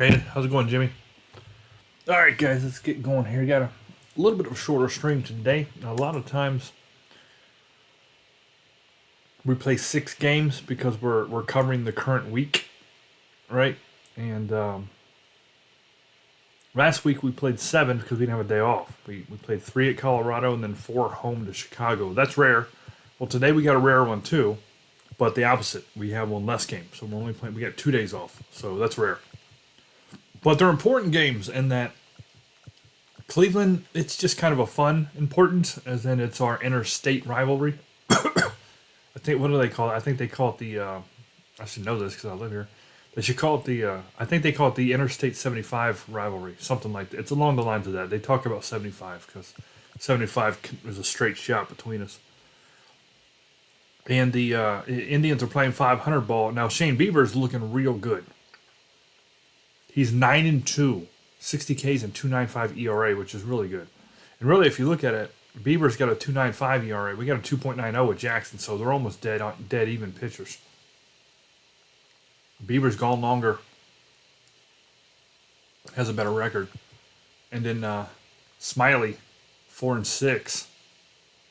Hey, how's it going, Jimmy? All right, guys, let's get going here. Got a little bit of a shorter stream today. A lot of times we play 6 games because we're covering the current week, right? And last week we played 7 because we didn't have a day off. We played 3 at Colorado and then 4 home to Chicago. That's rare. Well, today we got a rare one too, but the opposite. We have one less game, so we're only playing. We got 2 days off, so that's rare. But they're important games in that Cleveland, it's just kind of a fun importance, as in it's our interstate rivalry. I think, what do they call it? I think they call it the, I should know this because I live here. They should call it the, I think they call it the Interstate 75 rivalry, something like that. It's along the lines of that. They talk about 75 because 75 is a straight shot between us. And the Indians are playing 500 ball. Now, Shane Bieber's looking real good. He's 9-2, 60 Ks and 2.95 ERA, which is really good. And really, if you look at it, Bieber's got a 2.95 ERA. We got a 2.90 with Jackson, so they're almost dead even pitchers. Bieber's gone longer, has a better record, and then Smiley, 4-6.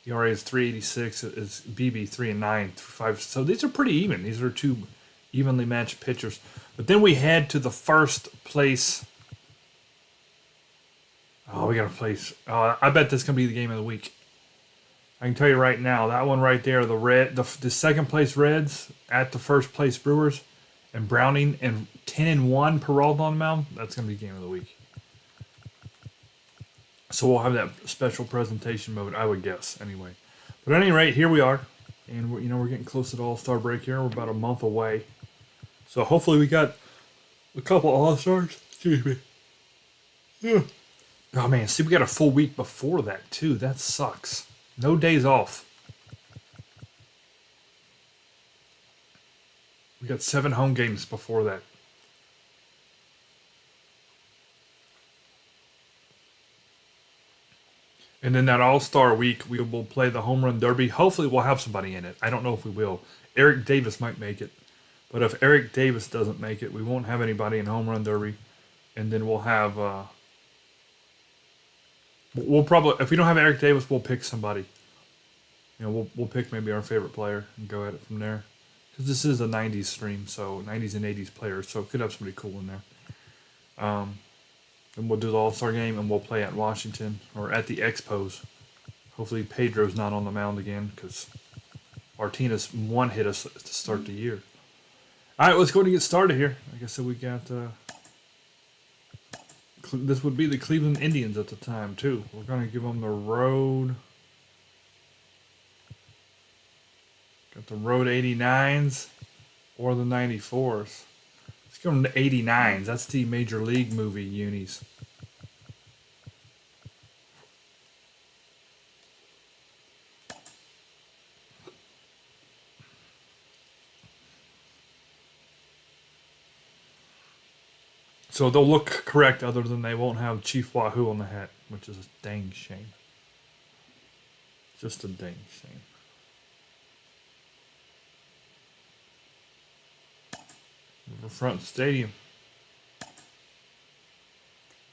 ERA is 3.86. Is BB 3-9, 5. So these are pretty even. These are 2 evenly matched pitchers. But then we head to the first place. Oh, we got a place. I bet this is gonna be the game of the week. I can tell you right now, that one right there, the second place Reds at the first place Brewers, and Browning and 10-1 Peralta on the mound. That's gonna be game of the week. So we'll have that special presentation mode, I would guess, anyway. But at any rate, here we are, and we're getting close to the All-Star break here. We're about a month away. So hopefully we got a couple All-Stars. Excuse me. Yeah. Oh man, see, we got a full week before that too. That sucks. No days off. We got 7 home games before that. And then that All-Star week, we will play the Home Run Derby. Hopefully we'll have somebody in it. I don't know if we will. Eric Davis might make it. But if Eric Davis doesn't make it, we won't have anybody in Home Run Derby. And then we'll have... we'll probably... If we don't have Eric Davis, we'll pick somebody. We'll pick maybe our favorite player and go at it from there. Because this is a 90s stream, so 90s and 80s players. So it could have somebody cool in there. And we'll do the All-Star game, and we'll play at Washington or at the Expos. Hopefully Pedro's not on the mound again, because Martinez one-hit us to start the year. All right, let's go and get started here. Like I said, we got... this would be the Cleveland Indians at the time, too. We're going to give them the road... Got the road 89s or the 94s. Let's give them the 89s. That's the Major League movie unis. So they'll look correct other than they won't have Chief Wahoo on the hat, which is a dang shame. Just a dang shame. Riverfront Stadium.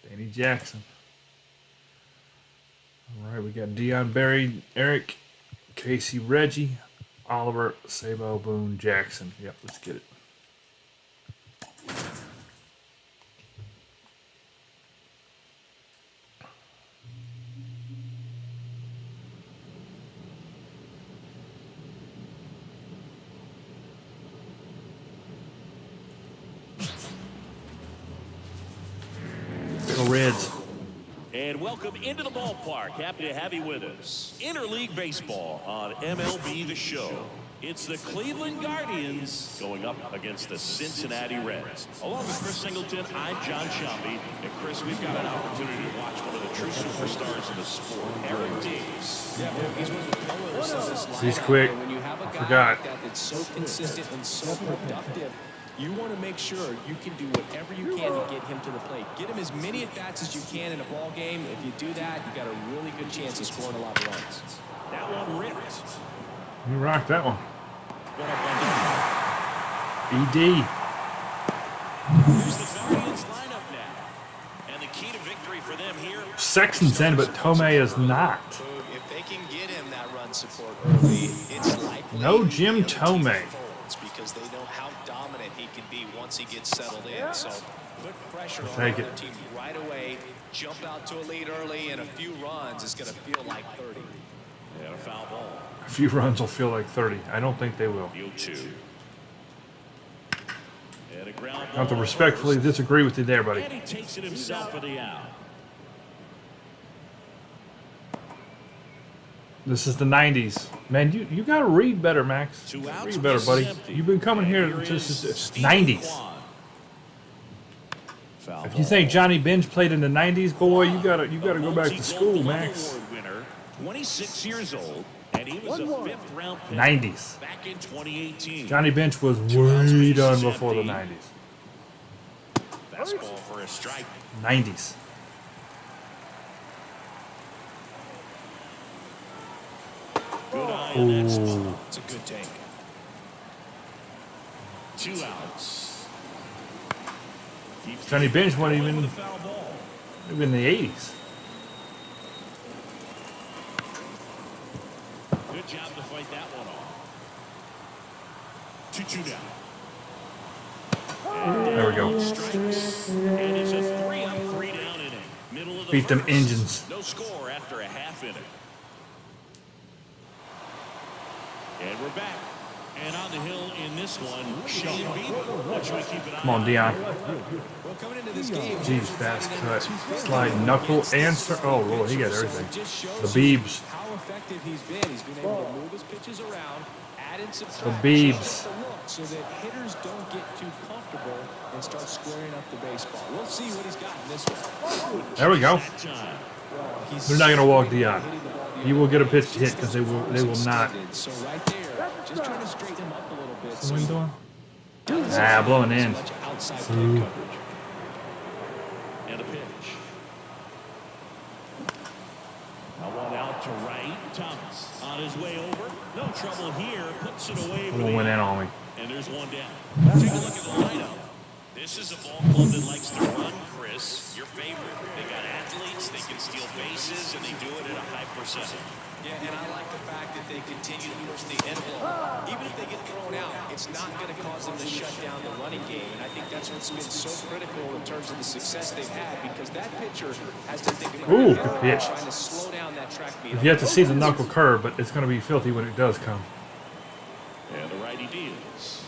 Danny Jackson. All right, we got Dion Barry, Eric, Casey Reggie, Oliver, Sabo, Boone, Jackson. Yep, let's get it. Reds. And welcome into the ballpark. Happy to have you with us. Interleague Baseball on MLB The Show. It's the Cleveland Guardians going up against the Cincinnati Reds. Along with Chris Singleton, I'm John Shelby. And Chris, we've got an opportunity to watch one of the true superstars of the sport, Eric Davis. Yeah, he's one of the pillars of this lineup. He's quick. When you have a guy Forgot. like that that's so consistent and so productive, you want to make sure you can do whatever you can to get him to the plate. Get him as many at-bats as you can in a ball game. If you do that, you've got a really good chance of scoring a lot of runs. That one ripped. You rocked that one. One up on ED. Here's the Guardians lineup. victory for them here. Sexton's in, but Tomei is not. If they can get him that run support early, it's likely No Jim the other team Tomei. folds because they know how dominant he can be once he gets settled in. So put pressure on Take the it. other team right away. Jump out to a lead early, and a few runs is going to feel like 30. And a foul ball. A few runs will feel like 30. I don't think they will. 0-2. And a ground I have to ball respectfully first. disagree with you there, buddy. And he takes it himself for the out. This is the 90s. Man, you got to read better, Max. 2 outs. Read better, This is buddy. empty. You've been coming And here here is since the Steven 90s. Kwan. Foul If you ball. think Johnny Bench played in the 90s, boy, you gotta go back to Multi-Gold school, Glove Max. Award winner, 26 years old, and he was a 5th-round pick 90s. back in 2018. Johnny Bench was way done before the 90s. Fastball for a strike. 90s. Good eye on that spot. Ooh. It's a good take. 2 outs. Keeps Johnny Bench wasn't going even with a foul ball. in the 80s. Good job to fight that one off. 2-2 down. There we go. Strikes. And it's a 3-up, 3-down inning. Middle of the Beat them first. engines. No score after a half inning. And we're back. And on the hill in this one, Shane Bieber. What should we keep an eye Come on, Dion. Well, coming into this game, Jeez, fast cut. Slide, knuckle, answer. Oh, Lord, he got everything. The Beebs. How effective he's been. He's been able to move his pitches around, add and subtract. The Beebs. So that hitters don't get too comfortable and start squaring up the baseball. We'll see what he's got in this one. There we go. that time? Well, he's They're not going to walk hitting Dion. the ball the He other will get a way. pitch hit because they will not. So right there, just trying to straighten him up a little bit. What are we doing? doesn't Ah, blowing in. much outside plate coverage. And a pitch. Now one out to right. Thomas on his way over. No trouble here. Puts it away. Someone went in on me. And there's one down. Take a look at the lineup. This is a ball club that likes to run, Chris. Your favorite. They got athletes, they can steal bases, and they do it at a high percentage. Yeah, and I like the fact that they continue to push the envelope. Even if they get thrown out, it's not going to cause them to shut down the running game. And I think that's what's been so critical in terms of the success they've had, because that pitcher has to think about Ooh, good pitch. trying to slow down that track speed. You've yet to see the knuckle curve, but it's going to be filthy when it does come. And the righty deals.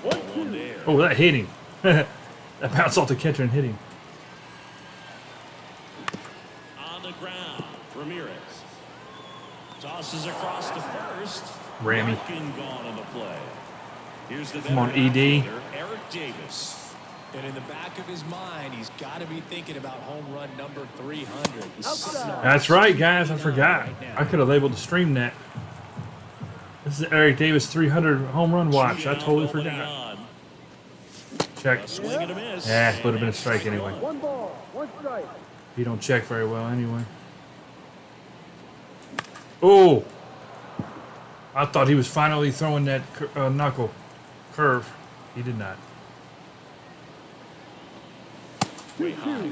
One there. Oh, that hit him. That bounced off the catcher and hit him. On the ground, Ramirez tosses across the first. Rammy. Larkin gone on the play. Here's the Come on, veteran ED. outfielder, Eric Davis. And in the back of his mind, he's got to be thinking about home run number 300. He's sitting on That's right, guys. I forgot. I could have labeled the stream net. This is Eric Davis 300 home run watch. I totally Two down, nobody forgot. on. Check. A swing and a miss. Yeah, would have been a And strike anyway. One ball, one strike. He don't check very well anyway. Oh! I thought he was finally throwing that knuckle curve. He did not. Way high.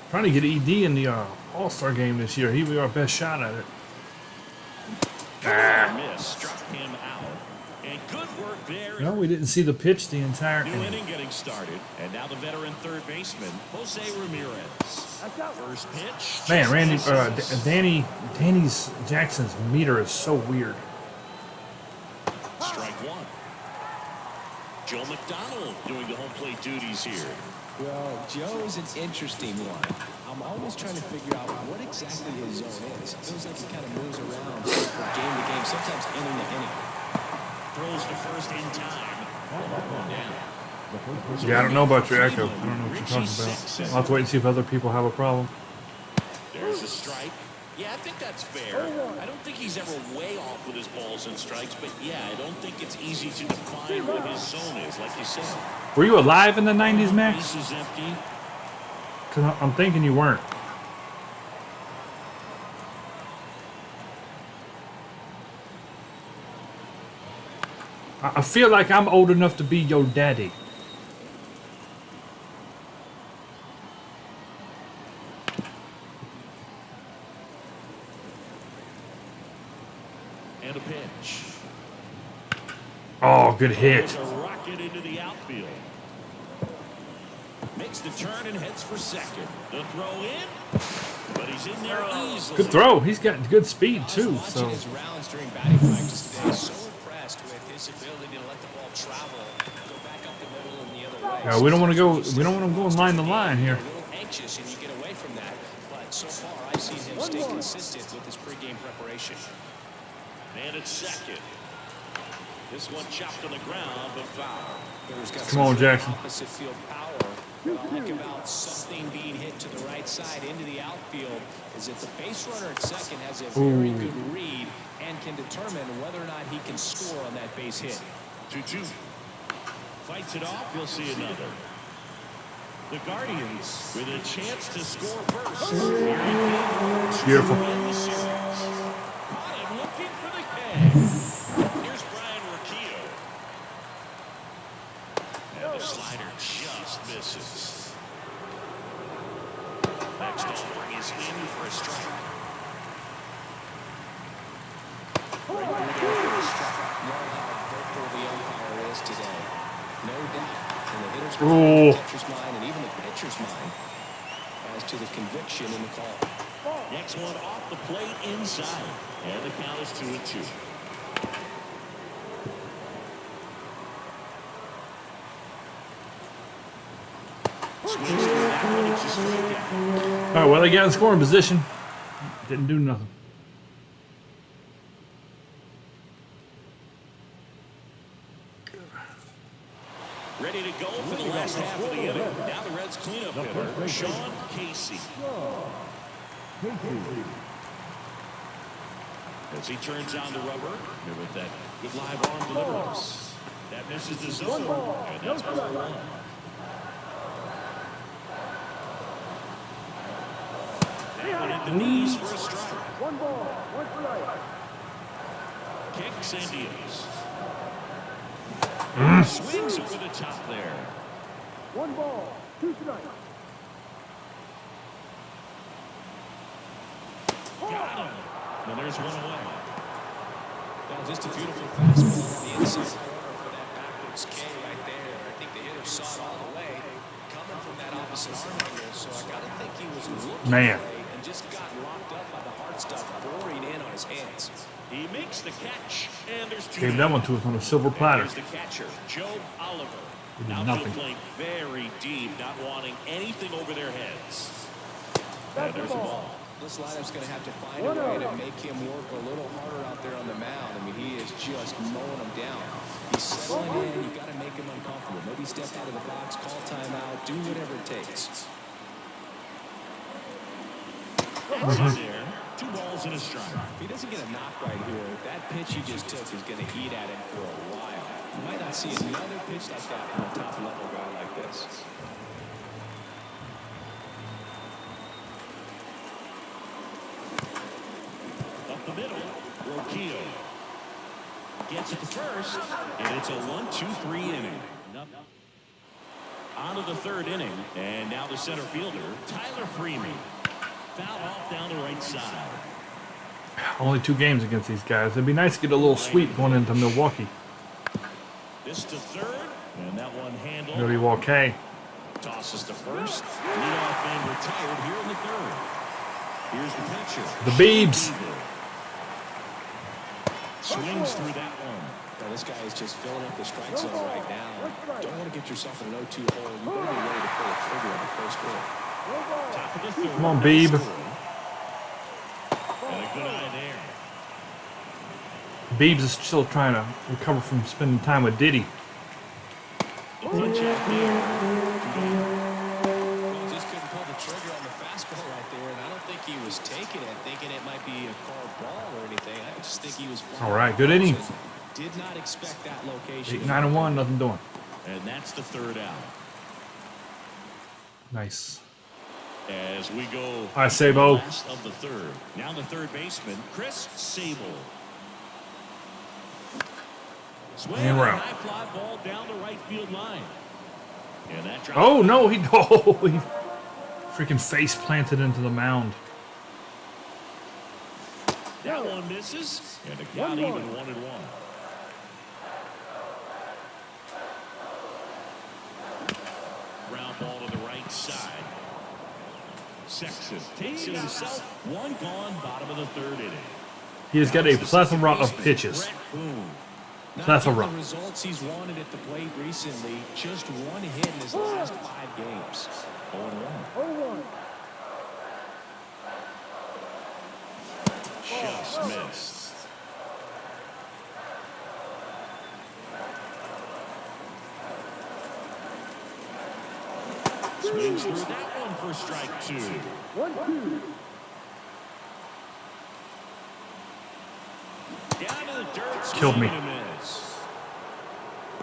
Trying to get ED in the All-Star game this year. He was our best shot at it. Miss struck him out. And good work there. No, we didn't see the pitch the entire New inning. inning getting started. And now the veteran third baseman, Jose Ramirez. First pitch. Man, Randy, misses. Danny's Jackson's meter is so weird. Strike one. Joe McDonald doing the home plate duties here. Well, Joe's an interesting one. I'm always trying to figure out what exactly his zone is. It feels like he kind of moves around from game to game, sometimes inning to inning. Throws the first in time. One down. Yeah, I don't know about your echo. I don't know what you're talking about. I'll have to wait and see if other people have a problem. There's a strike. Yeah, I think that's fair. I don't think he's ever way off with his balls and strikes, but yeah, I don't think it's easy to define what his zone is, like you said. Were you alive in the 90s, Max? Base is empty. Because I'm thinking you weren't. I feel like I'm old enough to be your daddy. good hit. With a rocket into the outfield. Makes the turn and heads for second. The throw in, but he's in there easily. Good throw. He's got good speed too. So His rounds during batting practice today, so impressed with his ability to let the ball travel, go back up the middle and the other way. yeah, we don't want to go. We don't want to go line to line here. A little anxious, and you get away from that. But so far, I've seen him stay consistent with his pregame preparation. And it's second. This one chopped on the ground, but foul. Come on, Jackson. Opposite field power. What I like about something being hit to the right side into the outfield is that the base runner at second has a very good read and can determine whether or not he can score on that base hit. 2-2. Fights it off. You'll see another. The Guardians with a chance to score first. It's beautiful. Win the series. Caught him looking for the K. Here's Brian Rocchio. And the slider just misses. Next offering is in for a strike. Right through there for a strike. Know how hopeful the umpire is today. No doubt in the hitter's mind, the catcher's mind, and even the pitcher's mind as to the conviction in the call. Next one off the plate inside. And the count is 2-2. Swings through that one. It's a strikeout. All right, well, they got in scoring position. Didn't do nothing. Ready to go for the last half of the inning. Now the Reds cleanup hitter, Sean Casey. As he turns on the rubber, here with that good live arm deliverance. That misses the zone, and that's ball one. That one at the knees for a strike. 1 ball, 1 strike. Kicks and deals. Swings over the top there. 1 ball, 2 strikes. Got him. And there's one away. Well, just a beautiful fastball on the inside corner for that backwards K right there. I think the hitter saw it all the way coming from that opposite arm angle, so I got to think he was looking away and just got locked up by the hard stuff boring in on his hands. He makes the catch, and there's two. Gave that one to us on a silver platter. Here's the catcher, Joe Oliver. He did Outfield nothing. playing very deep, not wanting anything over their heads. And there's the ball. This lineup's going to have to find a way to make him work a little harder out there on the mound. I mean, he is just mowing them down. He's settling in. You've got to make him uncomfortable. Maybe step out of the box, call timeout, do whatever it takes. That's in there. 2 balls and a strike. If he doesn't get a knock right here, that pitch he just took is going to eat at him for a while. You might not see another pitch like that from a top-level guy like this. Up the middle, Rocchio gets it to first, and it's a 1-2-3 inning. On to the 3rd inning, and now the center fielder, Tyler Freeman. Foul off down the right side. Only 2 games against these guys. It'd be nice to get a little sweep going into Milwaukee. This to 3rd, and that one handled. Milwaukee. Tosses to first. Leadoff man retired here in the 3rd. Here's the pitcher. The Beebs. Swings through that one. Now, this guy is just filling up the strike zone right now. Don't want to get yourself in an 0-2 hole. You better be ready to pull a trigger on the first pitch. Top of the 3rd. Come on, Beeb. And a good eye there. Beebs is still trying to recover from spending time with Diddy. The pitch out there. Well, just couldn't pull the trigger on the fastball right there, and I don't think he was taking it, thinking it might be a called ball or anything. I just think he was. All right, good inning. Did not expect that location. 8-9-1, nothing doing. And that's the 3rd out. Nice. As we go. Hi, Sabo. Last of the 3rd. Now the 3rd baseman, Chris Sable. Swing And we're out. high fly ball down the right field line. And that drops. Oh, no, he freaking face planted into the mound. That one misses. And the count even 1-1. right side. Sexton takes it himself. One gone, bottom of the third inning. He has got a plethora of pitches. Brett Boone. Plethora. Not the results he's wanted at the plate recently. Just one hit in his last 5 games. 0-1. 0-1. Just missed. Swings through that one for strike 2. 1-2. Down to the dirt. Killed me. Swing and a miss.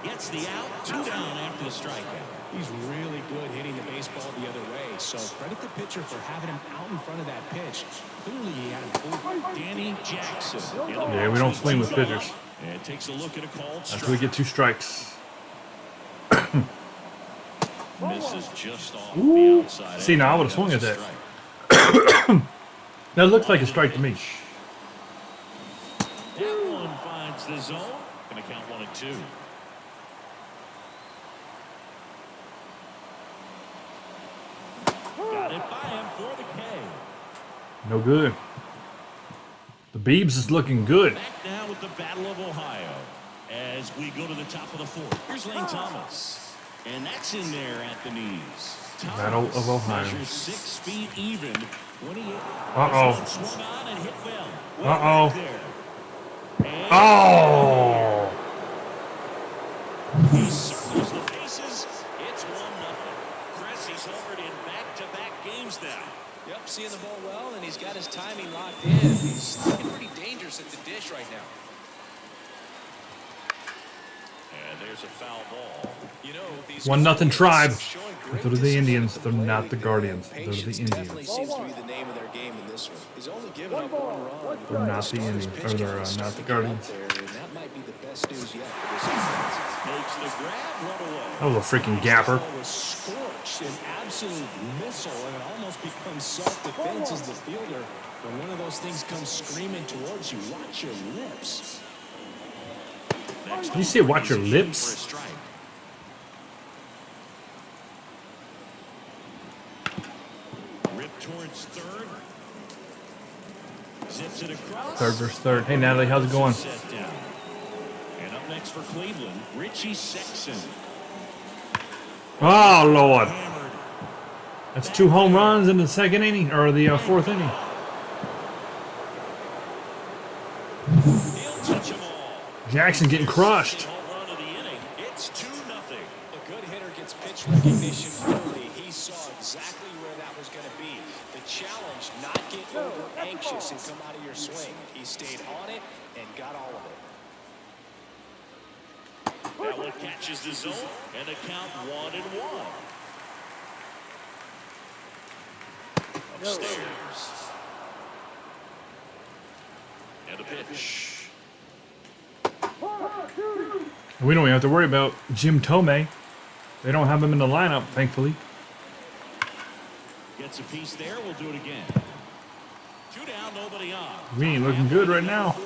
Gets the out. 2 down after the strikeout. He's really good hitting the baseball the other way. So credit the pitcher for having him out in front of that pitch. Clearly he had him fooled. Danny Jackson. Yeah, we don't swing with pitchers. And takes a look at a called After strike. we get 2 strikes. Misses just off Ooh. the outside. See, now I would've swung at that. That looked like a strike to me. That one finds the zone. Gonna count 1-2. Got it by him for the K. No good. The Beebs is looking good. Back now with the Battle of Ohio as we go to the top of the 4th. Here's Lane Thomas. And that's in there at the knees. Thomas Battle of Ohio. measures 6 feet even when he Uh-oh. swung on and hit well. Uh-oh. Right there. And Oh! he circles the bases. It's 1-0. Chris, he's homered in back-to-back games now. Yep, seeing the ball well, and he's got his timing locked in. He's looking pretty dangerous at the dish right now. And there's a foul ball. You know, these 1-0 Tribe. showing great They're the discipline Indians. at the They're plate. not the Guardians. They're the Patience Indians. definitely seems to be the name of their game in this one. He's only given up 1 run. They're not the Indians. Or they're not the Guardians. And that might be the best news yet for this offense. Makes the grab, run away. That was a freaking gapper. Ball was scorched, an absolute missile, and it almost becomes self-defense as the fielder. When one of those things comes screaming towards you, watch your lips. Next You say watch your he's in lips? for a strike. Rip towards third. Zips it across. Third versus third. Hey, Natalie, how's it going? Set down. And up next for Cleveland, Richie Sexton. Oh, Lord. Hammered. That's 2 home runs in the 2nd inning, or the 4th inning. He'll touch 'em all. Jackson getting crushed. Home run of the inning. It's 2-0. A good hitter gets pitch recognition early. He saw exactly where that was going to be. The challenge, not get over anxious and come out of your swing. He stayed on it and got all of it. That one catches the zone, and the count 1-1. Upstairs. And a pitch. We don't even have to worry about Jim Tomei. They don't have him in the lineup, thankfully. Gets a piece there. We'll do it again. 2 down, nobody on. We ain't looking good right now.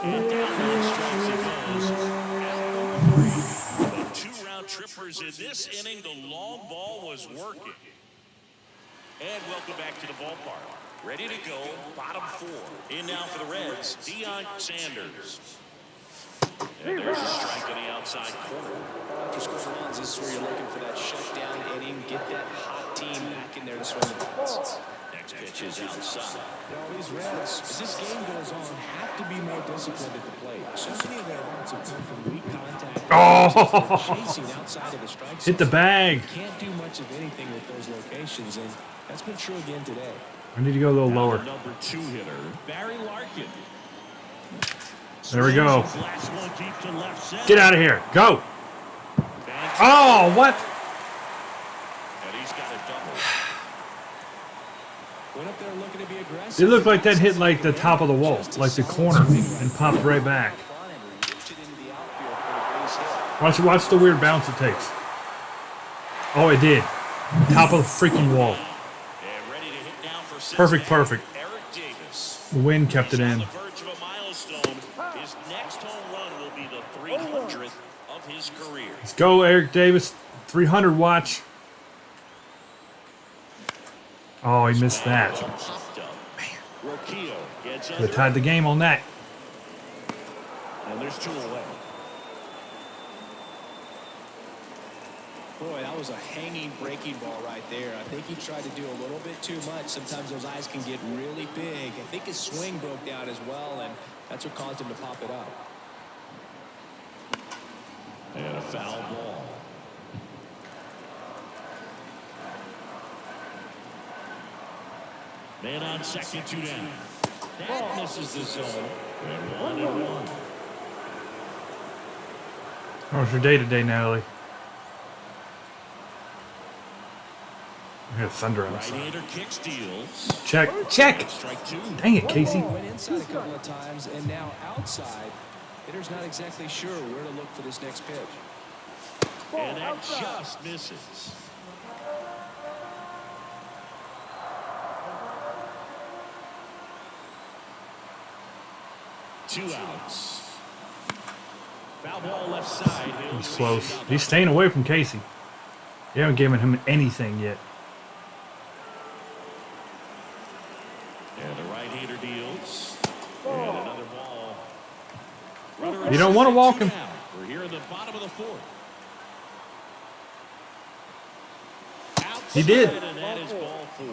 And down one strikes it goes. Out number 3. The 2 round trippers in this inning. The long ball was working. And welcome back to the ballpark. Ready to go, bottom 4. In now for the Reds, Deion Sanders. And there's a strike on the outside corner. After scoring runs, this is where you're looking for that shutdown inning, get that hot team back in there to swing the bats. Next pitch is outside. Now, these Reds, as this game goes on, have to be more disciplined at the plate. So many of their runs have come from weak contact. Oh! They're chasing outside of the strike Hit the zone. bag. Can't do much of anything with those locations, and that's been true again today. I need to go a little Now lower. the number 2 hitter, Barry Larkin. There we go. Last one deep to left center. Get out of here. Go. Banks, Oh, what? and he's got a double. Went up there looking to be aggressive. It looked like that hit like the top of the wall, like the corner, and popped right back. Watch the weird bounce it takes. Oh, it did. Top of the freaking wall. And ready to hit now for Perfect, Cincinnati, perfect. Eric Davis. The wind kept it He's on in. the verge of a milestone. His next home run will be the 300th of his career. Let's go, Eric Davis. 300 watch. Oh, he missed that. Popped up. Roquillo gets Could have under. tied the game on that. And there's 2 away. Boy, that was a hanging breaking ball right there. I think he tried to do a little bit too much. Sometimes those eyes can get really big. I think his swing broke down as well, and that's what caused him to pop it up. And a foul ball. Man on second, 2 down. That misses the zone. And 1-1. How was your day today, Natalie? I hear thunder outside. Right-hander kick steals. Check. Check. Strike 2. Dang it, Casey. Went inside a couple of times, and now outside. Hitter's not exactly sure where to look for this next pitch. And that just misses. Two outs. Foul ball left side. He's close. He's staying away from Casey. You haven't given him anything yet. And the right-hander deals. And another ball. Runner You don't want to walk him. down. We're here in the bottom of the 4th. He did. Outside, and that is ball 4.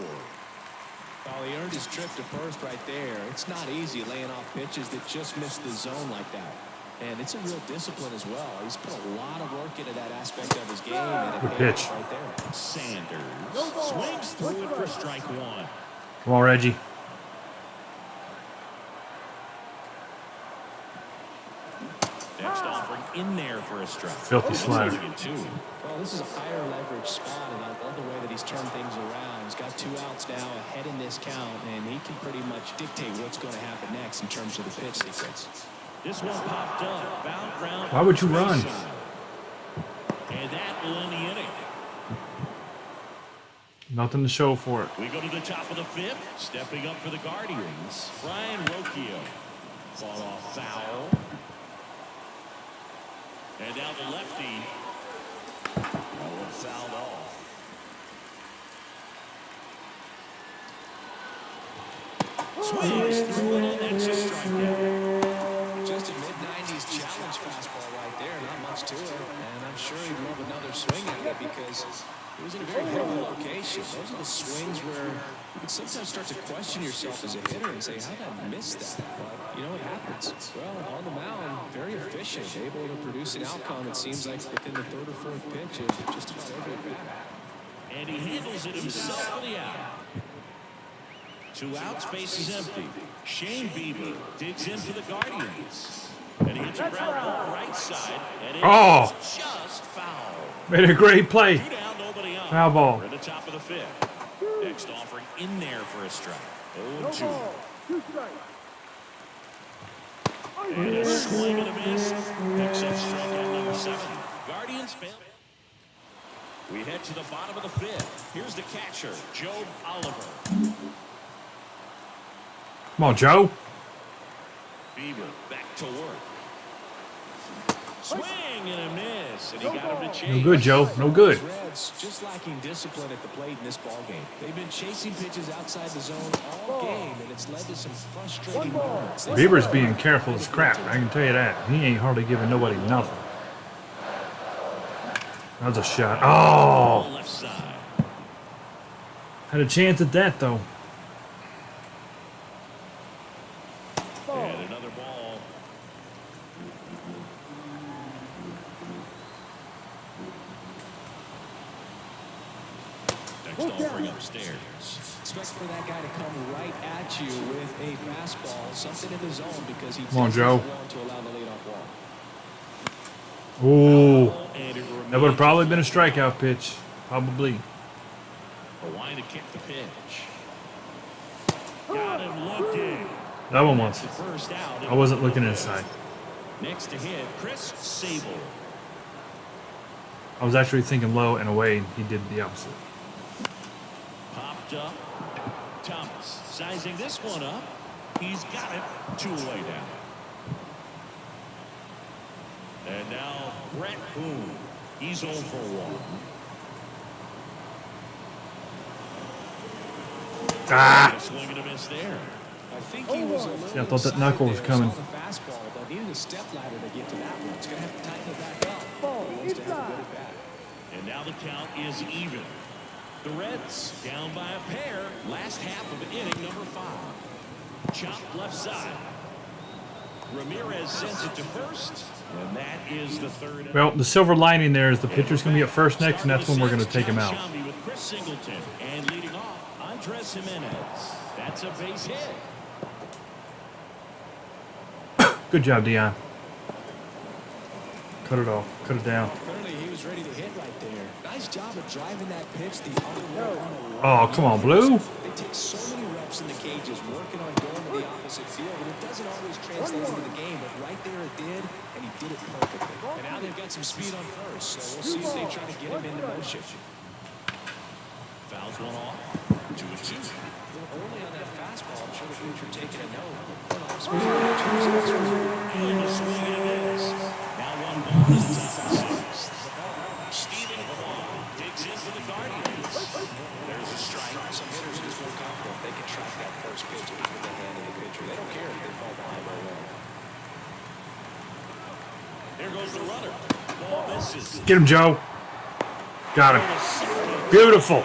Well, he earned his trip to first right there. It's not easy laying off pitches that just miss the zone like that. And it's a real discipline as well. He's put a lot of work into that aspect of his game, and it Good paid pitch. off right there. Sanders swings through it for strike 1. Come on, Reggie. Next offering in there for a strike. Filthy slider. Well, this is a higher leverage spot, and I love the way that he's turned things around. He's got 2 outs now ahead in this count, and he can pretty much dictate what's going to happen next in terms of the pitch sequence. This one popped up. Foul ground. Why would you run? And that will end the inning. Nothing to show for it. We go to the top of the 5th. Stepping up for the Guardians, Brian Roquillo. Fought off foul. And now the lefty. That one fouled off. Swings through it, and that's a strikeout. Just a mid-90s challenge fastball right there. Not much to it. And I'm sure he'd love another swing at it because it was in a very hittable location. Those are the swings where you can sometimes start to question yourself as a hitter and say, how did I miss that? But, you know, it happens. Well, on the mound, very efficient, able to produce an outcome, it seems like, within the 3rd or 4th pitch of just about every at-bat. And he handles it himself for the out. 2 outs, base is empty. Shane Bieber digs in for the Guardians. And he hits a ground ball right side. And it is just foul. Made a great play. 2 down, nobody out. Foul ball. We're at the top of the 5th. Next offering in there for a strike. 0-2. 2 strikes. And a swing and a miss. Picks up strikeout number 7. Guardians fail. We head to the bottom of the 5th. Here's the catcher, Joe Oliver. Come on, Joe. Bieber back to work. Swing and a miss, and he got him to chase. No good, Joe. No good. Reds just lacking discipline at the plate in this ball game. They've been chasing pitches outside the zone all game, and it's led to some frustrating moments. Bieber's being careful as crap. I can tell you that. He ain't hardly giving nobody nothing. That was a shot. Oh! Left side. Had a chance at that, though. And another ball. Next offering upstairs. Expect for that guy to come right at you with a fastball, something in the zone, because he Come on, Joe. to allow the leadoff walk. Ooh. And it That would have probably been a strikeout pitch. Probably. Hawaiian to kick the pitch. Got him looking. That one was. The first out. I wasn't looking inside. Next to hit, Chris Sable. I was actually thinking low and away, and he did the opposite. Popped up. Thomas sizing this one up. He's got it. 2 away down. And now Brett Boone. He's 0 for 1. Ah! Swing and a miss there. I think he was a little See, I thought that knuckle was coming. Saw the fastball, but needed a step ladder to get to that one. He's going to have to tighten it back up. Ball He wants to have a inside. good at bat. And now the count is even. The Reds down by a pair. Last half of inning number 5. Chopped left side. Ramirez sends it to first. And that is the third. Well, the silver lining there is the pitcher's going to be at first next, and that's when we're going to take him out. With Chris Singleton and leading off, Andres Jimenez. That's a base hit. Good job, Dion. Cut it off. Cut it down. Apparently he was ready to hit right there. Nice job of driving that pitch the other way on a Oh, come on, Blue. They take so many reps in the cages working on going to the opposite field, and it doesn't always translate into the game, but right there it did, and he did it perfectly. And now they've got some speed on first, so we'll see if they try to get him into motion. Fouls one off. 2-2. Early on that fastball, I'm sure the pitcher taking a note. And a swing and a miss. Now one ball is the top of the sixth. Steven Kwan digs in for the Guardians. There's a strike. Some hitters just more confident they can track that first pitch and put the hand in the pitcher. They don't care if they fall behind by one. There goes the runner. Ball misses. Get him, Joe. Got him. Beautiful.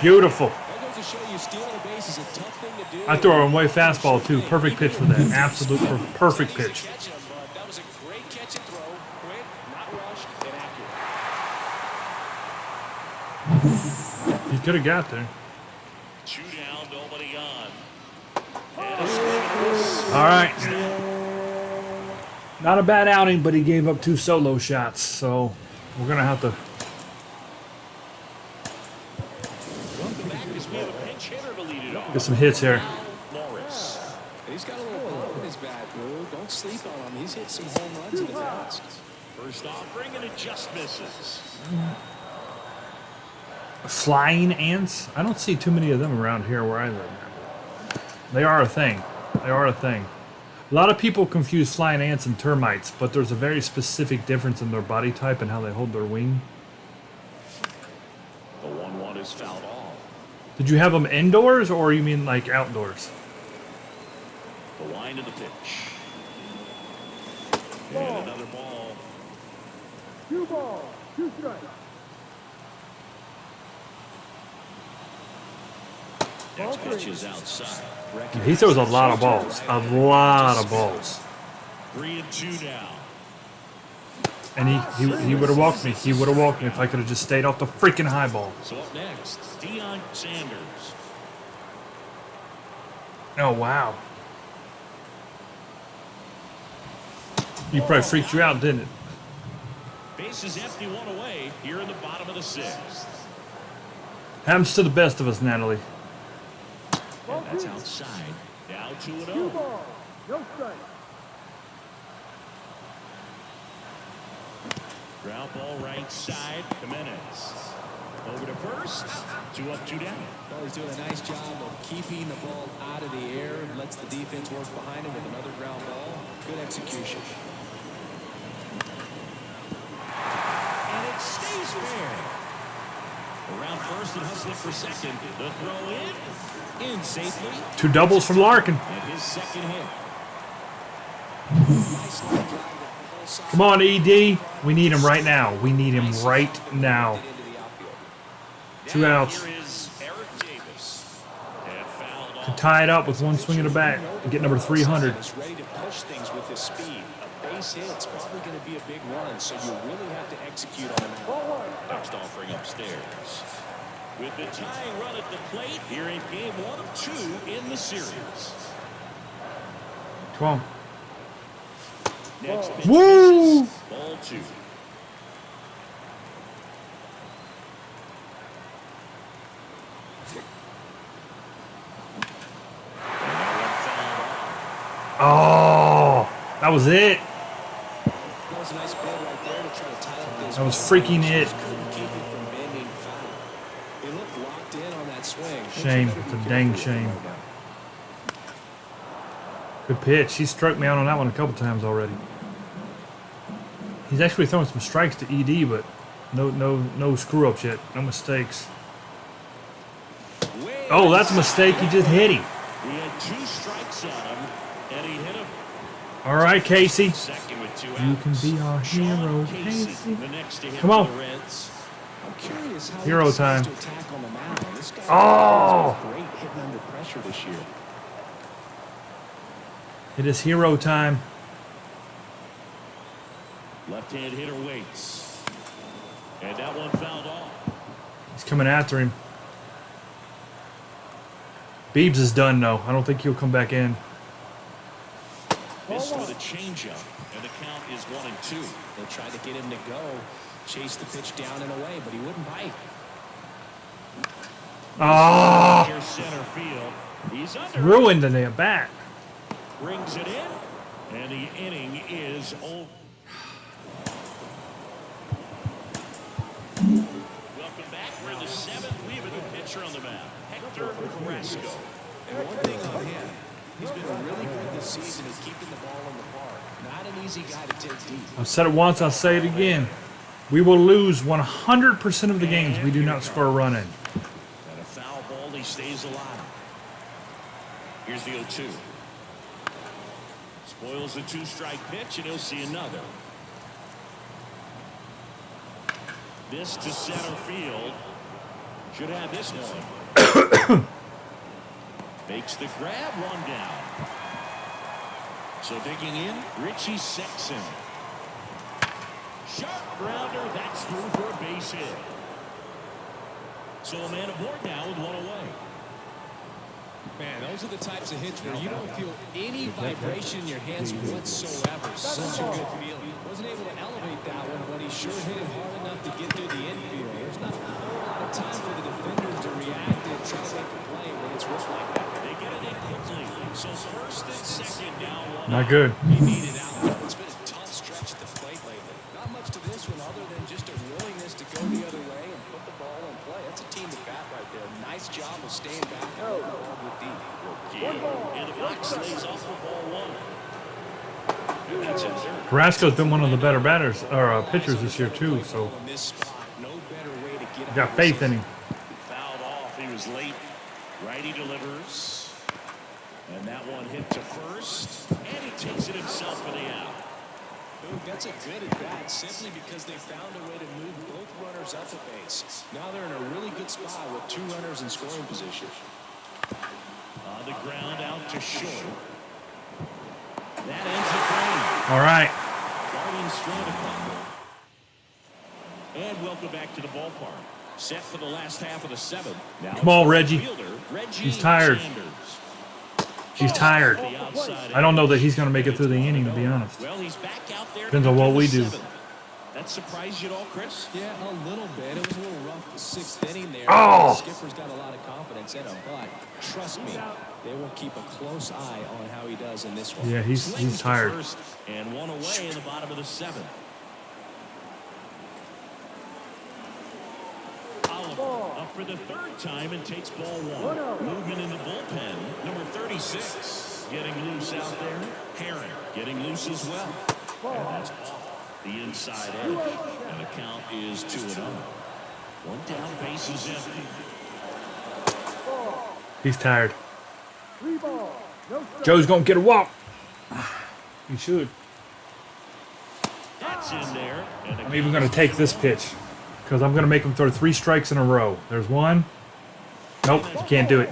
Beautiful. That goes to show you stealing a base is a tough thing to do. I threw a way fastball, too. Perfect pitch for that. Absolute perfect Easy pitch. catch him, but that was a great catch and throw. Quick, not rushed, and accurate. He could have got there. 2 down, nobody on. And a swing and a miss. All right. Not a bad outing, but he gave up 2 solo shots, so we're going to have to... Welcome back as we have a pinch hitter to lead it off. Get some hits here. Morris. He's got a little pop in his bat, Blue. Don't sleep on him. He's hit some home runs in the past. First offering, and it just misses. Flying ants? I don't see too many of them around here where I live. They are a thing. They are a thing. A lot of people confuse flying ants and termites, but there's a very specific difference in their body type and how they hold their wing. The 1-1 is fouled off. Did you have them indoors, or you mean like outdoors? The wind of the pitch. And another ball. 2 balls, 2 strikes. Next pitch is outside. He throws a lot of balls. A lot of balls. 3-2 now. And he would have walked me. He would have walked me if I could have just stayed off the freaking high ball. So up next, Deion Sanders. Oh, wow. He probably freaked you out, didn't it? Base is empty, 1 away here in the bottom of the 6th. Happens to the best of us, Natalie. And that's outside. Now 2-0. 2 balls, no strike. Ground ball right side. Jimenez. Over to first. 2 up, 2 down. Well, he's doing a nice job of keeping the ball out of the air and lets the defense work behind him with another ground ball. Good execution. And it stays fair. Around first and hustling for second. The throw in safely. 2 doubles from Larkin. And his second hit. Nice line drive with the whole side. Come on, ED. We need him right now. We need him right now. Into the outfield. 2 outs. Here is Eric Davis. And fouled To off. tie it up with 1 swing of the bat and get number 300. He's ready to push things with his speed. A base hit's probably going to be a big run, so you really have to execute on him. Next offering upstairs. With the tying run at the plate here in game 1 of 2 in the series. Come on. Next pitch Woo! misses. Ball 2. Oh, that was it. That was a nice play right there to try to tie up those That was balls. freaking it. Just couldn't keep it from bending foul. He looked locked in on that swing. Shame. It's a dang shame. Good pitch. He struck me out on that one a couple times already. He's actually throwing some strikes to ED, but no screw ups yet. No mistakes. Way Oh, that's a mistake. He just hit him. He had 2 strikes on him, and he hit him. All right, Casey. Second with 2 outs. You can be our hero, Sean Casey. the next to hit Come on. for the Reds. I'm curious how Hero he decides time. to attack on the mound. This guy Oh! has been great hitting under pressure this year. It is hero time. Left-hand hitter waits. And that one fouled off. He's coming after him. Beebs is done, though. I don't think he'll come back in. Missed with a changeup, and the count is 1-2. They tried to get him to go, chase the pitch down and away, but he wouldn't bite. Ah! Near center field. He's under. Ruined the at bat. Brings it in, and the inning is over. Welcome back. We're in the 7th. We have a new pitcher on the mound, Hector Carrasco. And one thing on him, he's been really good this season at keeping the ball in the park. Not an easy guy to take deep. I've said it once, I'll say it again. We will lose 100% of the games we do not score a run in. And a foul ball, he stays alive. Here's the 0-2. Spoils the 2-strike pitch, and he'll see another. This to center field. Should have this one. Makes the grab, 1 down. So digging in, Richie Sexson. Sharp grounder, that's through for a base hit. So a man aboard now with 1 away. Man, those are the types of hits where you don't feel any vibration in your hands whatsoever. Such a good feeling. Wasn't able to elevate that one, but he sure hit it hard enough to get through the infield. There's not a whole lot of time for the defenders to react and try to make a play when it's ripped like that. They get it in quickly. So first and second now. Not good. He needed out. It's been a tough stretch at the plate lately. Not much to this one other than just a willingness to go the other way and put the ball in play. That's a team to bat right there. Nice job of staying back and letting the ball go deep. And the box lays off for ball 1. That's it, sir. Carrasco's been one of the better batters or pitchers this year too, so In this spot, no better way to get got faith in him. Fouled off. He was late. Righty delivers. And that one hit to first. And he takes it himself for the out. That's a good at bat simply because they found a way to move both runners up a base. Now they're in a really good spot with 2 runners in scoring position. On the ground out to short. That ends the frame. All right. Guardians strand a couple. And welcome back to the ballpark. Set for the last half of the 7th. Now Come on, Reggie. fielder, Reggie He's tired. Sanders. He's tired. The outside I don't know that he's going to make it through the inning, to be honest. Well, he's back out there. Depends on what we do. That surprised you at all, Chris? Yeah, a little bit. It was a little rough the 6th inning there. Oh! The skipper's got a lot of confidence in him, but trust me, they will keep a close eye on how he does in this one. Yeah, he's Swings to tired. first, and 1 away in the bottom of the 7th. Oliver up for the 3rd time and takes ball 1. Movement in the bullpen. Number 36 getting loose out there. Herring getting loose as well. And that's off the inside edge. And the count is 2-0. 1 down, base is empty. He's tired. 3 balls. No strike. Joe's going to get a walk. He should. That's in there. And the I'm even going to take this pitch because I'm going to make him throw 3 strikes in a row. There's 1. Nope, you can't do it.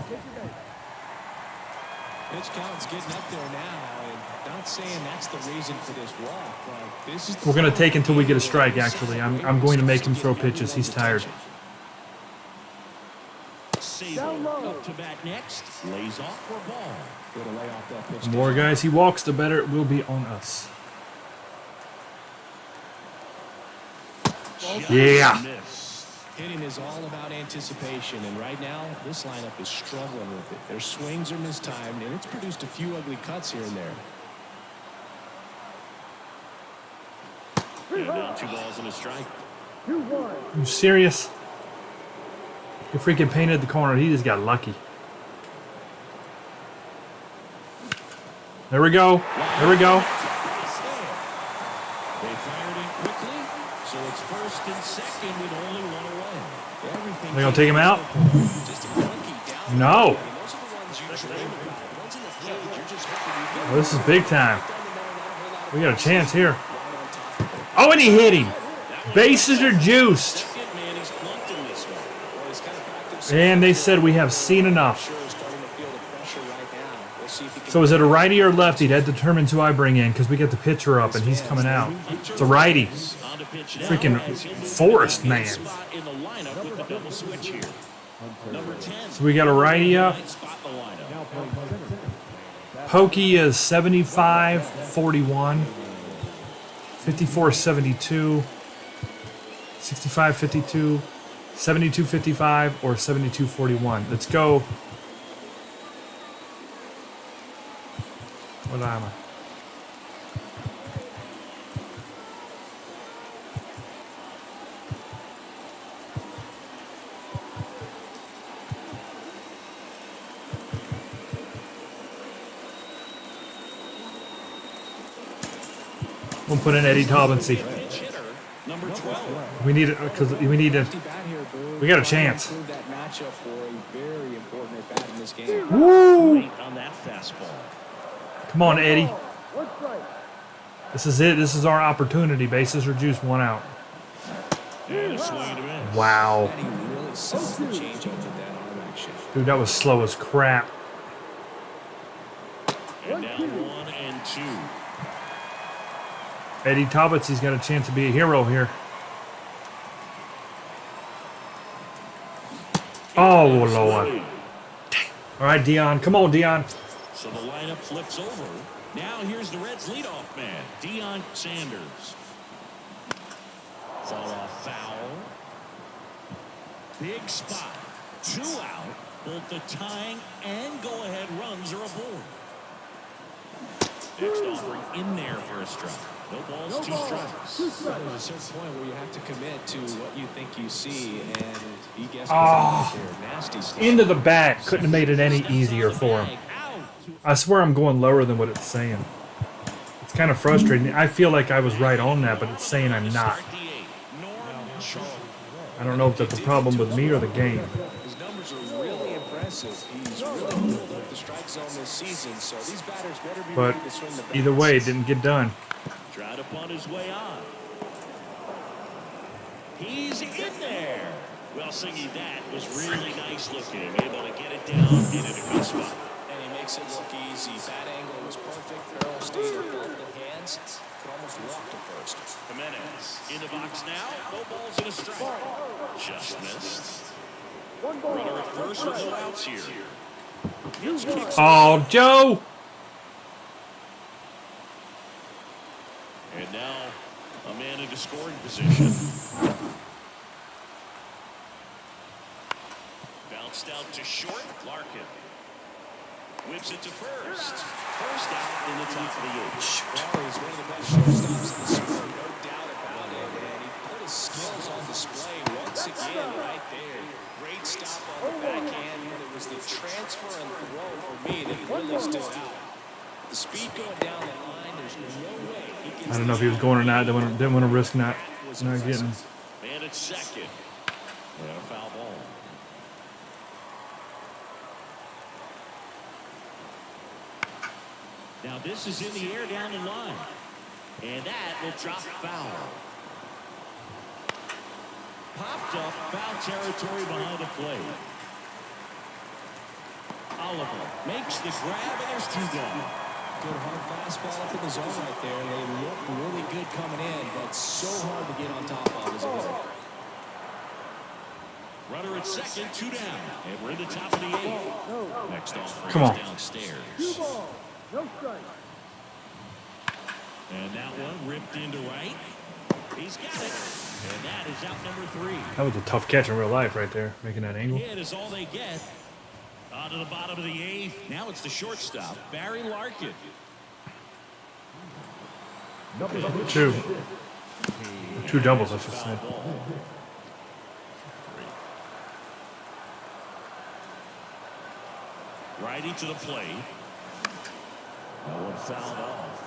Pitch count's getting up there now, and not saying that's the reason for this walk, but this is the We're going to take until we get a strike, actually. I'm going to make him throw pitches. He's tired. Sable up to bat next. Lays off for a ball. Way to lay off that pitch. The more guys he walks, the better it will be on us. Just Yeah. missed. Hitting is all about anticipation, and right now, this lineup is struggling with it. Their swings are mistimed, and it's produced a few ugly cuts here and there. And down 2 balls and a strike. 2-1. You serious? He freaking painted the corner. He just got lucky. There we go. There we go. They fired in quickly, so it's first First and second with only one away. Everything They gonna take him out? just a quickie down. No. I mean, those are the ones you dream about. The ones in the cage, you're just hoping you get Oh, this is big time. down the middle, not a whole lot of We got a chance here. right on top of it. Oh, and he hit him. Bases are juiced. Second man, he's plunked in this one. Well, he's kind of backed himself And they said we have seen enough. Sure is starting to feel the pressure right now. We'll see if he can So is it a righty or lefty? That determines who I bring in because we get the pitcher up and he's coming out. It's a righty. On to pitch now Freaking as he Forrest moves man. spot in the lineup with the double switch here. Number 10. So we got a righty up. Ninth spot in the lineup. Now playing center. Pokey is 75-41, 54-72, 65-52, 72-55, or 72-41. Let's go. What am I? We'll put in Eddie Taubensee. Pitch hitter, number 12. We need it because we need to. bat here, Boo. We got a chance. Improve that matchup for a very important at bat in this game. Woo! Late on that fastball. Come on, Eddie. One strike. This is it. This is our opportunity. Bases are juiced. One out. And a swing and a miss. Wow. And he really sells the changeup with that arm action. Dude, that was slow as crap. And now 1 and 2. Eddie Taubensee's got a chance to be a hero here. Oh, Lord. All right, Dion. Come on, Dion. So the lineup flips over. Now here's the Reds' leadoff man, Deion Sanders. Fall off foul. Big spot. 2 out. Both the tying and go-ahead runs are aboard. Next offering in there for a strike. No balls, 2 strikes. There's a certain point where you have to commit to what you think you see, and he guessed Oh. there. Nasty stuff. Into the bat. Couldn't have made it any easier for him. Out. I swear I'm going lower than what it's saying. It's kind of frustrating. I feel like I was right on that, but it's saying I'm not. Start the 8th. Norm Charles. I don't know if that's a problem with me or the game. His numbers are really impressive. He's really filled up the strike zone this season, so these batters better be But ready to swing the bats. either way, it didn't get done. Tried to punt his way on. He's in there. Well, Singy, that was really nice looking. Able to get it down and in a good spot. And he makes it look easy. Bat angle was perfect. Barrel stayed in both the hands. Could almost walk to first. Jimenez in the box now. No balls and a strike. Just missed. One ball. Runner at first with no outs here. Pitch kicks. Oh, Joe! And now a man into scoring position. Bounced out to short. Larkin whips it to first. First out in the top of the 8th. Well, he's one of the best shortstops in the sport, no doubt about it. And he put his skills on display once again right there. Great stop on the backhand. And it was the transfer and throw for me that really stood out. The speed going down the line, there's no way he gets I don't know if he was going or not. Didn't want to risk not getting. Man at second. And a foul ball. Now this is in the air down the line. And that will drop foul. Popped up foul territory behind the plate. Oliver makes the grab and there's 2 gone. good hard fastball up in the zone right there. They look really good coming in, but so hard to get on top of as a hitter. Runner at second, 2 down. And we're in the top of the 8th. Next offering Come on. is downstairs. 2 balls. No strike. And that one ripped into right. He's got it. And that is out number 3. That was a tough catch in real life right there, making that angle. Hit is all they get. On to the bottom of the 8th. Now it's the shortstop, Barry Larkin. Two doubles, I should say. Righty to the plate. That one fouled off.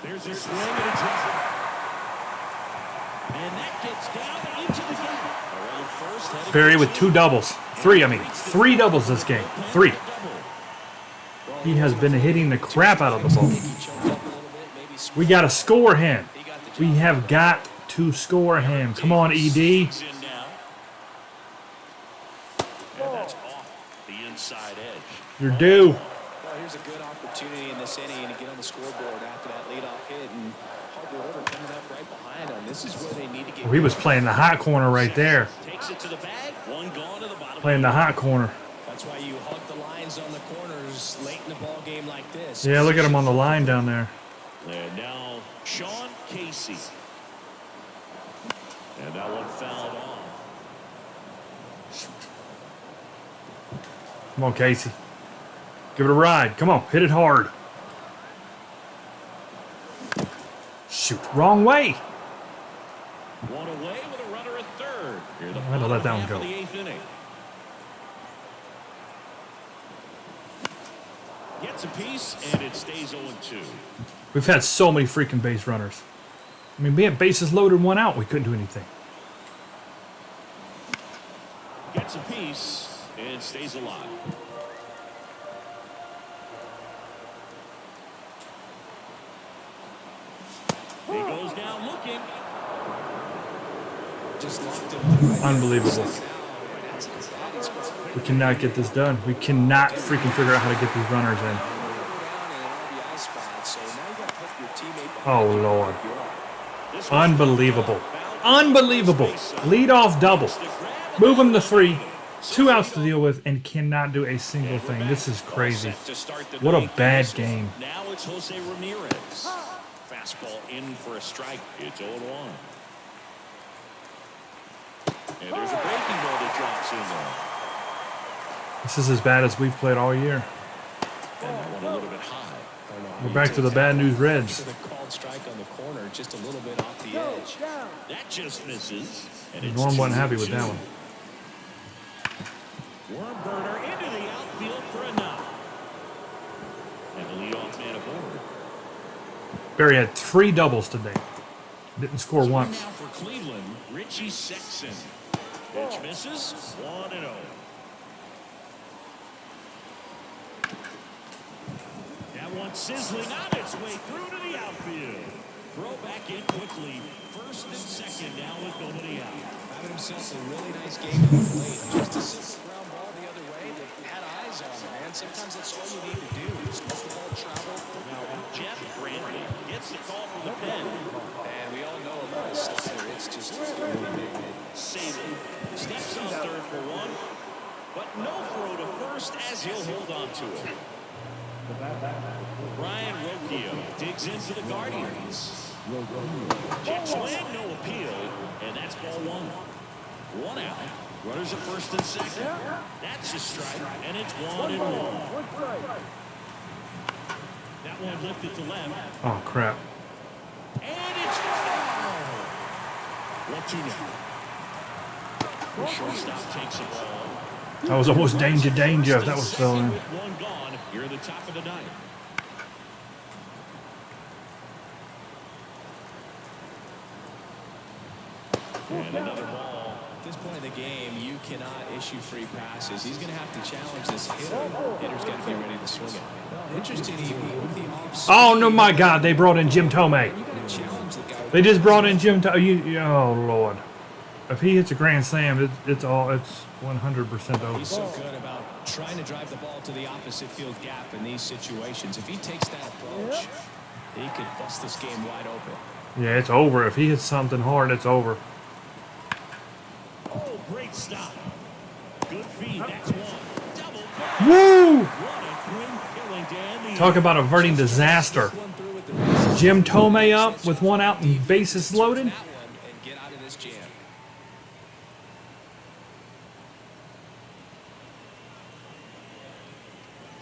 There's a swing and a drop. And that gets down into the gap. Around first, heading Barry for with 2 doubles. 3, I mean. 3 doubles this game. 3. He has been hitting the crap out of the ball. We got to score him. We have got to score him. Come on, ED. And that's off the inside edge. You're due. Well, here's a good opportunity in this inning to get on the scoreboard after that leadoff hit, and Harper Order coming up right behind them. This is where they need to get. He was playing the hot corner right there. Takes it to the bag. One gone to the bottom. Playing the hot corner. That's why you hug the lines on the corners late in the ball game like this. Yeah, look at him on the line down there. And now Sean Casey. And that one fouled off. Come on, Casey. Give it a ride. Come on, hit it hard. Shoot, wrong way. One away with a runner at third. Here the I had to let that one half go. of the 8th inning. Gets a piece, and it stays 0-2. We've had so many freaking base runners. I mean, we had bases loaded, 1 out. We couldn't do anything. Gets a piece, and stays alive. He goes down looking. Just locked him. Unbelievable. We cannot get this done. We cannot freaking figure out how to get these runners in. Oh, Lord. Unbelievable. Unbelievable. Lead-off double. Move him to 3. 2 outs to deal with and cannot do a single thing. This is crazy. What a bad game. Now it's Jose Ramirez. Fastball in for a strike. It's 0-1. And there's a breaking ball that drops in there. This is as bad as we've played all year. And that one a little bit high. We're back to the bad news Reds. The called strike on the corner, just a little bit off the edge. That just misses. And it's Norm wasn't happy with that 2-2. one. Worm burner into the outfield for a knock. And the leadoff man aboard. Barry had 3 doubles today. Didn't score once. Now for Cleveland, Richie Sexton. Pitch misses. 1-0. That one sizzling on its way through to the outfield. Throw back in quickly. First and second now with nobody out. Having himself a really nice game on the plate. Just a simple ground ball the other way. They had eyes on him, man. Sometimes that's all you need to do. Just let the ball travel. Now Jeff Brantley gets the call from the pen. And we all know about his slider. It's just really big. Sable steps on third for one, but no throw to first as he'll hold on to it. Ryan Rocchio digs into the Guardians. Jet swing, no appeal, and that's ball 1. 1 out. Runners at first and second. That's a strike, and it's 1-1. That one lifted to left. Oh, crap. And it's foul. 1-2 now. The shortstop takes the ball. That was almost danger if that was filling. With 1 gone, here at the top of the 9th. And another ball. At this point in the game, you cannot issue free passes. He's going to have to challenge this hitter. Hitter's got to be ready to swing it. Interesting, with the off. Oh, no, my God. They brought in Jim Tomei. You got to challenge the guy. They just brought in Jim Tomei. Oh, Lord. If he hits a grand slam, it's 100% over. He's so good about trying to drive the ball to the opposite field gap in these situations. If he takes that approach, he could bust this game wide open. Yeah, it's over. If he hits something hard, it's over. Oh, great stop. Good feed. That's 1. Double. Woo! What a quick killing to end the Talk about averting disaster. Jim Tomei up with 1 out and bases loaded. That one and get out of this jam.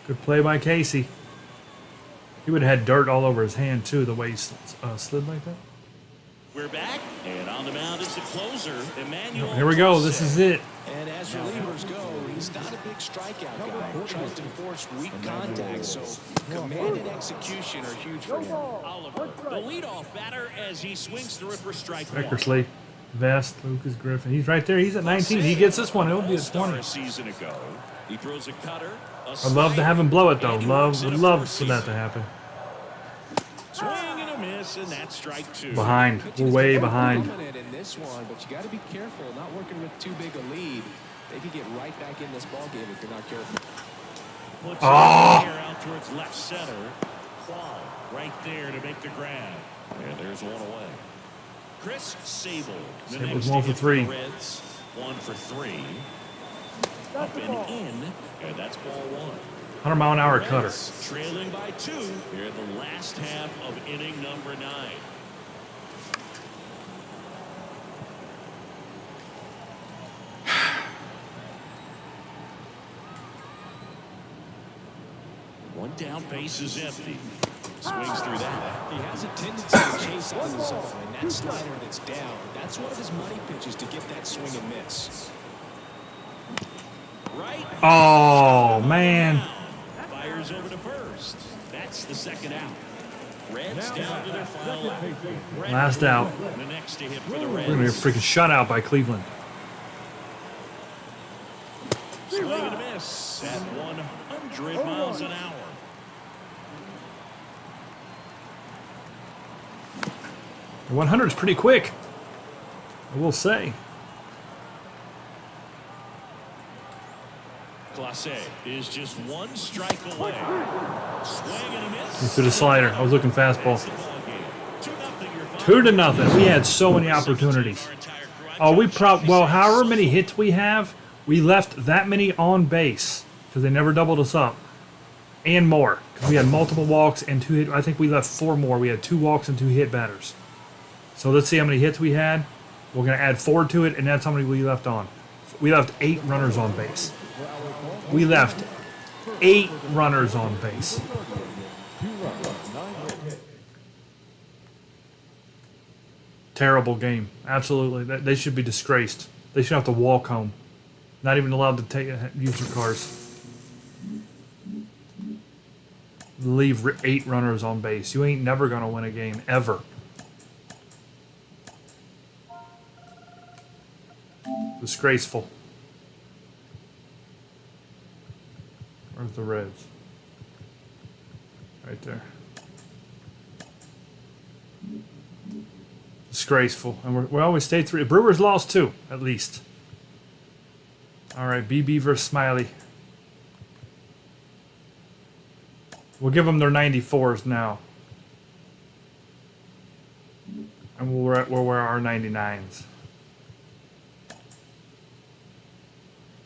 Good play by Casey. He would have had dirt all over his hand, too, the way he slid like that. We're back, and on the mound is the closer, Emmanuel. Here we go. This is it. And as relievers go, he's not a big strikeout guy. He tries to force weak contact, so command and execution are huge for him. Oliver, the leadoff batter, as he swings through it for strike one. Eckersley, Vest, Lucas Griffin. He's right there. He's at 19. He gets this one. It'll be at 20. A season ago, he throws a cutter. I'd love to have him blow it, though. Would love for that to happen. Swing and a miss, and that's strike two. Behind. We're way behind. In this one, but you got to be careful, not working with too big a lead. They could get right back in this ball game if you're not careful. Puts it out towards left center. Qual right there to make the grab. And there's one away. Chris Sable. Sable's 1 for 3. Reds, 1 for 3. Up and in, and that's ball 1. 100-mile-an-hour cutter. Reds trailing by 2 here in the last half of inning number 9. One down, base is empty. Swings through that. He has a tendency to chase out the zone, and that slider that's down, that's one of his money pitches to get that swing and miss. Right. Oh, man. Fires over to first. That's the second out. Reds down to their final out. Last out. The next to hit for the We're going to get Reds. freaking shut out by Cleveland. Swing and a miss at 100 miles an hour. The 100 is pretty quick, I will say. Clase is just one strike away. Swing and a miss. To the slider. I was looking fastball. That's the ball game. 2-0. We had so many opportunities. Oh, well, however many hits we have, we left that many on base because they never doubled us up, and more because we had multiple walks and 2 hit. I think we left 4 more. We had 2 walks and 2 hit batters. So let's see how many hits we had. We're going to add 4 to it, and that's how many we left on. We left 8 runners on base. We left 8 runners on base. Terrible game. Absolutely. They should be disgraced. They should have to walk home. Not even allowed to use their cars. Leave 8 runners on base. You ain't never going to win a game, ever. Disgraceful. Where's the Reds? Right there. Disgraceful. And we always stayed 3. Brewers lost 2, at least. All right, BB versus Smiley. We'll give them their 94s now. And we'll wear our 99s.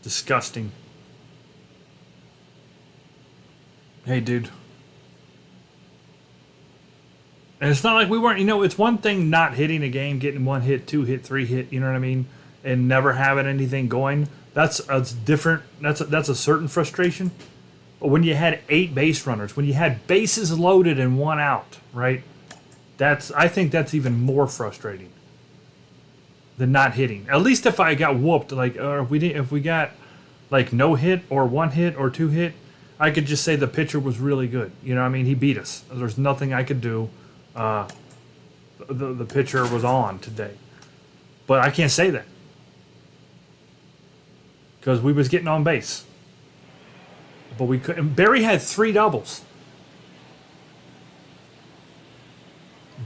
Disgusting. Hey, dude. And it's not like we weren't, it's one thing not hitting a game, getting 1 hit, 2 hit, 3 hit, you know what I mean? And never having anything going. That's different. That's a certain frustration. But when you had 8 base runners, when you had bases loaded and 1 out, right? I think that's even more frustrating than not hitting. At least if I got whooped, like, or if we got like no hit or 1 hit or 2 hit, I could just say the pitcher was really good. You know what I mean? He beat us. There's nothing I could do. The pitcher was on today. But I can't say that. Because we was getting on base. But we couldn't. Barry had 3 doubles.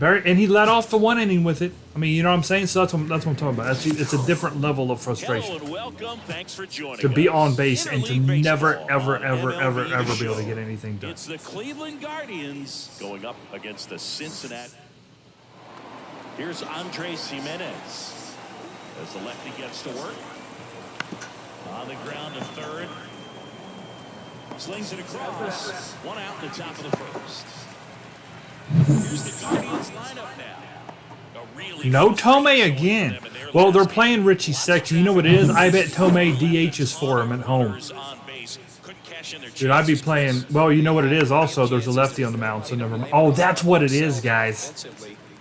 And he let off the 1 inning with it. I mean, you know what I'm saying? So that's what I'm talking about. It's a different level of frustration. Hello and welcome. Thanks for joining To be us. on base and to Interleague never, Baseball ever, on ever, MLB ever, The ever be able to Show. get anything done. It's the Cleveland Guardians going up against the Cincinnati. Here's Andres Jimenez as the lefty gets to work. On the ground to third. Slings it across. 1 out in the top of the first. Here's the Guardians lineup now. A really No frustrating Tomei showing again. for them in their Well, they're last playing game. Richie Sexton. You know what it is? I bet Tomei DHs for him at home. Dude, I'd be playing. Well, you know what it is also? There's a lefty on the mound, so never mind. Oh, that's what it is, guys.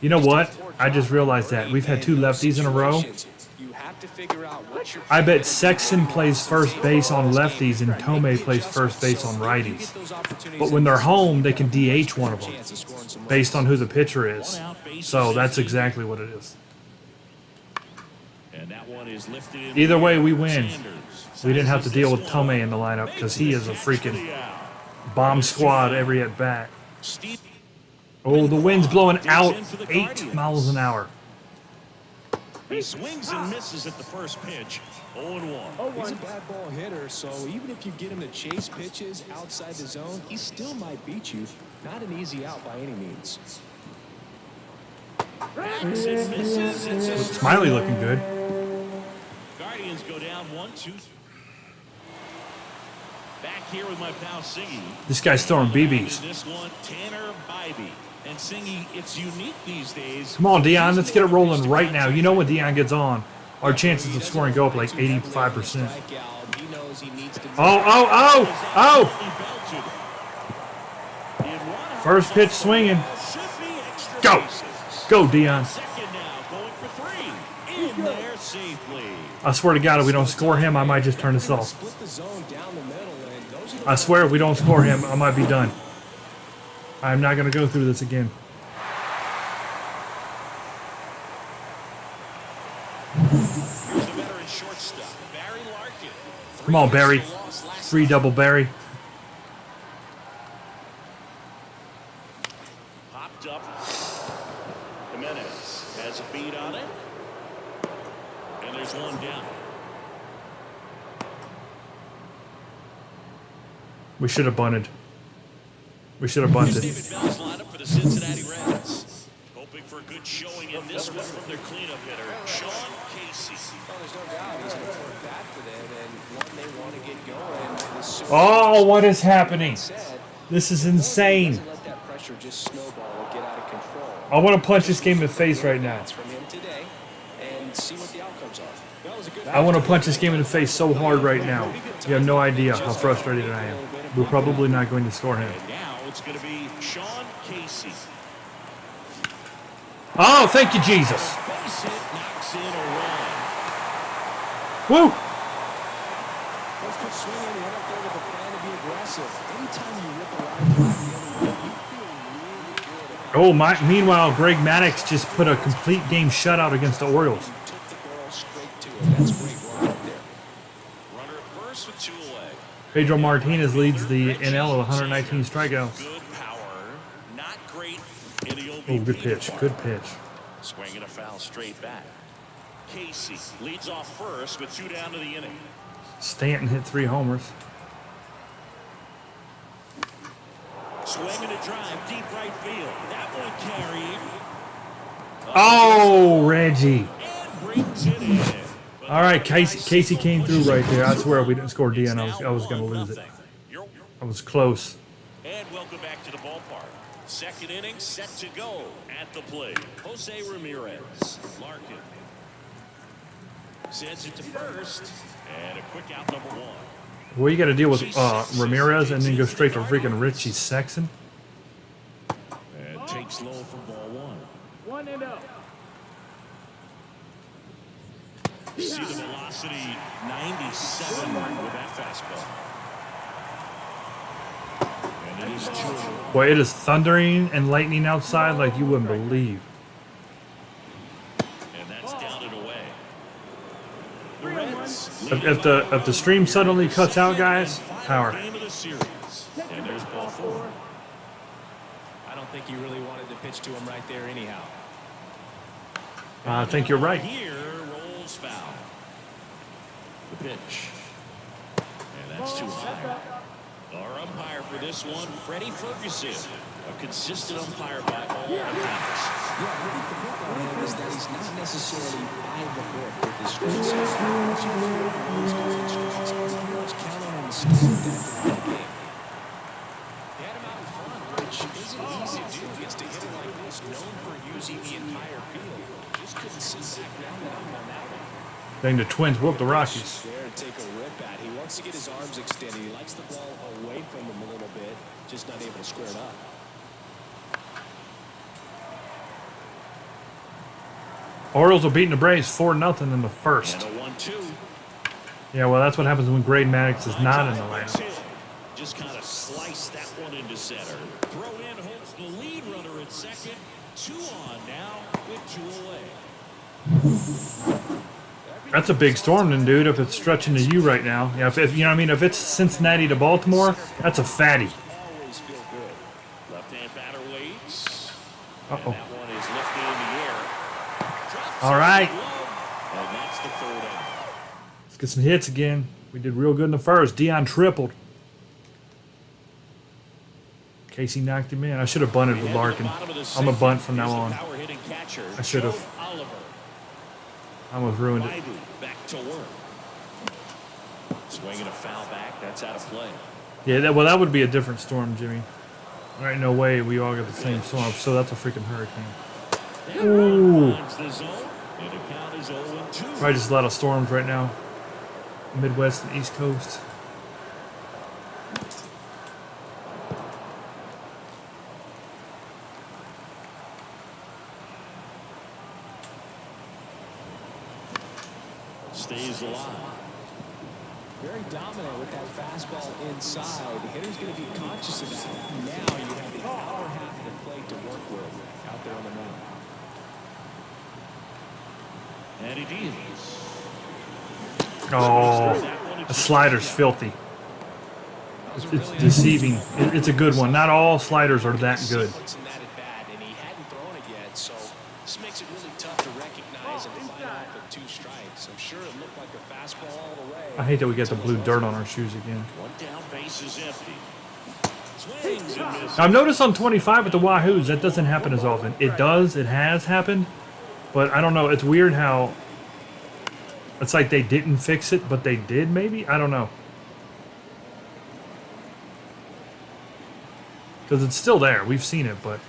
You know what? I just realized that. We've had 2 lefties in a row. have to figure out what your I bet Sexton plays first base on lefties and Tomei plays first base on righties. But when they're home, they can DH one of them based on who the pitcher is. So that's exactly what it is. And that one is lifted in. Either way, we win. Sanders. We didn't have to deal with Tomei in the lineup because he is a freaking bomb squad every at bat. Steve Oh, the wind's blowing out 8 miles an hour. He swings and misses at the first pitch. 0-1. He's a bad ball hitter, so even if you get him to chase pitches outside the zone, he still might beat you. Not an easy out by any means. Backs and misses. It's a Smiley looking good. Guardians go down 1-2. Back here with my pal Singy. This guy's throwing BBs. This one, Tanner Bybee. And Singy, it's unique these days. Come on, Dion, let's get it rolling right now. You know when Dion gets on, our chances of scoring go up like 85%. Oh! First pitch swinging. Go! Go, Dion. Second now, going for 3. In there safely. I swear to God, if we don't score him, I might just turn this off. I swear if we don't score him, I might be done. I'm not going to go through this again. Here's the veteran shortstop, Barry Larkin. Come on, Barry. 3 double Barry. Popped up. Jimenez has a beat on it. And there's one down. We should have bunted. We should have bunted. David Bell's lineup for the Cincinnati Reds. Hoping for a good showing in this one from their cleanup hitter, Sean Casey. Well, there's no doubt he's an important bat for them and one they want to get going as soon as Oh, what is happening? This is insane. doesn't let that pressure just snowball or get out of control. I want to punch this game in the face right now. From him today and see what the outcomes are. That was a good I want to punch this game in the face so hard right now. You have no idea how frustrated I am. We're probably not going to score him. And now it's going to be Sean Casey. Oh, thank you, Jesus. Base hit knocks in a run. Woo! Let's put swinging and up there with a plan to be aggressive. Anytime you rip a line back the other way, you feel really good. Meanwhile, Greg Maddux just put a complete game shutout against the Orioles. You took the ball straight to it. That's great work right there. Runner at first with 2 away. Pedro Martinez leads the NL with 119 strikeouts. Good power, not great in the OBP. Oh, good pitch. Good pitch. Swinging a foul straight back. Casey leads off first with 2 down to the inning. Stanton hit 3 homers. Swinging a drive, deep right field. That one carried. Oh, Reggie. And brings it in. But All right, Casey came through right there. I swear if we didn't score Dion, I was going to lose it. 1-0. I was close. And welcome back to the ballpark. Second inning set to go at the plate. Jose Ramirez. Larkin sends it to first. And a quick out number 1. Well, you got to deal with Ramirez and then go straight to freaking Richie Sexton. And takes low for ball 1. 1-0. See the velocity 97 with that fastball. And it is 2. Boy, it is thundering and lightning outside like you wouldn't believe. And that's down and away. The Reds If the stream suddenly cuts out, guys, power. game of the series. And there's ball 4. I don't think you really wanted to pitch to him right there anyhow. I think you're right. Here rolls foul. The pitch. And that's too high. Our umpire for this one, Freddie Ferguson. A consistent umpire by all accounts. Yeah, I think the book on him is that he's not necessarily by the book with his strings. Once you hear those instructions, you always count on him to stay with that throughout the game. He had him out in front, which isn't easy to do against a hitter like this, known for using the entire field. Just couldn't sit back down enough on that one. Dang, the Twins whooped the Rockies. There to take a rip at. He wants to get his arms extended. He likes the ball away from him a little bit, just not able to square it up. Orioles are beating the Braves 4-0 in the And first. a 1-2. Yeah, well, that's what happens when Grade Maddox is not in the lineup. Just kind of slice that one into center. Throw in holds the lead runner at second. 2 on now with 2 away. That's a big storm, then, dude. If it's stretching to you right now, yeah. If you know what I mean, if it's Cincinnati to Baltimore, that's a fatty. Always feel good. Left-hand batter waits. Uh And oh. that one is lifted in the air. Drops All it right. low, and that's the 3rd out. Let's get some hits again. We did real good in the first. Dion tripled. Casey knocked him in. I should have bunted with Larkin. I'm a bunt from now on. I should have. I almost ruined it. Back to work. Swinging a foul back. That's out of play. Yeah, well, that would be a different storm, Jimmy. There ain't no way we all got the same storm, so that's a freaking hurricane. Ooh. Probably just a lot of storms right now. Midwest and East Coast. Stays alive. Very dominant with that fastball inside. The hitter's going to be conscious of that. Now you have the outer half of the plate to work with out there on the mound. And he deals. Oh, the slider's filthy. It's deceiving. It's a good one. Not all sliders are that good. And he hadn't thrown it yet, so this makes it really tough to recognize and fight off with 2 strikes. I'm sure it looked like a fastball all the way. I hate that we got the blue dirt on our shoes again. 1 down, base is empty. Swings and misses. I've noticed on 25 with the Wahoos, that doesn't happen as often. It does. It has happened. But I don't know. It's weird how it's like they didn't fix it, but they did maybe? I don't know. Because it's still there. We've seen it, but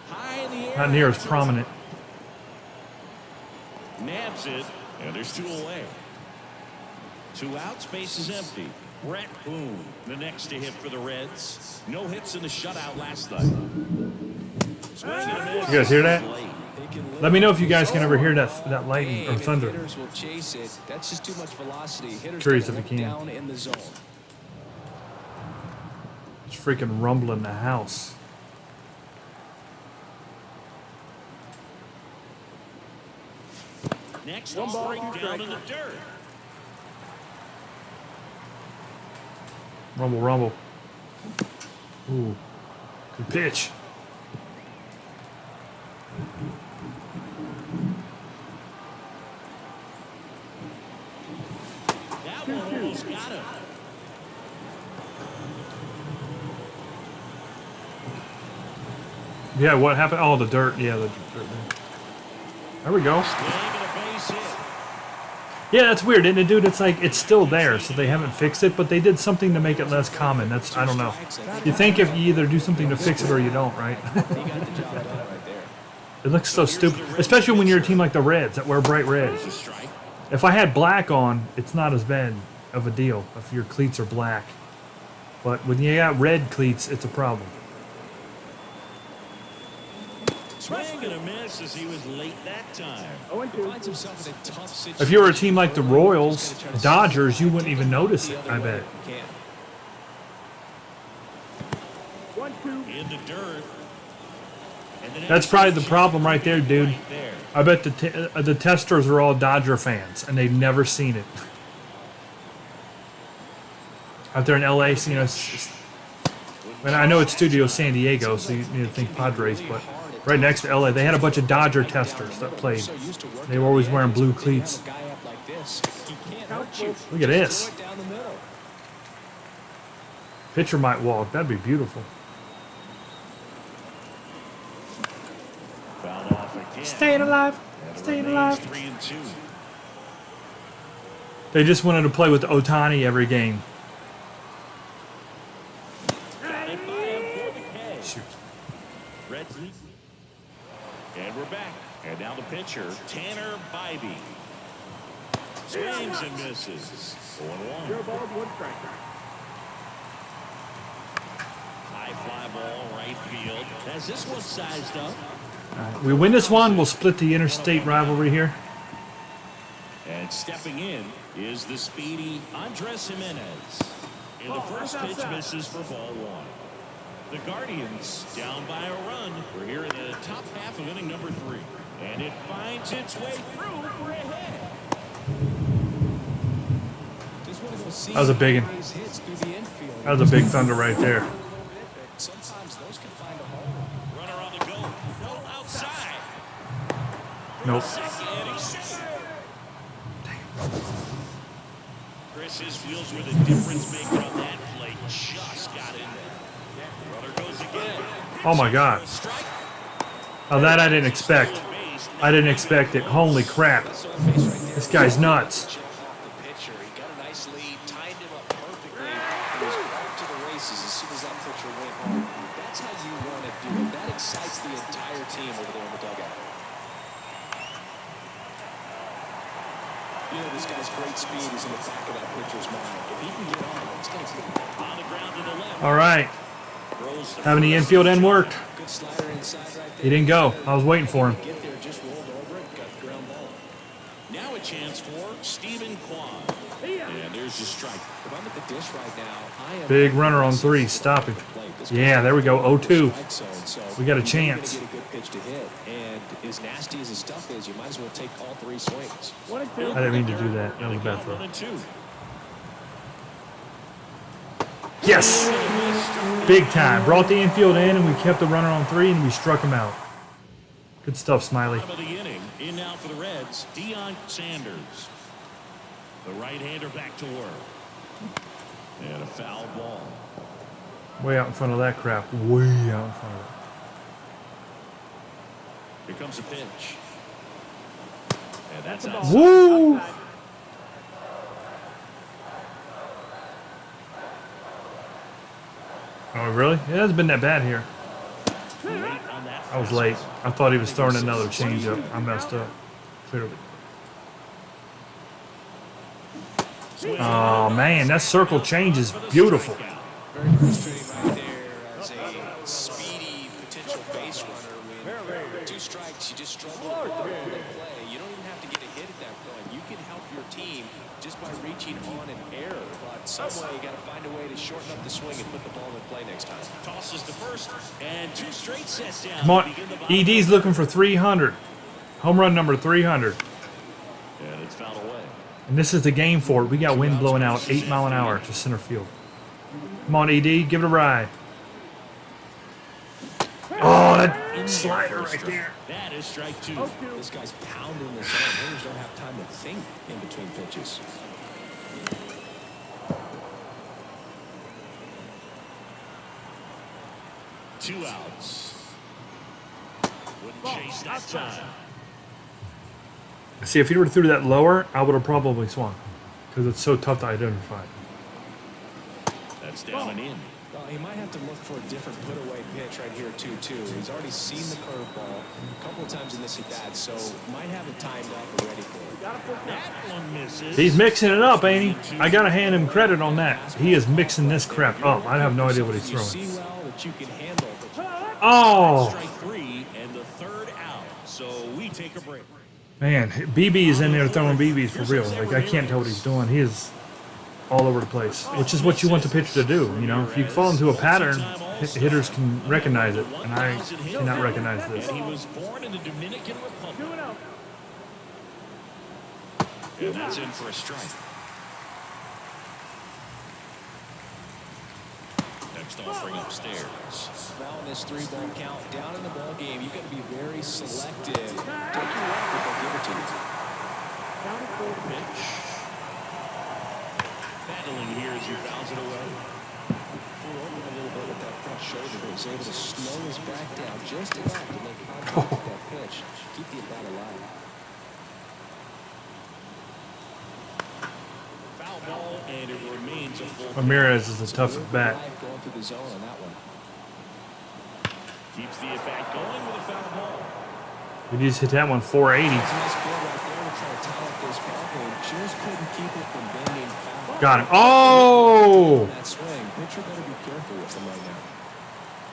High in the air. not near as prominent. Nabs it, and there's 2 away. 2 outs, base is empty. Brett Boone, the next to hit for the Reds. No hits in the shutout last night. Swing and a miss. You guys hear that? Late. Let me know if you guys can ever hear that lightning or If thunder. hitters will chase it. That's just too much velocity. Hitters Curious gotta if you look can. down in the zone. It's freaking rumbling the house. Next, break down in the dirt. Rumble, rumble. Ooh, good pitch. That one almost got him. Yeah, what happened? Oh, the dirt. Yeah, the dirt. There we go. Swing and a base hit. Yeah, that's weird, isn't it, dude? It's like it's still there, so they haven't fixed it, but they did something to make it less common. That's I don't know. You think if you either do something to fix it or you don't, right? He got the job done right there. It looks so stupid, especially when you're a team like the Reds that wear bright There's reds. a strike. If I had black on, it's not as bad of a deal if your cleats are black. But when you got red cleats, it's a problem. Swing and a miss as he was late that time. Finds himself in a tough situation. If you were a team like the Royals, Dodgers, you wouldn't even notice it, I bet. Can't. 1-2. In the dirt. And the That's next probably the pitch problem right there, dude. right there. I bet the testers are all Dodger fans, and they've never seen it. Out there in LA, you know, and I know it's Studio San Diego, so you need to think Padres, but right next to LA, they had a bunch of Dodger testers that played. So used to working They were always in the wearing air, blue so when you have cleats. a guy up like this, he can't hurt you. Look at this. Throw it down the middle. Pitcher might walk. That'd be beautiful. Fouled off again. Staying alive. And it Staying remains alive. 3-2. They just wanted to play with Ohtani every game. Got it by him for the K. Shoot. Reds lead. And we're back. And now the pitcher, Tanner Bybee. Swings and misses. 0-1. Zero balls, 1 strike. High fly ball, right field. Has this one sized up. We win this one, we'll split the interstate rivalry here. And stepping in is the speedy Andres Jimenez. And the first pitch misses for ball one. The Guardians down by a run. We're here in the top half of inning number 3. And it finds its way through for a hit. That was a big one. That was a big thunder right there. Sometimes those can find a home. Runner on the go. No outside. Nope. Second, he's safe. Chris's wheels were the difference maker on that play. Just got in there. Runner goes again. Oh my God. Now that I didn't expect. I didn't expect it. Holy crap. This guy's nuts. The pitcher, he got a nice lead, timed him up perfectly. He was off to the races as soon as that pitcher went home. That's how you want to do it. That excites the entire team over there in the dugout. You know, this guy's great speed is in the back of that pitcher's mind. If he can get on, it's going to be On the ground to the left. All right. Having the infield end worked. good slider inside right there. He didn't go. I was waiting for him. Get there, just rolled over it, got the ground ball. Now a chance for Stephen Kwan. And there's a strike. If I'm at the dish right now, I am Big runner on 3. Stop him. Yeah, there we go. 0-2. We got a chance. Get a good pitch to hit, and as nasty as his stuff is, you might as well take all 3 swings. I didn't mean to do that. That was a bad throw. 1-2. Yes! Big time. Brought the infield in, and we kept the runner on 3, and we struck him out. Good stuff, Smiley. Bottom of the inning. In now for the Reds, Deion Sanders. The right-hander back to work. And a foul ball. Way out in front of that crap. Way out in front of it. Here comes a pitch. And that's out. Woo! Oh, really? It hasn't been that bad here. Late on that I was late. I thought he was throwing another changeup. I messed up. Clearly. Oh, man. That circle change is beautiful. Very frustrating right there as a speedy potential base runner. When 2 strikes, you just struggle to put the ball in play. You don't even have to get a hit at that point. You can help your team just by reaching on an error. But some way, you got to find a way to shorten up the swing and put the ball in play next time. Tosses to first, and 2 straight sets down. Come on. ED's looking for 300. Home run number 300. And it's fouled away. And this is the game for it. We got wind blowing out 8 mile an hour to center field. Come on, ED. Give it a ride. Oh, that slider right there. That is strike 2. This guy's pounding the zone. Hitters don't have time to think in between pitches. Two outs. Wouldn't chase that time. See, if he would have threw that lower, I would have probably swung. Because it's so tough to identify. That's down and in. He might have to look for a different put-away pitch right here, 2-2. He's already seen the curveball a couple of times in this at-bat, so might have it timed up and ready for it. That one misses. He's mixing it up, ain't he? I got to hand him credit on that. He is mixing this crap up. I have no idea what he's You throwing. see well that you can handle, but Oh, Strike 3 and the third out. So we take a break. man. BB is in there throwing BBs for real. Like, I can't tell what he's doing. He is all over the place, which is what you want the pitcher to do. You know, if you fall into a pattern, hitters can recognize it, and I cannot recognize this. And he was born in the Dominican Republic. And that's in for a strike. Next offering upstairs. now in this 3-ball count, down in the ball game, you got to be very selective. Take your left if they'll give it to you. Pitch. Battling here as he fouls it away. Flew over a little bit with that front shoulder, but was able to slow his back down just enough to make contact with that pitch. Keep the at-bat alive. Foul ball, and it remains a full. Ramirez is a tough at bat. Going through the zone on that one. Keeps the at-bat going with a foul ball. We just hit that one 480. Nice play right there to try to tie up this ball game. Just couldn't keep it from bending foul. Got him. Oh! That swing. Pitcher better be careful with him right now.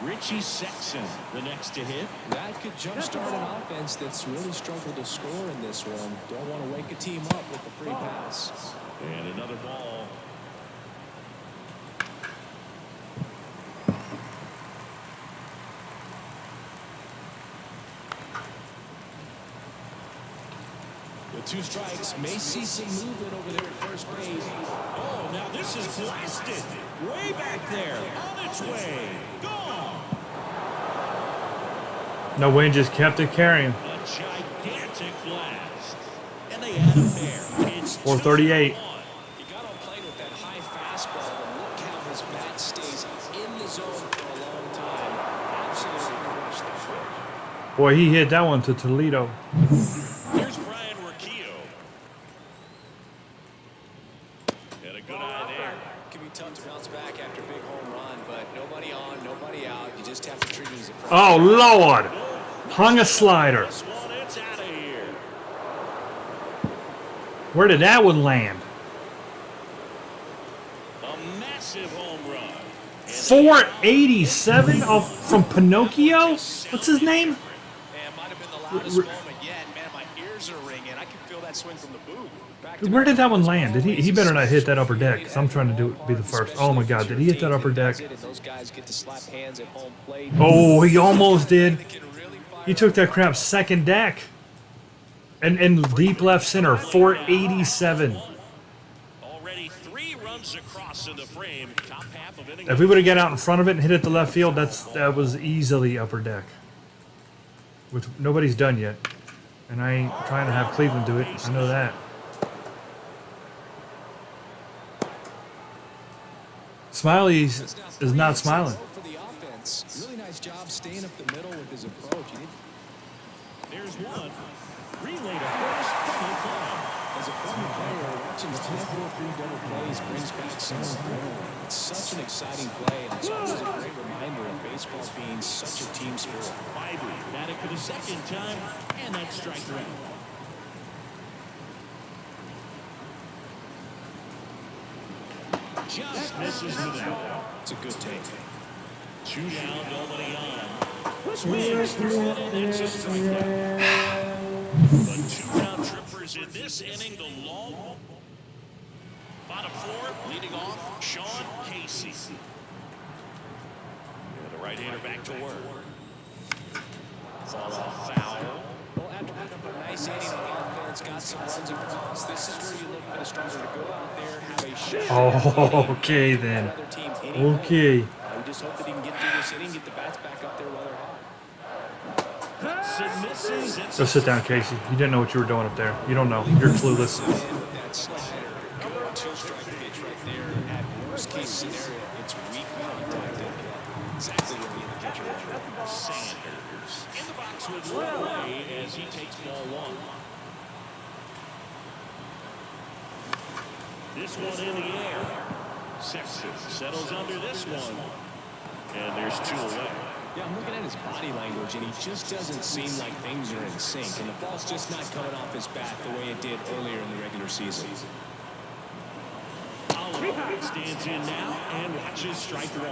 Richie Sexton, the next to hit. That could jumpstart an offense that's really struggled to score in this one. Don't want to wake a team up with the free pass. And another ball. With 2 strikes, may see some movement over there at first base. Oh, now this is blasted. Way back there. On its way. Gone. No, Wayne just kept it carrying. A gigantic blast. And they had a pair. It's 438. He got on plane with that high fastball, and look how his bat stays in the zone for a long time. Absolutely crushed that one. Boy, he hit that one to Toledo. Here's Brian Urquillo. Had a good eye there. It can be tough to bounce back after a big home run, but nobody on, nobody out. You just have to treat it as a front. Oh, Lord. Hung a slider. This one, it's out of here. Where did that one land? A massive home run. 487 off from Pinocchio? What's his name? Man, might have been the loudest moment yet. Man, my ears are ringing. I can feel that swing from the booth. Where did that one land? Did he better not hit that upper deck, because I'm trying to be the first. Oh my God, did he hit that upper deck? Those guys get to slap hands at home plate. Oh, he almost did. He took that crap second deck. And deep left center, 487. Already 3 runs across in the frame. Top half of inning. If we would have got out in front of it and hit it to left field, that was easily upper deck. Which nobody's done yet. And I ain't trying to have Cleveland do it. I know that. Smiley is not smiling. For the offense, really nice job staying up the middle with his approach. There's one. Relay to first. Double play. As a former player, watching the 10-4-3 double plays brings back some adrenaline. It's such an exciting play, and it's always a great reminder of baseball being such a team sport. Ivy batted for the second time, and that's strike 3. Just misses with that. It's a good take. 2 down, nobody on. Swings through it, and it's a strikeout. But 2 round trippers in this inning, the long. Bottom 4, leading off, Sean Casey. And the right-hander back to work. Fall off foul. Well, after putting up a nice inning on offense, got some runs across, this is where you look for the starter to go out there, have a shot. Oh, okay then. Okay. We just hope that he can get through this inning, get the bats back up there while they're hot. Go sit down, Casey. You didn't know what you were doing up there. You don't know. You're clueless. That slider, good 2-strike pitch right there. At worst case scenario, it's weak contact. Exactly what we need the catcher to do. Sanders in the box with one away as he takes ball 1. This one in the air. Sexton settles under this one. And there's 2 away. Yeah, I'm looking at his body language, and he just doesn't seem like things are in sync. And the ball's just not coming off his bat the way it did earlier in the regular season. Oliver stands in now and watches strike 1.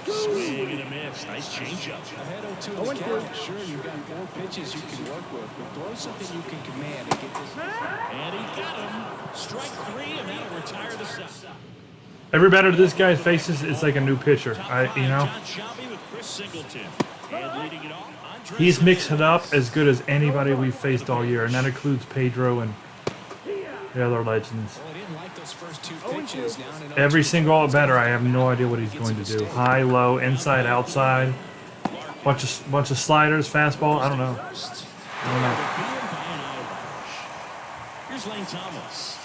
Swing and a miss. Nice changeup. Ahead 0-2 in the count. Sure, you've got 4 pitches you can work with, but throw something you can command and get this. And he got him. Strike 3, and that'll retire the set. Every batter this guy faces is like a new pitcher. You know, John Shelby with Chris Singleton. And leading it off, Andre he's mixed it up as good as anybody we've faced all year, and that includes Pedro and the other legends. Well, I didn't like those first 2 pitches. Now in an Every single batter, I have no idea what he's going to do. High, low, inside, outside, bunch of sliders, fastball. I don't know. Here's Lane Thomas.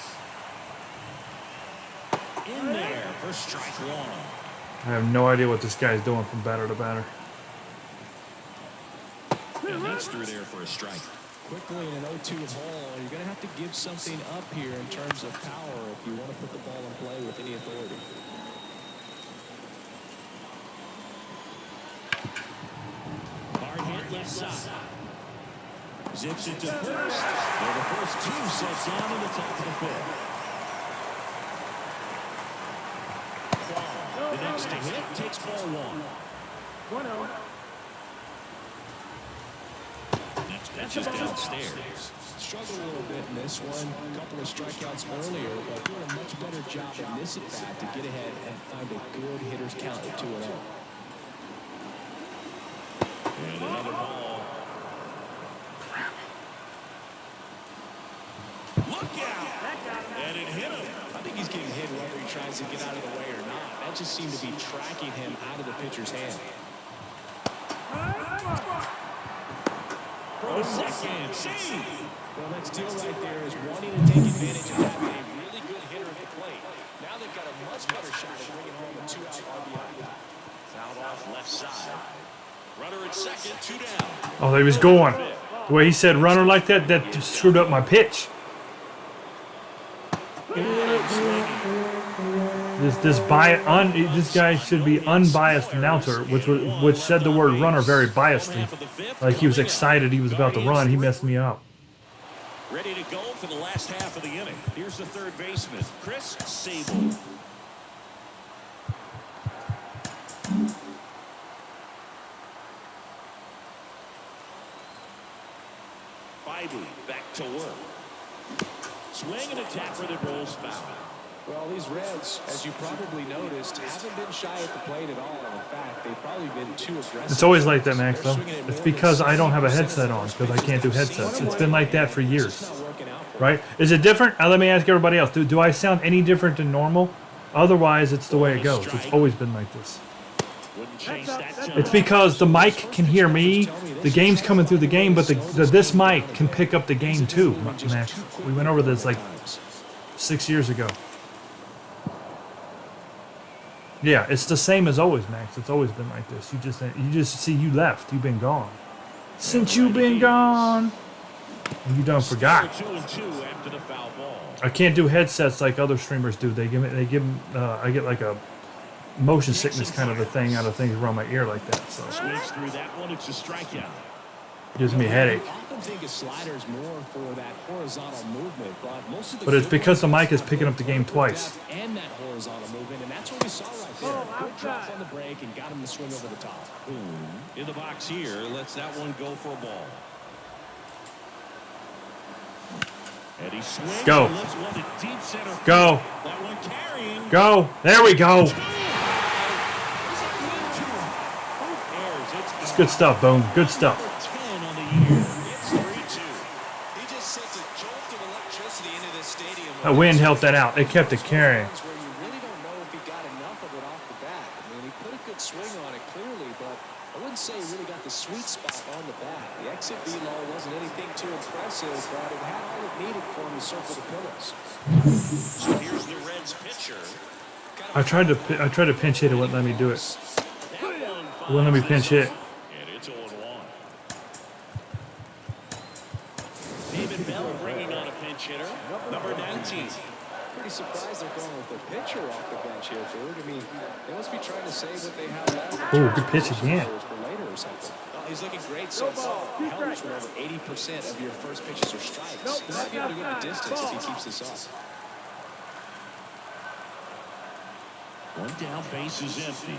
In there for strike 1. I have no idea what this guy's doing from batter to batter. And that's through there for a strike. Quickly in an 0-2 hole, you're going to have to give something up here in terms of power if you want to put the ball in play with any authority. Hard hit left side. Zips it to first. Well, the first 2 set down in the top of the 5th. takes ball one. 1-0. Next pitch is downstairs. Struggled a little bit in this one. A couple of strikeouts earlier, but doing a much better job in this at-bat to get ahead and find a good hitter's count at 2-0. And another ball. Look out! And it hit him. I think he's getting hit whether he tries to get out of the way or not. That just seemed to be tracking him out of the pitcher's hand. For a second, save! Well, that deal right there is wanting to take advantage of having a really good hitter at the plate. Now they've got a much better shot at bringing home a 2-out RBI. Fouled off left side. Runner at second, 2 down. Oh, they was going. The way he said runner like that, that just screwed up my pitch. This guy should be unbiased announcer, which said the word runner very biasedly. Like he was excited he was about to run. He messed me up. Ready to go for the last half of the inning. Here's the third baseman, Chris Sable. Bybee back to work. Swing and a tapper that rolls foul. Well, these Reds, as you probably noticed, haven't been shy at the plate at all. In fact, they've probably been too aggressive. It's always like that, Max, though. It's because I don't have a headset on, because I can't do headsets. It's been like that for years. Right? Is it different? Let me ask everybody else. Do I sound any different than normal? Otherwise, it's the way it goes. It's always been like this. It's because the mic can hear me. The game's coming through the game, but this mic can pick up the game too, Max. We went over this like 6 years ago. Yeah, it's the same as always, Max. It's always been like this. You just see you left. You've been gone. Since you've been gone, you done forgot. 2-2 after the foul ball. I can't do headsets like other streamers do. I get like a motion sickness kind of a thing out of things around my ear like that. So Swings through that one. It's a strikeout. gives me a headache. I often think of sliders more for that horizontal movement, but most of the But it's because the mic is picking up the game twice. and that horizontal movement, and that's what we saw right there. Good drop on the break and got him to swing over the top. In the box here, lets that one go for a ball. And he swings. Go. And lifts one to deep center. Go. That one carrying. Go. There we go. It's good stuff, Boone. Good stuff. 10 on the year. It's 3-2. He just sent a jolt of electricity into this stadium. That wind helped that out. It kept it carrying. Where you really don't know if he got enough of it off the bat. I mean, he put a good swing on it clearly, but I wouldn't say he really got the sweet spot on the bat. The exit velo wasn't anything too impressive, but it had all it needed for him to circle the pillows. So here's the Reds pitcher. I tried to pinch hit. It wouldn't let me do it. It wouldn't let me pinch hit. And it's 0-1. David Bell bringing on a pinch hitter, number 19. Pretty surprised they're going with the pitcher off the bench here, dude. I mean, they must be trying to save what they have left. Ooh, good pitch again. For later or something. Well, he's looking great so far. It helps when over 80% of your first pitches are strikes. He might be able to go the distance if he keeps this up. One down, base is empty.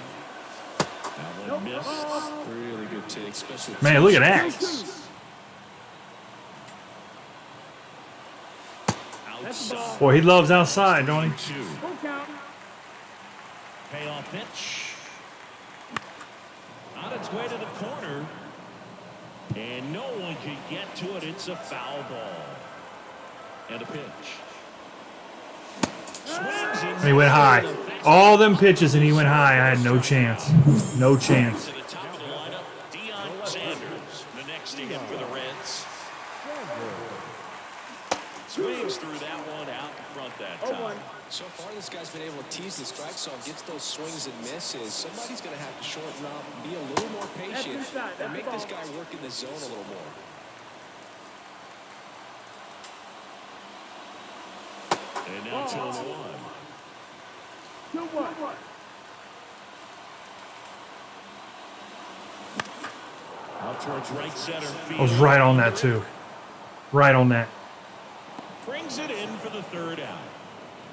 That one missed. Really good take, especially. Man, look at that. Outside. Boy, he loves outside, don't he? 2. Full count. Payoff pitch. On its way to the corner. And no one can get to it. It's a foul ball. And a pitch. Swings And he went high. All them pitches and he went high. I had no chance. No chance. to the top of the lineup. Deion Sanders, the next to him for the Reds. Swings through that one out in front that time. So far, this guy's been able to tease the strike zone, gets those swings and misses. Somebody's going to have to shorten up, be a little more patient, and make this guy work in the zone a little more. And now 2-1. 2-1. Out towards right center field. I was right on that too. Right on that. Brings it in for the third out.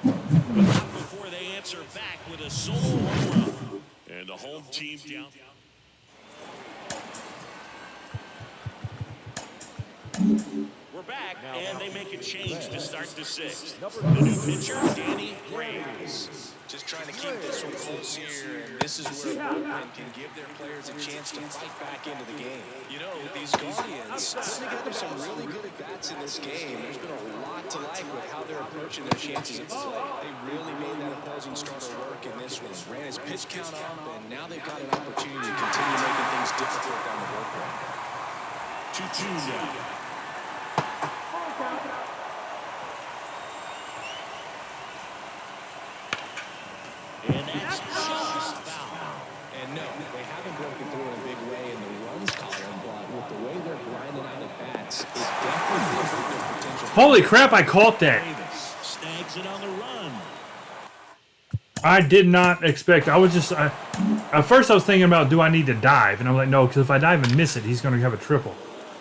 But not before they answer back with a solo home run. And the home team down. We're back, and they make a change to start the sixth. The new pitcher, Danny Graves. Just trying to keep this one close here, and this is where a bullpen can give their players a chance to fight back into the game. You know, these Guardians putting together some really good at-bats in this game. There's been a lot to like with how they're approaching their chances at the plate. They really made that opposing starter work in this one. Ran his pitch count up, and now they've got an opportunity to continue making things difficult down the bullpen. 2-2 now. And that's just foul. And no, they haven't broken through in a big way in the runs column, but with the way they're grinding out at bats, it definitely feels like there's potential. Holy crap, I caught that. Davis snags it on the run. I did not expect. I was just at first I was thinking about, do I need to dive? And I'm like, no, because if I dive and miss it, he's going to have a triple.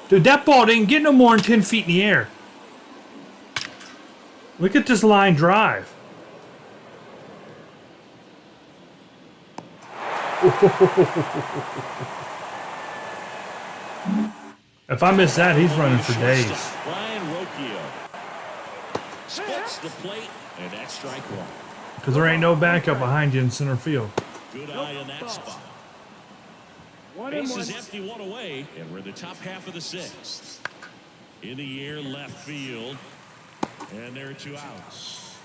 Dude, that ball didn't get no more than 10 feet in the air. Look at this line drive. If I miss that, he's running for days. Brian Rocchio splits the plate, and that's strike one. Because there ain't no backup behind you in center field. Good eye on that spot. Base is empty, one away, and we're in the top half of the sixth. In the air, left field, and there are 2 outs.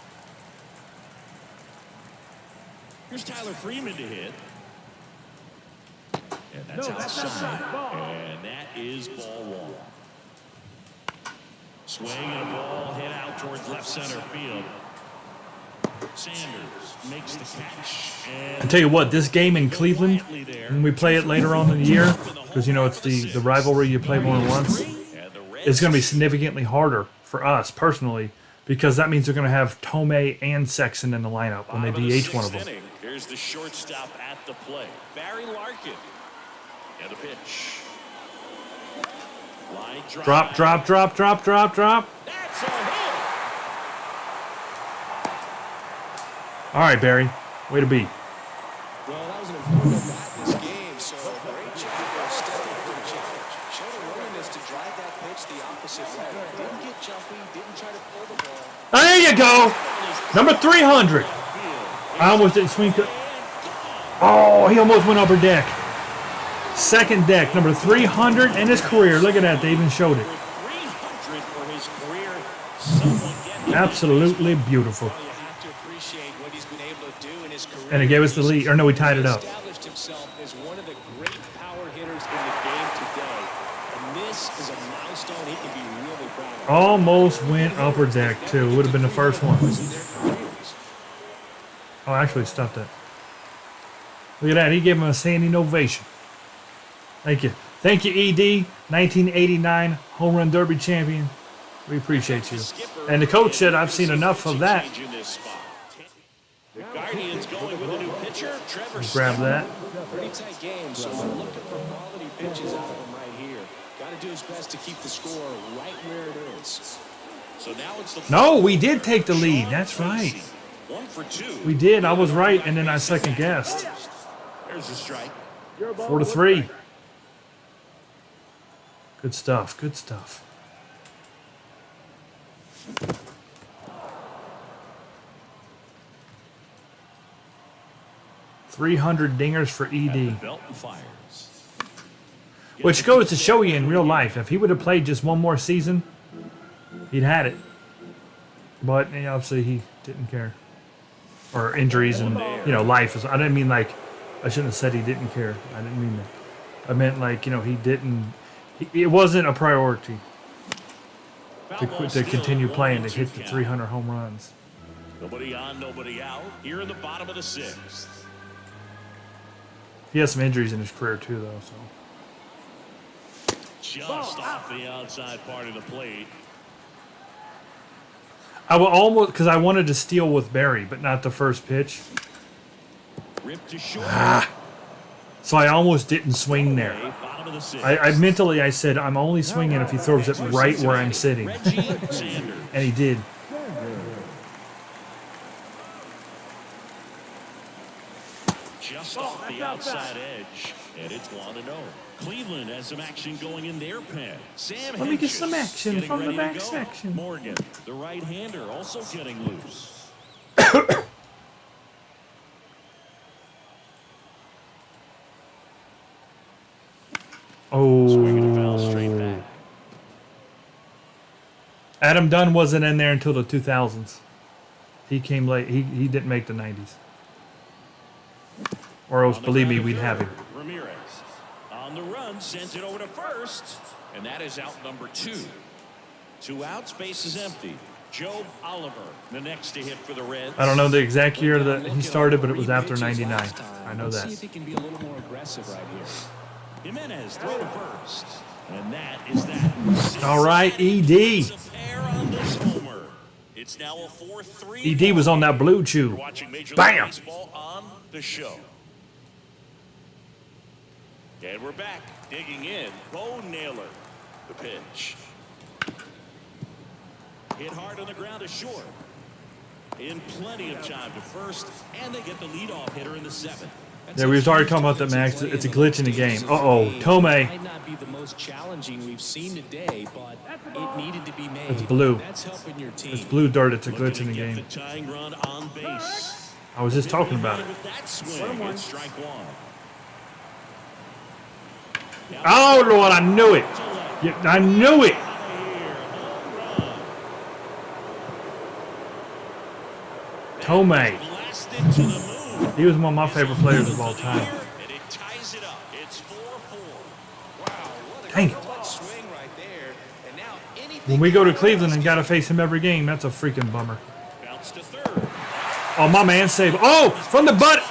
Here's Tyler Freeman to hit. And that's outside. And that is ball 1. Swing and a ball hit out towards left center field. Sanders makes the catch. And I tell you what, this game in Cleveland, when we play it later on in the year, because you know it's the rivalry, you play more than once, it's going to be significantly harder for us personally, because that means they're going to have Tomei and Sexton in the lineup when they DH one of them. Here's the shortstop at the plate, Barry Larkin. And the pitch. Line drive. Drop, drop, drop, drop, drop, drop. That's a hit. All right, Barry. Way to be. Well, that was an important at-bat in this game, so great job there stepping up to the challenge. Showed a willingness to drive that pitch the opposite way. Didn't get jumpy, didn't try to pull the ball. There you go. Number 300. I almost didn't swing it. Oh, he almost went upper deck. Second deck, number 300 in his career. Look at that. They even showed it. 300 for his career. Someone get him. Absolutely beautiful. Well, you have to appreciate what he's been able to do in his career. And it gave us the lead. Or no, we tied it up. He established himself as one of the great power hitters in the game today. And this is a milestone he can be really proud of. Almost went upper deck, too. Would have been the first one. Oh, actually, stopped that. Look at that. He gave him a standing ovation. Thank you. Thank you, ED. 1989 Home Run Derby champion. We appreciate you. And the coach said, I've seen enough of that. The Guardians going with a new pitcher, Trevor. Grab that. Pretty tight game, so we're looking for quality pitches out of him right here. Got to do his best to keep the score right where it is. So now it's the No, we did take the lead. That's right. 1 for 2. We did. I was right, and then I second guessed. There's a strike. 4-3. Good stuff. Good stuff. $300 dingers for ED. Belton fires. Which goes to show you in real life, if he would have played just one more season, he'd had it. But you know, obviously he didn't care. Or injuries and, you know, life. I didn't mean like, I shouldn't have said he didn't care. I didn't mean that. I meant like, you know, he didn't, it wasn't a priority to continue playing, to hit the 300 home runs. Nobody on, nobody out. Here in the bottom of the 6th. He has some injuries in his career too, though. So Just off the outside part of the plate. I will almost, because I wanted to steal with Barry, but not the first pitch. Ripped to short. So I almost didn't swing there. Bottom of the 6th. I mentally, I said, I'm only swinging if he throws it right where I'm sitting. Reggie Sanders. And he did. just off the outside edge, and it's 1-0. Cleveland has some action going in their pen. Sam Let me get some Hedges action getting from the ready to back go. section. Morgan, the right-hander, also getting loose. Swinging a foul straight Oh. back. Adam Dunn wasn't in there until the 2000s. He came late. He didn't make the 90s. Or else, On the believe me, ground we'd to have him. third, Ramirez on the run, sends it over to first, and that is out number 2. 2 outs, base is empty. Joe Oliver, the next to hit for the Reds. I don't know the exact year that he started, but it was after 99. I know Let's that. see if he can be a little more aggressive right here. Jimenez throw to first, and that is that. All right, ED. It's a pair on this homer. It's now a 4-3. ED was on that blue You're chew. watching Major League Bam! Baseball on the show. And we're back, digging in. Bo Naylor, the pitch. Hit hard on the ground to short. In plenty of time to first, and they get the leadoff hitter in the 7th. Yeah, we was already talking about that, Max. It's a glitch in the game. Uh-oh, Tomei. Might not be the most challenging we've seen today, but it needed to be made. It's blue. That's helping your team. It's blue dirt. It's a Looking glitch in to the get game. the tying run on base. I was just talking about it. With that swing, it's strike 1. Oh, Lord, I knew it. Yeah, I knew it. Tomei. Blasted to the moon. He was one of my favorite players of all time. And it ties it up. It's 4-4. Wow, what a Dang it. clutch swing right there. And now anything When we go to Cleveland and got to face him every game, that's a freaking bummer. Bounce to third. Oh, my man, Sabo. Oh, from the butt.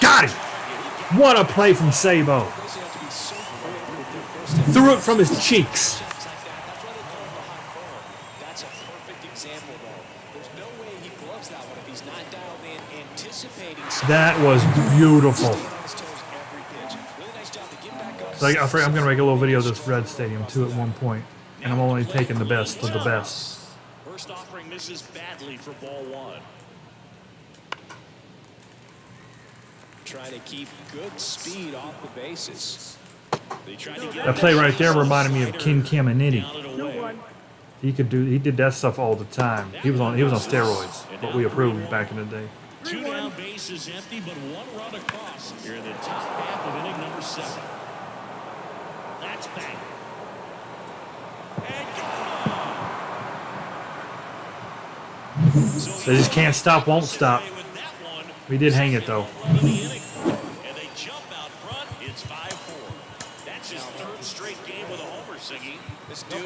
Got him. What a play from Sabo. Threw it from his cheeks. shots like that. That's why they call it the hot form. That's a perfect example, though. There's no way he gloves that one if he's not dialed in, anticipating something. That was beautiful. Staying on his toes every pitch. Really nice job to get back up. So I'm going to make a little video of this Red Stadium, too, at one point. And I'm only taking the best of the best. First offering misses badly for ball 1. Trying to keep good speed off the bases. They tried to get That play right there reminded me of King Caminiti. down and away. He did that stuff all the time. He was on steroids, but we approved back in the day. 2 down, base is empty, but 1 run across here in the top half of inning number 7. That's bang. And gone. So They just can't stop, won't stop. with that one, We did hang it, though. run of the inning. And they jump out front. It's 5-4. That's his 3rd straight game with a homer, Siggy.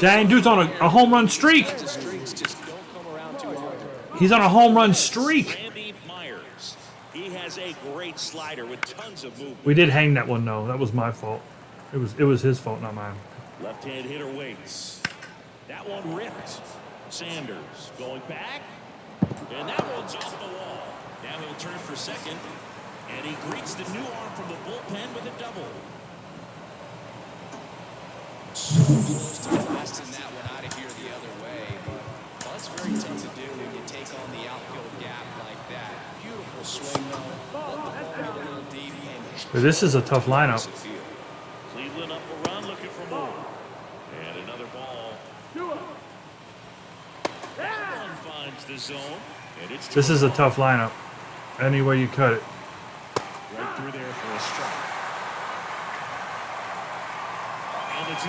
Dang, dude's on a home run streak. The streaks just don't come around too often. He's on a home run streak. Randy Myers. He has a great slider with tons of movement. We did hang that one, though. That was my fault. It was his fault, not mine. Left-hand hitter waits. That one ripped. Sanders going back. And that one's off the wall. Now he'll turn for second. And he greets the new arm from the bullpen with a double. So close to blasting that one out of here the other way, but that's very tough to do when you take on the outfield gap like that. Beautiful swing though. Let the ball get a little deep and But this is a tough lineup. Cleveland up a run looking for more. And another ball. That one finds the zone. And it's This is a tough lineup. Any way you cut it. right through there for a strike. And the 2-2.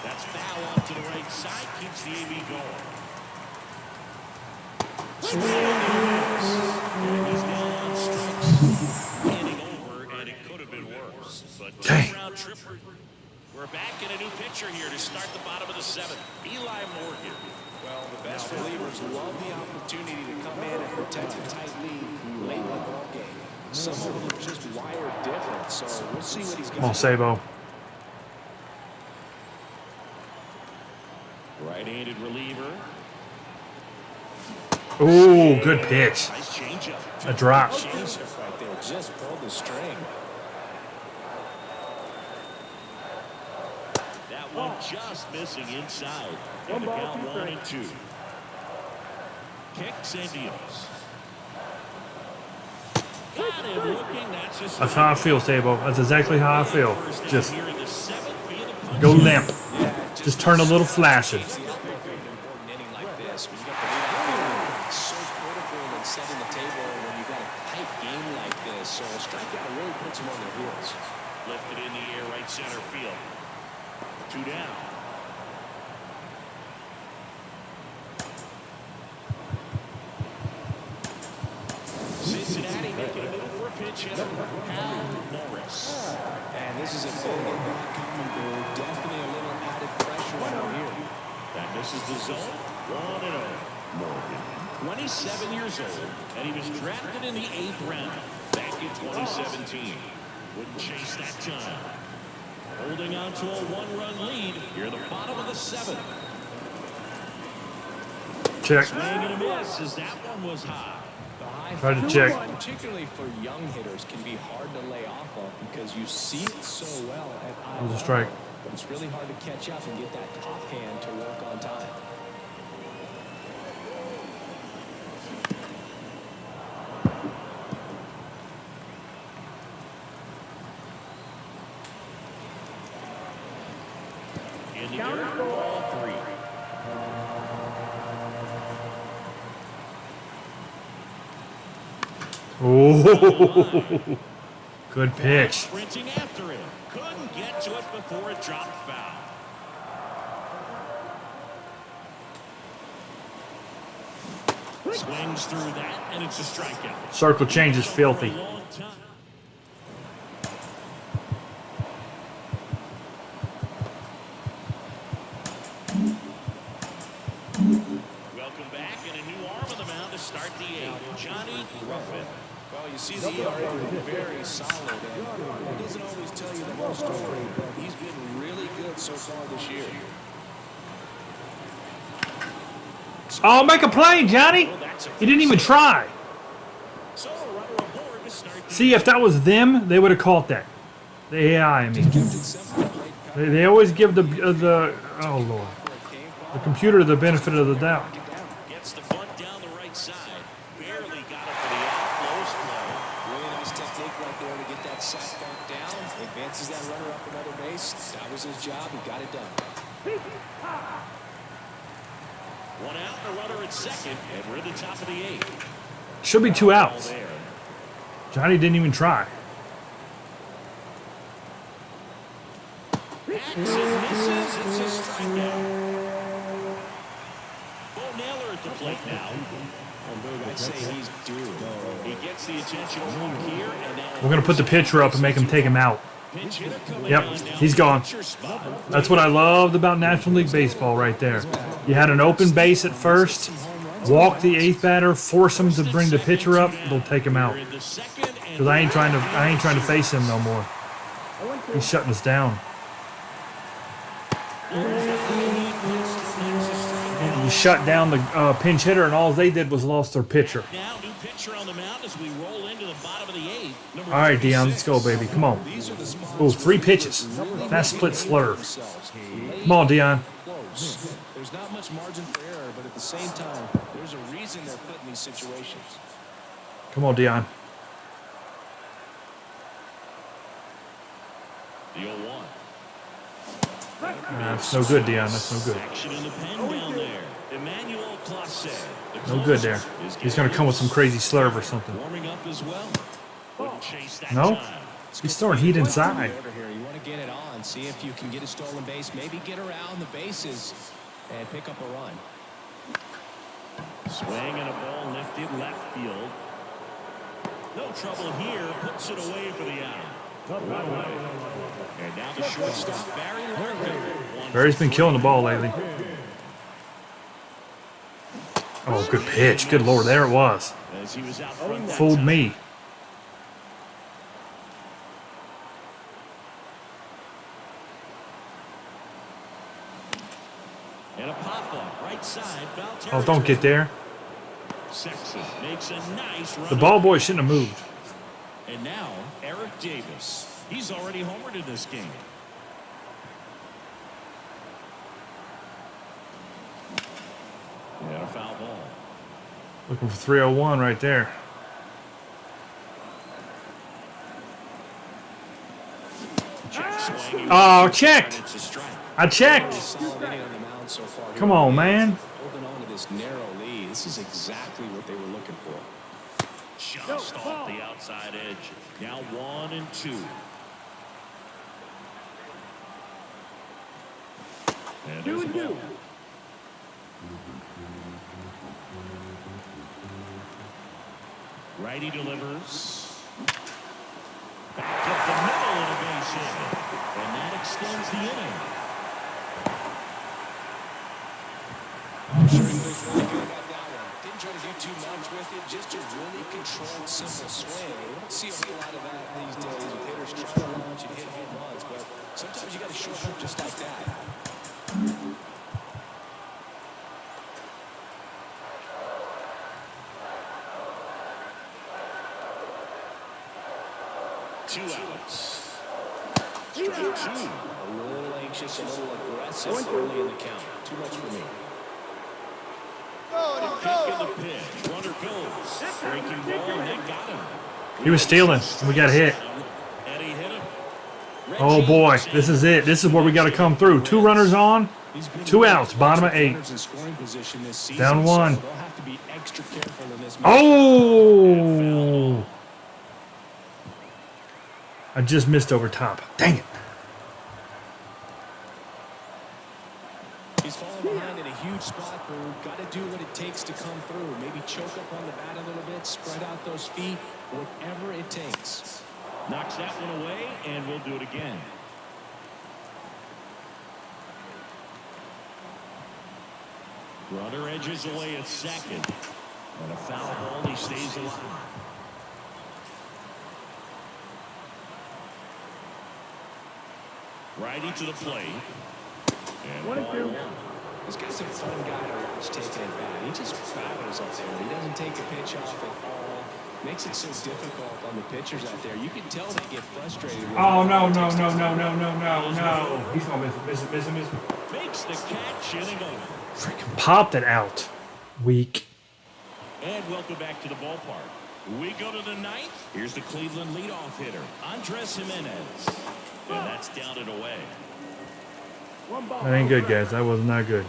That's foul off to the right side. Keeps the AB going. And he's down on strikes. Handing over, and it could have been worse. But Dang. two-round tripper. We're back in a new pitcher here to start the bottom of the 7th. Eli Morgan. well, the best relievers love the opportunity to come in and protect a tight lead late in the ball game. Some of them are just wired different, so we'll see what he's Come on, got. Sabo. Right-handed reliever. Ooh, good pitch. Nice changeup. A drop. Changeup right there, just pulled the string. That one just missing inside. And the count 1-2. Kicks and deals. got him looking. That's how I feel, Sabo. That's exactly how I feel. Just go limp. Just turn a little flaccid. It's important inning like this. When you got the lead out there, it's so critical in setting the table when you got a tight game like this. So a strikeout really puts them on their heels. Lifted in the air, right center field. 2 down. Cincinnati making a move for a pinch hitter. Hal Morris. And this is a big at-bat coming through. Definitely a little added pressure on here. That misses the zone. 1-0. Morgan, 27 years old, and he was drafted in the 8th round back in 2017. Wouldn't chase that time. Holding on to a 1-run lead here at the bottom of the 7th. Check. Swing and a miss as that one was high. The high Try to fly, check. particularly for young hitters, can be hard to lay off of because you see it so well at eye That was a level, strike. but it's really hard to catch up and get that top hand to work on time. In the dirt, ball 3. Oh, good pitch. Sprinting after it. Couldn't get to it before it dropped foul. Swings through that, and it's a strikeout. Circle change is filthy. Long time. Welcome back, and a new arm on the mound to start the 8th. Johnny Ruffin. Well, you see the ERA very solid, and it doesn't always tell you the whole story, but he's been really good so far this year. Oh, make a play, Johnny. He didn't even try. So, runner aboard to start the See, if that was them, they would have caught that. The AI, I mean. Kept it simple, played They always give the oh Lord, where it came from. the computer the benefit of the doubt. Gets the bunt down the right side. Barely got it for the out. Close play. Really nice technique right there to get that sack bunt down. Advances that runner up another base. That was his job. He got it done. 1 out, and a runner at second, and we're at the top of the 8th. Should be 2 Ball outs. there. Johnny didn't even try. Backs and misses. It's a strikeout. Bo Naylor at the plate now. I'd say he's due. He gets the attention over here, and now We're gonna put the pitcher up and make him take him out. pinch hitter coming Yep, on now. he's gone. Pitcher spot. That's what I loved about National League Baseball right there. You had an open base at first, walk the 8th batter, force him to bring the pitcher up, they'll take him out. We're in the second, and Because I ain't trying to face him no more. He's shutting us down. You shut down the pinch hitter, and all they did was lost their pitcher. now new pitcher on the mound as we roll into the bottom of the 8th. Number All right, 36. Dion, let's go, baby. Come on. These are the spots Ooh, 3 pitches. Fast split slurve. themselves. Come on, Dion. Close. There's not much margin for error, but at the same time, there's a reason they're put in these situations. Come on, Dion. The 0-1. That's no good, Dion. That's no good. Action in the pen down there. Emmanuel Clase. The No good there. closer is He's going to come with some crazy slurve or something. warming up as well. Wouldn't chase that No? time. He's throwing heat inside. Order here. You want to get it on, see if you can get a stolen base, maybe get around the bases and pick up a run. Swing and a ball lifted left field. No trouble here. Puts it away for the out. And now the shortstop, Barry Larkin. Barry's been killing the ball lately. Oh, good pitch. Good Lord, there it was. As he was out front that Fooled time. me. And a pop-up right side. Foul Oh, territory. don't get there. Sexton makes a nice run. The ball boy shouldn't have moved. And now Eric Davis. He's already homered in this game. And a foul ball. Looking for 301 right there. Oh, checked. It's a strike. I checked. Solid inning on the mound so far. Come on, man. Holding on to this narrow lead. This is exactly what they were looking for. Just off the outside edge. Now 1-2. And there's the ball. Righty delivers. Back up the middle of the base hit. And that extends the inning. I'm sure he feels really good about that one. Didn't try to do too much with it, just a really controlled, simple swing. We don't see a whole lot of that these days with hitters trying to launch and hit home runs, but sometimes you got to show up just like that. Two outs. Strike two. A little anxious, a little aggressive early in the count. Too much for me. Kick in the pitch. Runner goes. Breaking ball, and that got him. He was stealing. We got hit. And he hit him. Oh boy, this is it. This is where we got to come through. 2 runners on, 2 outs, bottom of 8. Down 1. They'll have to be extra careful in this match. Oh! I just missed over top. Dang it. He's falling behind in a huge spot, but we've got to do what it takes to come through. Maybe choke up on the bat a little bit, spread out those feet, whatever it takes. Knocks that one away, and we'll do it again. Runner edges away at second. And a foul ball, he stays alive. Righty to the plate. And 1-2. This guy's a fun guy to watch taking it back. He just battles up there. He doesn't take a pitch off at all. Makes it so difficult on the pitchers out there. You can tell they get frustrated. Oh, no. He's going to miss it. makes the catch, inning over. Freaking popped it out. Weak. And welcome back to the ballpark. We go to the ninth. Here's the Cleveland leadoff hitter, Andres Jimenez. And that's down and away. That ain't good, guys. That was not good.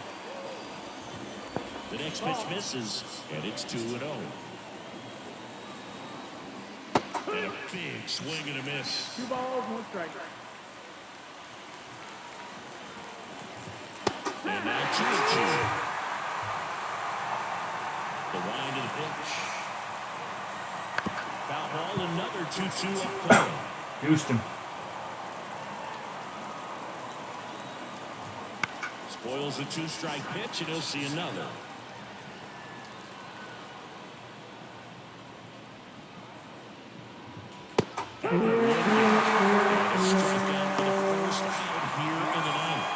The next pitch misses, and it's 2-0. And a big swing and a miss. 2 balls, 1 strike. And now 2-2. The wind of the pitch. Foul ball, another 2-2 upcoming. Houston. Spoils the 2-strike pitch, and he'll see another. And a strikeout for the first out here in the ninth.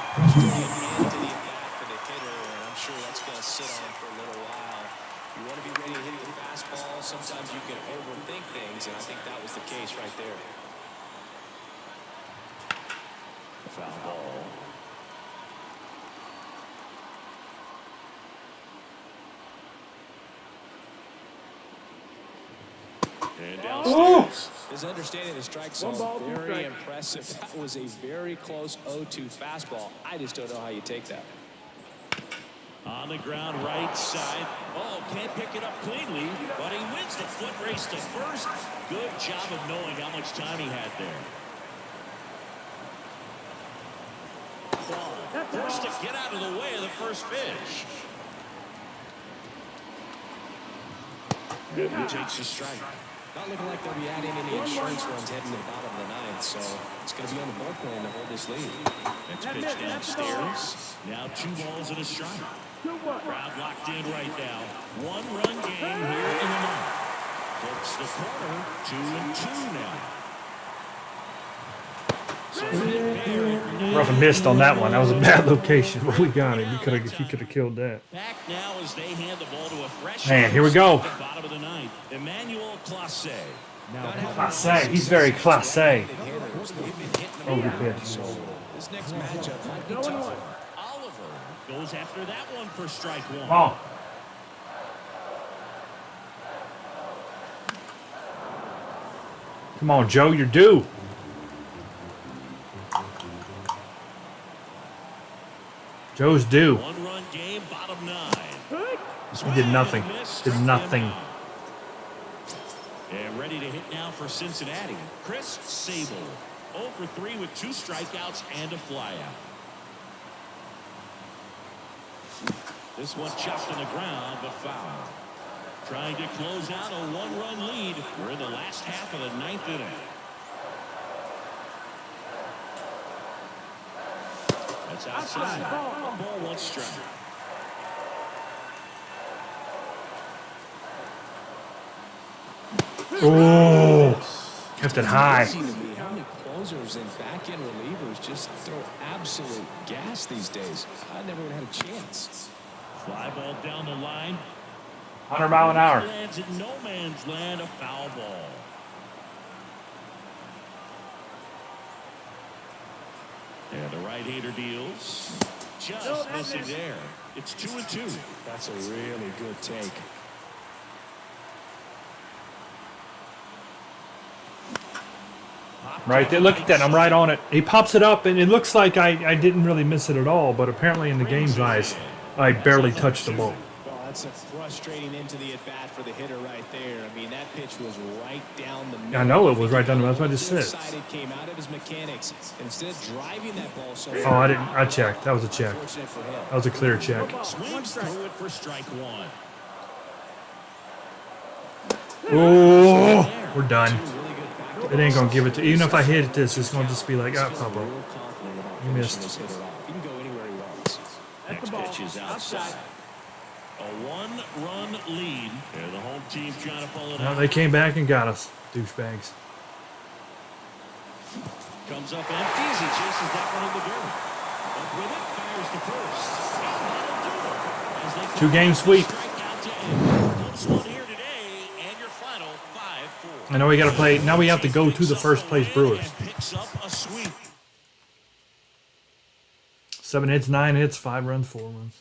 For the hitter, and I'm sure that's going to sit on him for a little while. You want to be ready to hit the fastball. Sometimes you can overthink things, and I think that was the case right there. Foul ball. And downstairs. His understanding of the strike zone, 1 ball, 2 very strikes. impressive. That was a very close 0-2 fastball. I just don't know how you take that. On the ground, right side. Oh, can't pick it up cleanly, but he wins the foot race to first. Good job of knowing how much time he had there. Kwan, first to get out of the way of the first pitch. And he takes a strike. Not looking like they'll be adding any insurance runs heading to the bottom of the ninth, so it's going to be on the bullpen to hold this lead. Next pitch downstairs. Now 2 balls and a strike. 2-1. Crowd locked in right now. 1-run game here in the ninth. Hits the corner. 2-2 now. So hit there. Rough and missed on that one. That was a bad location, but we got him. He could have killed that. Back now as they hand the ball to a fresh. Man, here we go. At the bottom of the ninth, Emmanuel Clase. Classe. He's very classe. Oh, good pitch. This next matchup might be tough. Oliver goes after that one for strike 1. Oh. Come on, Joe, you're due. Joe's due. One-run game, bottom 9. He did nothing. Did nothing. And ready to hit now for Cincinnati, Chris Sable. 0 for 3 with 2 strikeouts and a flyout. This one chopped on the ground, but foul. Trying to close out a 1-run lead. We're in the last half of the 9th inning. That's outside. 1 ball, 1 strike. Oh, kept it high. Amazing to me how many closers and back-end relievers just throw absolute gas these days. I never would have had a chance. Fly ball down the line. 100 mile an hour. Lands in no man's land, a foul ball. And the right-hander deals. Just missing there. It's 2-2. That's a really good take. Right there, look at that. I'm right on it. He pops it up, and it looks like I didn't really miss it at all, but apparently in the game's eyes, I barely touched the ball. Well, that's a frustrating into the at-bat for the hitter right there. I mean, that pitch was right down the middle. I know it was right down the middle. That's what I just said. It came out of his mechanics. And instead of driving that ball so Oh, I didn't. I checked. That was a check. Fortunate for him. That was a clear check. Swings through it for strike 1. Oh, we're done. Really good back It ain't gonna give it to. Even if I hit this, it's gonna just be like, ah, Pablo. real confident about You missed. finishing this hitter off. He can go anywhere he wants. Next pitch is outside. A 1-run lead. And the home team trying to pull it No, out. they came back and got us, douchebags. Comes up empty as he chases that one in the dirt. Up with it, fires to first. And that'll do it. As they 2-game sweep. strike out to end. Close one here today, and your final 5-4. I know we gotta play. Now we have to go to the first place Brewers. And picks up a sweep. 7 hits, 9 hits, 5 runs, 4 runs.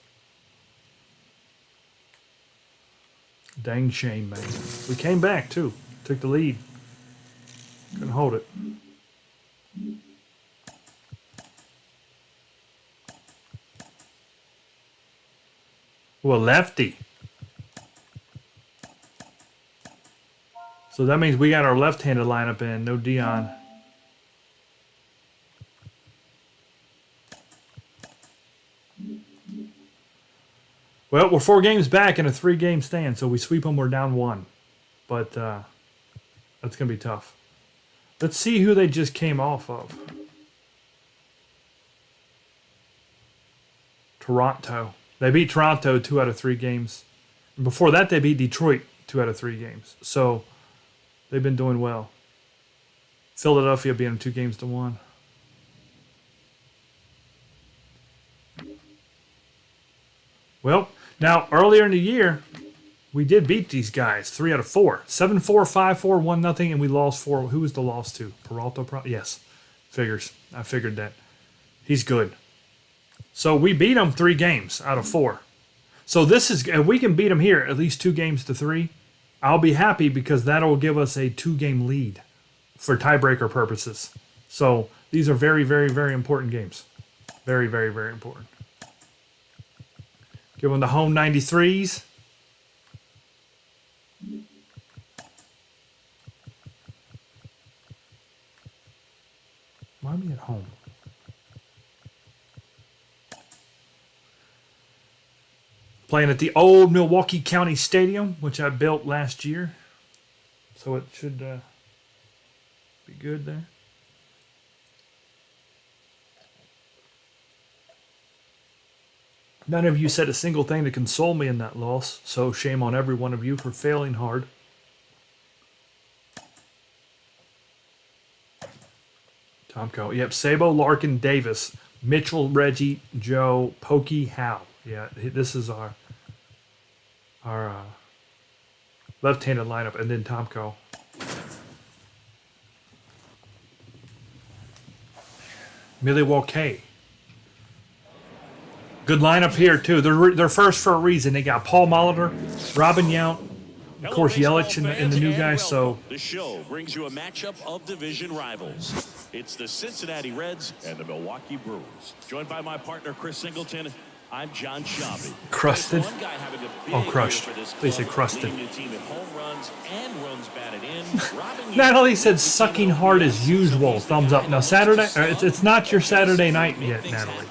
Dang shame, man. We came back too. Took the lead. Couldn't hold it. Well, lefty. So that means we got our left-handed lineup in. No Dion. Well, we're 4 games back in a 3-game stand, so we sweep them. We're down 1, but that's gonna be tough. Let's see who they just came off of. Toronto. They beat Toronto 2 out of 3 games. And before that, they beat Detroit 2 out of 3 games. So they've been doing well. Philadelphia being 2 games to 1. Well, now earlier in the year, we did beat these guys 3 out of 4. 7-4, 5-4, 1-0, and we lost 4. Who was the loss to? Peralta? Yes. Figures. I figured that. He's good. So we beat them 3 games out of 4. So this is, if we can beat them here, at least 2 games to 3, I'll be happy because that'll give us a 2-game lead for tiebreaker purposes. So these are very, very, very important games. Very, very, very important. Give them the home 93s. Why are we at home? Playing at the old Milwaukee County Stadium, which I built last year. So it should be good there. None of you said a single thing to console me in that loss, so shame on every one of you for failing hard. Tomko. Yep, Sabo, Larkin, Davis, Mitchell, Reggie, Joe, Pokey, Hal. Yeah, this is our left-handed lineup, and then Tomko. Milwaukee. Good lineup here too. They're first for a reason. They got Paul Molitor, Robin Yount, Of course, Yelich and the new guy, so The show brings you a matchup of division rivals. It's the Cincinnati Reds and the Milwaukee Brewers. Joined by my partner, Chris Singleton, I'm John Shabby. crusted. One guy having a big Oh, crushed. year for this They say club, crusted. leading the team in home runs and runs batted in. Robbing Natalie said sucking hard as usual. Thumbs up. Now Saturday, it's not your Saturday night yet, Natalie.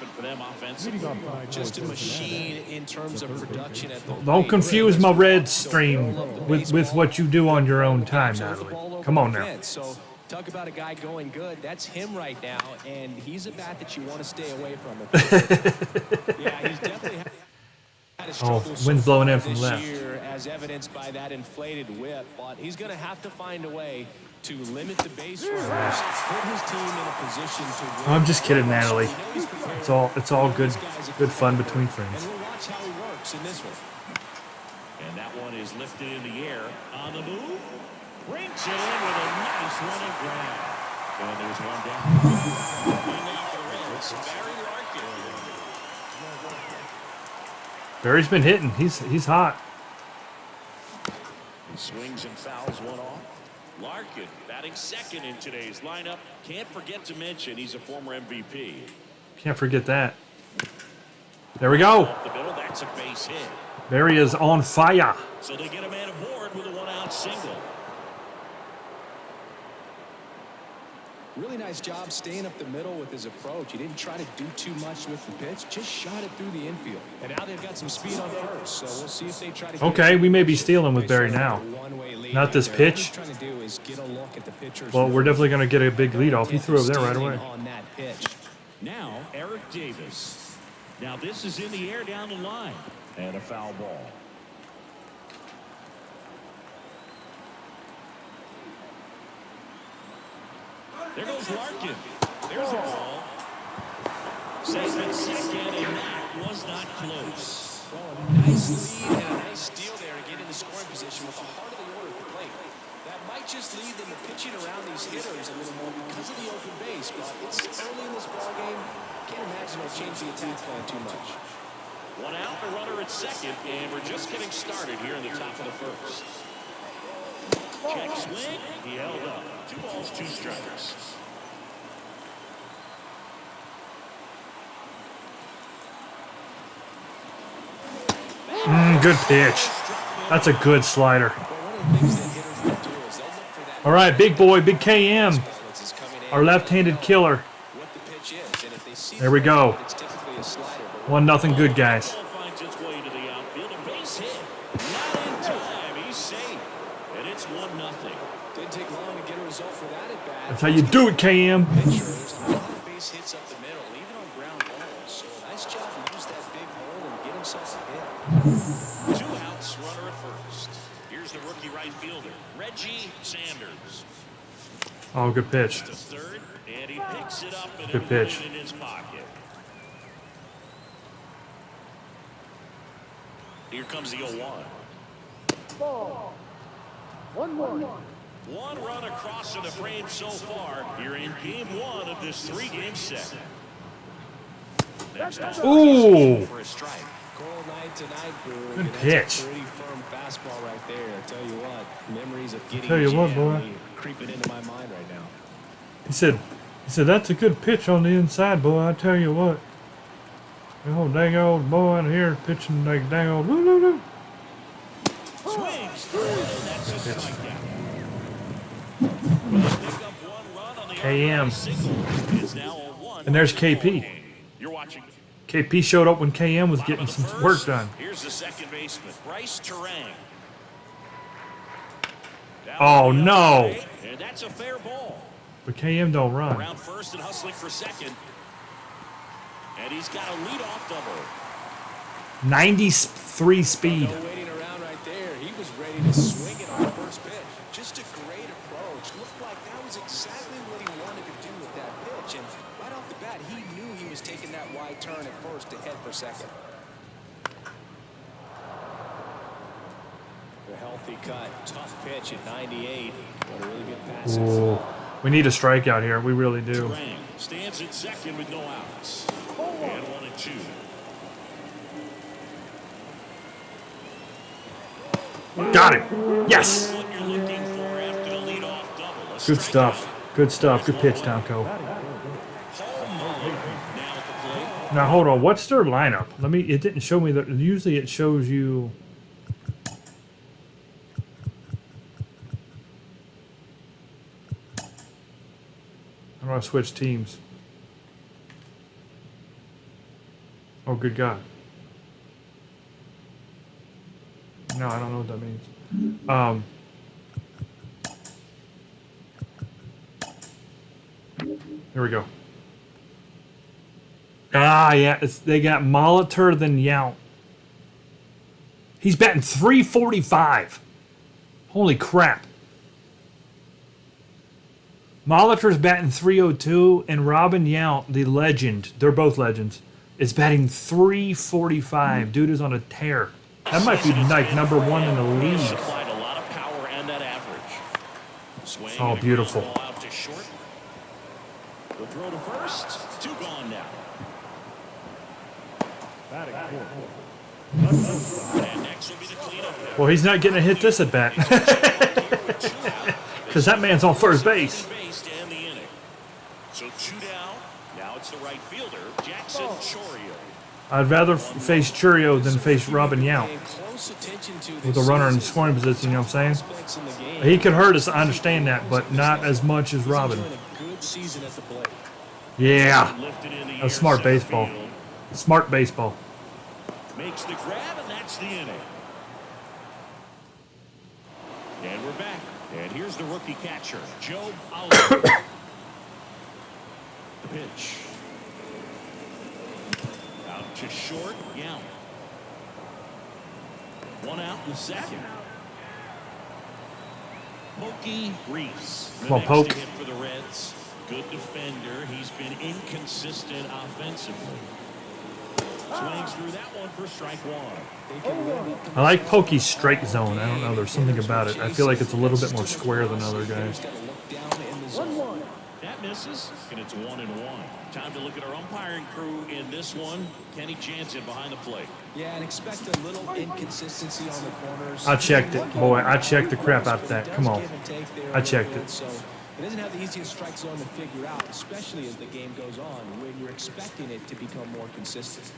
Just a machine in terms of production at the Don't confuse my Red stream with what you do on your own time, Natalie. Come on now. So talk about a guy going good. That's him right now, and he's a bat that you want to stay away from. Yeah, he's definitely had a struggle wind's blowing in from this left. year, as evidenced by that inflated whip. But he's going to have to find a way to limit the base runners, put his team in a position to win. I'm just kidding, Natalie. It's all good fun between friends. And we'll watch how he works in this one. And that one is lifted in the air. On the move. Brings it in with a nice running grab. And there's one down. Barry Larkin. Barry's been hitting. He's hot. He swings and fouls one off. Larkin batting second in today's lineup. Can't forget to mention he's a former MVP. Can't forget that. There we go. Up the middle, that's a base hit. Barry is on fire. So they get a man aboard with a one-out single. Really nice job staying up the middle with his approach. He didn't try to do too much with the pitch, just shot it through the infield. And now they've got some speed on first, so we'll see if they try to get Okay, it. we may be stealing with Barry now. Not this pitch. What he's trying to do is get a look at the pitcher's Well, we're definitely going to get a big lead off. He threw over there right away. on that pitch. Now, Eric Davis. Now, this is in the air down the line. And a foul ball. There goes Larkin. There's the ball. Safe at second, and that was not close. Well, a nice lead and a nice steal there to get into scoring position with the heart of the order at the plate. That might just lead them to pitching around these hitters a little more because of the open base, but it's early in this ballgame. Can't imagine they'll change the attack plan too much. One out, a runner at second, and we're just getting started here in the top of the first. Check swing. He held up. 2 balls, 2 strikes. Good pitch. That's a good slider. All right, big boy, big KM. Our left-handed killer. There we go. 1-0 good, guys. Finds its way to the outfield. A base hit. Not in time. He's safe. And it's 1-0. Didn't take long to get a result for that at bat. That's how you do it, KM. There's a lot of base hits up the middle, even on ground balls. So nice job to use that big hole and get himself a hit. 2 outs, runner at first. Here's the rookie right fielder, Reggie Sanders. Oh, good pitch. To third, and he picks it up and Good it'll pitch. put it in his pocket. Here comes the 0-1. One run across in the frame so far. You're in game 1 of this 3-game set. Next up, Ooh. for a strike. Cold night tonight, Brewer. Good That's pitch. a pretty firm fastball right there. I tell you what, memories of getting Tell you what, jammed boy. really creeping into my mind right now. He said, that's a good pitch on the inside, boy. I tell you what. Oh, dang old boy in here pitching like dang old. Woo, woo, woo. Swings through, and that's a strikeout. Pick up 1 run on the KM. single. It's now a 1. And there's KP. You're watching. KP showed up when KM was getting some work done. Here's the second baseman, Bryce Terang. Down Oh, the no. other way, and that's a fair ball. But KM don't run. Around first and hustling for second. And he's got a leadoff double. 93 speed. No waiting around right there. He was ready to swing it on the first pitch. Just a great approach. Looked like that was exactly what he wanted to do with that pitch. And right off the bat, he knew he was taking that wide turn at first to head for second. The healthy cut, tough pitch at 98. What a really good pass. Ooh. We need a strikeout here. We really do. Terang stands at second with no outs. And 1-2. Got him. Yes. What you're looking for after the leadoff double. Good stuff. Good stuff. Good pitch, Tomko. Now at the plate. Now hold on. What's their lineup? Let me. It didn't show me that. Usually it shows you. How do I switch teams? Oh, good God. No, I don't know what that means. Here we go. Ah, yeah, they got Molitor then Yount. He's batting 345. Holy crap. Molitor's batting 302, and Robin Yount, the legend, they're both legends, is batting 345. Dude is on a tear. That might be like number one in the league. Supplied a lot of power and that average. Swing Oh, beautiful. ball out to short. The throw to first. Two gone now. And next will be the cleanup. Well, he's not getting a hit this at bat. Because that man's on first base. And the inning. So two down. Now it's the right fielder, Jackson Chorio. I'd rather face Churio than face Robin Yount with a runner in scoring position, you know what I'm saying? He could hurt us, I understand that, but not as much as Robin. Yeah. That's smart baseball. Smart baseball. Makes the grab, and that's the inning. And we're back. And here's the rookie catcher, Joe Oliver. The pitch. Out to short, Yount. One out in the second. Pokey Reese. Come on, Poke. Hit for the Reds. Good defender. He's been inconsistent offensively. Swings through that one for strike one. I like Pokey's strike zone. I don't know. There's something about it. I feel like it's a little bit more square than other guys. That misses, and it's 1-1. Time to look at our umpiring crew in this one. Kenny Jansen behind the plate. Yeah, and expect a little inconsistency on the corners. I checked it, boy. I checked the crap out of that. Come on. I checked it. So it doesn't have the easiest strike zone to figure out, especially as the game goes on, when you're expecting it to become more consistent.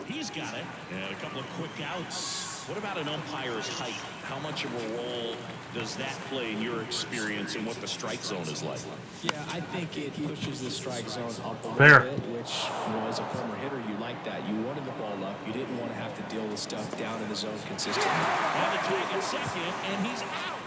He's got it. And a couple of quick outs. What about an umpire's height? How much of a role does that play in your experience and what the strike zone is like? Yeah, I think it pushes the strike zone up a Fair. little bit, which, as a former hitter, you like that. You wanted the ball up. You didn't want to have to deal with stuff down in the zone consistently. On the tag at second, and he's out.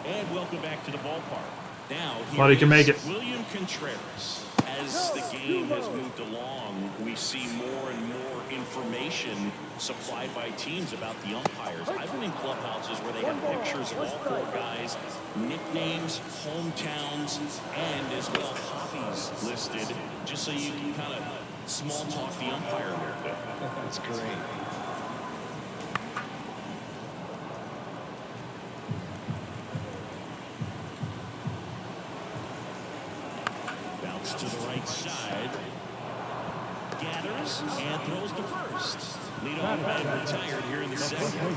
And welcome back to the ballpark. Now, Thought he can make it. William Contreras. As the game has moved along, we see more and more information supplied by teams about the umpires. I've been in clubhouses where they have pictures of all four guys, nicknames, hometowns, and as well hobbies listed, just so you can kind of small talk the umpire a little bit. That's great. To the right side. Gathers and throws to first. Leadoff man retired here in the second.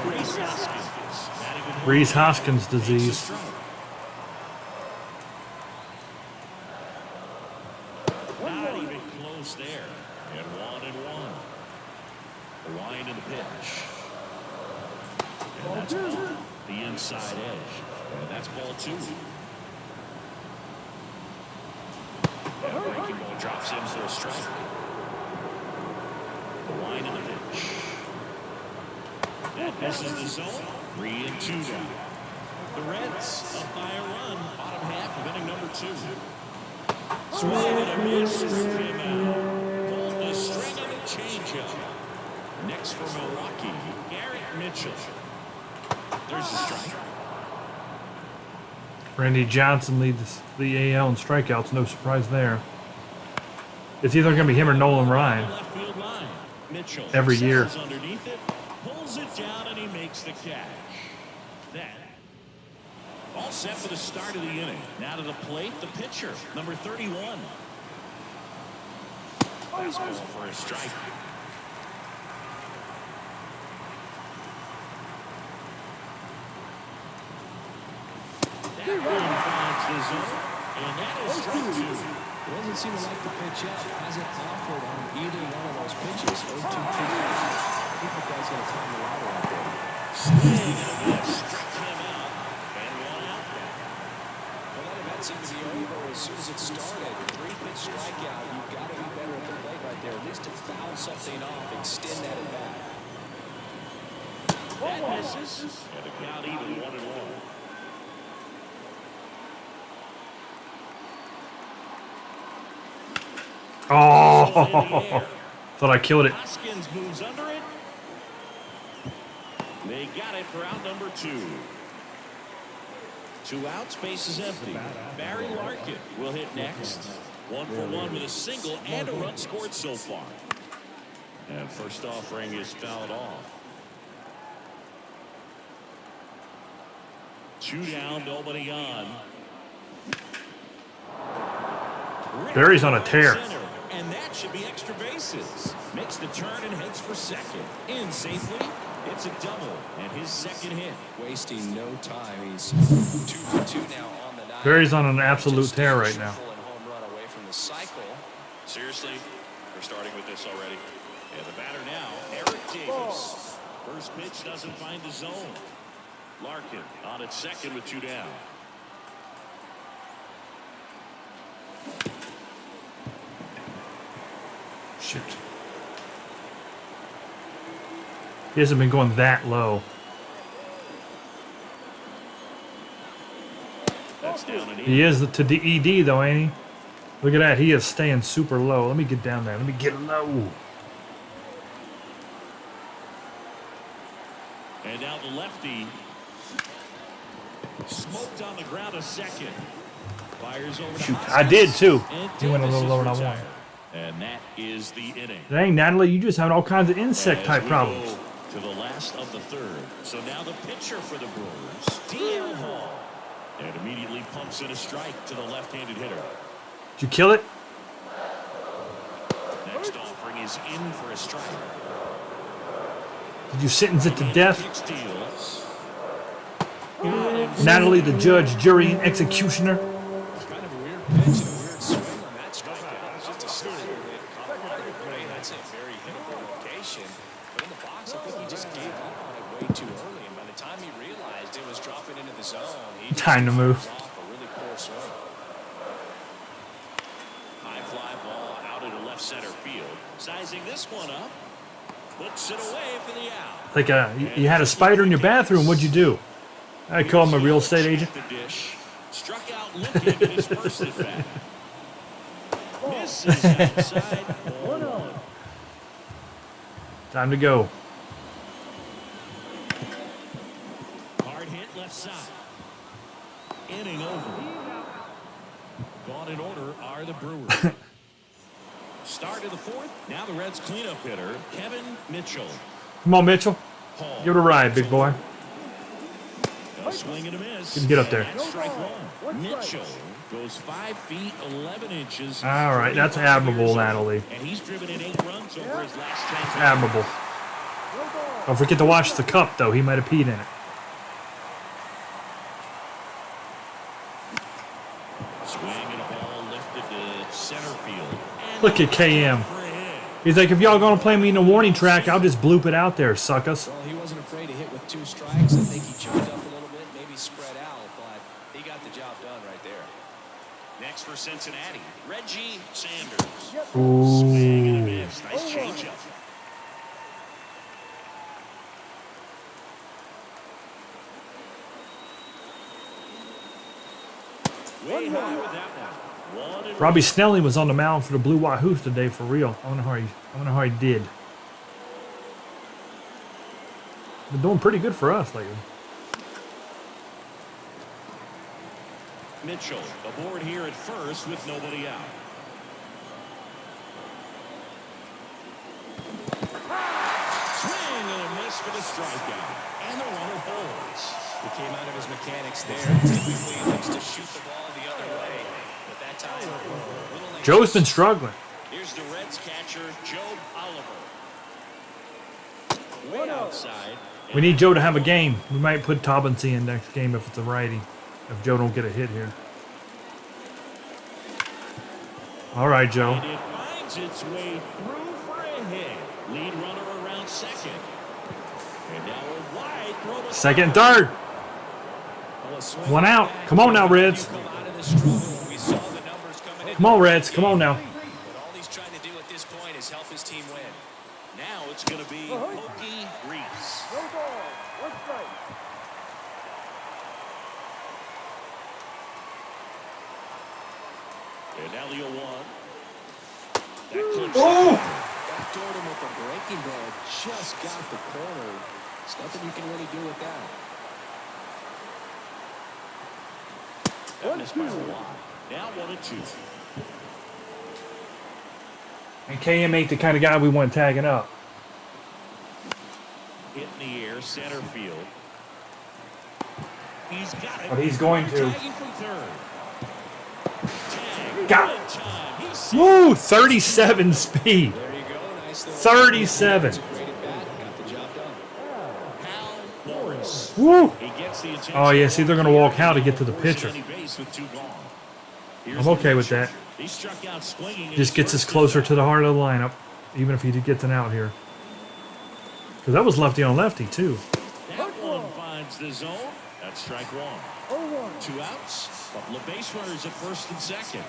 Reese Hoskins. Reese Hoskins disease. Not even close there. And 1-1. The line in the pitch. And that's the inside edge. And that's ball two. And a breaking ball drops in for a strike. The line in the pitch. That misses the zone. 3-2 now. The Reds up by a run. Bottom half of inning number two. Swing and a miss. Struck him out. Pulled the string of a changeup. Next for Milwaukee, Garrett Mitchell. There's the strike. Randy Johnson leads the AL in strikeouts. No surprise there. It's either going to be him or Nolan Ryan. Left field line. Mitchell every year. Underneath it, pulls it down, and he makes the catch. That all set for the start of the inning. Now to the plate, the pitcher, number 31. Fastball for a strike. That one finds the zone, and that is strike two. Doesn't seem to like the pitch up. Hasn't offered on either one of those pitches. 0-2 pitch. I think the guy's going to climb the ladder out there. Swing and a miss. Struck him out. And one out now. Well, that event seemed to be over as soon as it started. 3-pitch strikeout. You've got to be better at the plate right there. At least to foul something off. Extend that at bat. That misses. And the count even 1-1. Oh, thought I killed it. Hoskins moves under it. They got it for out number 2. 2 outs, base is empty. Barry Larkin will hit next. 1 for 1 with a single and a run scored so far. And first offering is fouled off. 2 down, nobody on. Barry's on a tear. And that should be extra bases. Makes the turn and heads for second. In safely. It's a double and his second hit. Wasting no time. He's 2 for 2 now on the night. Barry's on an absolute tear right now. Home run away from the cycle. Seriously, we're starting with this already. And the batter now, Eric Davis. First pitch doesn't find the zone. Larkin on at second with 2 down. Shoot. He hasn't been going that low. That's down and He is to the ED though, ain't he? Look at that. He is staying super low. Let me get down there. Let me get low. And now the lefty smoked on the ground a second. Fires over to Shoot, Hoskins. I did too. And He went a little Davis lower is than I wanted. retired. And that is the inning. Dang, Natalie, you just having all kinds of insect As type we problems. go to the last of the third. So now the pitcher for the Brewers, D.L. Hall. And immediately pumps in a strike to the left-handed hitter. Did you kill it? Next offering is in for a strike. Did you sentence it to death? Kick steals. Natalie, the judge, jury, and executioner. Kind of a weird pitch and a weird swing on that strikeout. It's just a slip that caught him on the way. That's a very hittable location. But in the box, I think he just gave up on it way too early. And by the time he realized it was dropping into the zone, he just Time to move. was off a really poor swing. High fly ball out into left center field. Sizing this one up. Puts it away for the out. Like you had a spider in your bathroom. What'd you do? I call him a real estate agent. The dish. Struck out looking in his first at bat. Misses outside. 1-0. Time to go. Hard hit left side. Inning over. Gone in order are the Brewers. Start of the fourth. Now the Reds cleanup hitter, Kevin Mitchell. Come on, Mitchell. Hall. Give it a ride, big boy. A swing and a miss. Get up there. And that's strike one. Mitchell goes 5 feet 11 inches. All right, that's admirable, Natalie. And he's driven in 8 runs over his last 10. Admirable. Don't forget to wash the cup, though. He might have peed in it. Swing and a ball lifted to center field. And Look at KM. for a hit. He's like, if y'all gonna play me in the warning track, I'll just bloop it out there, suckers. Well, he wasn't afraid to hit with 2 strikes. I think he changed up a little bit, maybe spread out, but he got the job done right there. Next for Cincinnati, Reggie Sanders. Ooh. Swing and a miss. Nice changeup. Way high with that one. 1-1. Robbie Snelling was on the mound for the Blue Wahoos today for real. I wonder how he did. Been doing pretty good for us lately. Mitchell aboard here at first with nobody out. Swing and a miss for the strikeout. And the runner holds. He came out of his mechanics there. Typically, he likes to shoot the ball the other way, but that time, Joe's been struggling. Here's the Reds catcher. pitcher, Joe Oliver. Way outside. We need Joe to have a game. We might put Taubensee in next game if it's a righty. If Joe don't get a hit here. All right, Joe. And it finds its way through for a hit. Lead runner around second. And now a wide throw to Second, third. One out. Come on now, Reds. Come on, Reds. Come on now. But all he's trying to do at this point is help his team win. Now it's going to be Pokey Reese. No ball. One strike. And now the 0-1. That clips Backdoored him with a breaking ball. Just got the corner. There's nothing you can really do with that. That missed by a lot. Now 1-2. And KM ain't the kind of guy we want tagging up. Hit in the air, center field. He's got it. But he's going to. Tagging from third. Tag. Got Good time. He's Woo! 37 speed. There you go. Nice little 37. great at bat. Got the job done. Hal Morris. Woo! He gets the attention. Oh, yeah. See, they're going to walk Hal to get to the pitcher. I'm okay with that. He struck out swinging. Just gets us closer to the heart of the lineup, even if he gets an out here. Because that was lefty on lefty, too. That one finds the zone. That's strike one. 0-1. 2 outs. Couple of base runners at first and second.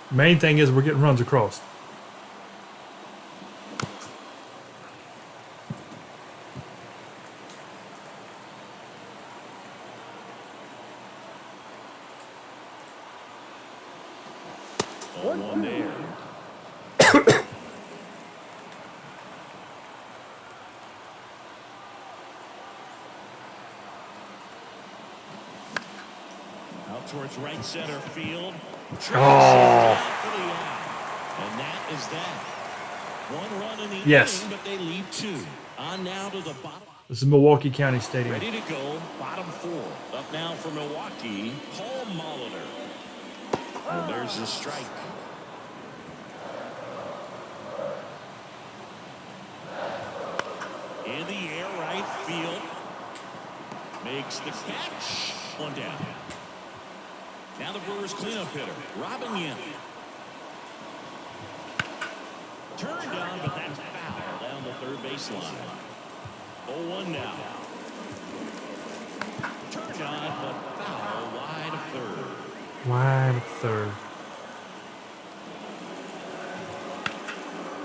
Main thing is we're getting runs across. One there. Out towards right center field. Oh. And that is that. 1 run in the Yes. inning, but they lead 2. On now to the bottom. This is Milwaukee County Stadium. Ready to go. Bottom 4. Up now for Milwaukee. Paul Molitor. And there's the strike. In the air, right field. Makes the catch. 1 down. Now the Brewers cleanup hitter, Robin Yim. Turned on, but that's foul down the third baseline. 0-1 now. Turned on, but foul wide of third. Wide of third.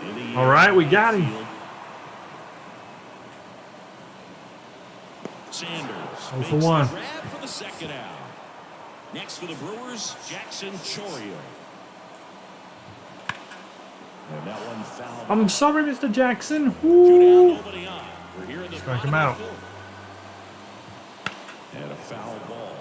In the All air, right, we got him. field. Sanders 0 makes for 1. the grab for the second out. Next for the Brewers, Jackson Chorio. And that one foul. I'm sorry, Mr. Jackson. 2 Woo. down, nobody on. We're here in the Strike bottom him of out. the fifth. And a foul ball.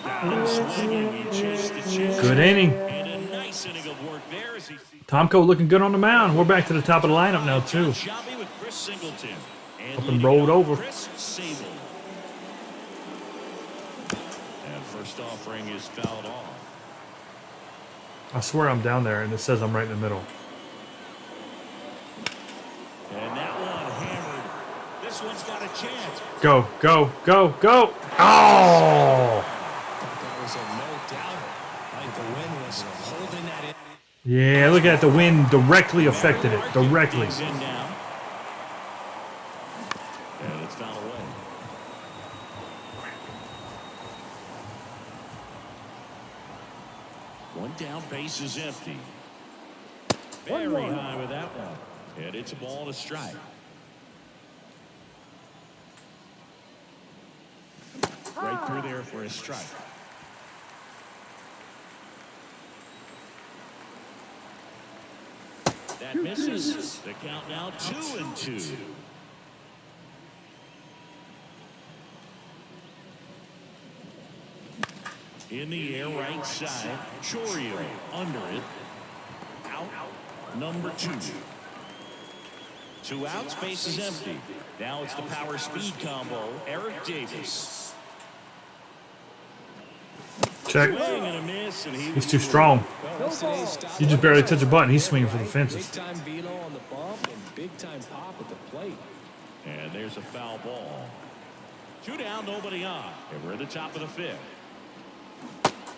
Down swinging, he chased the chase. Good inning. And a nice inning of work there as he Tomko looking good on the mound. We're back to the top of the lineup now, too. Shelby with Chris Singleton. And Up and leading rolled off, over. Chris Sable. And first offering is fouled off. I swear I'm down there, and it says I'm right in the middle. And that one hammered. This one's got a chance. Go, go, go, go. Oh! That was a no doubter. I think the wind was holding that in. Yeah, look at that. The wind directly affected it. Directly. Digs in now. And it's fouled away. One down, base is empty. Very high with that one. And it's a ball and a strike. Right through there for a strike. That misses. The count now 2-2. In the air, right side. Chorio under it. number 2. 2 outs, base is empty. Now it's the power speed combo. Eric Davis. Check. Swing and a miss, and He's too strong. You just barely touch a button. He's swinging for the fences. Big time velo on the bump and big time pop at the plate. And there's a foul ball. 2 down, nobody on. And we're at the top of the 5th.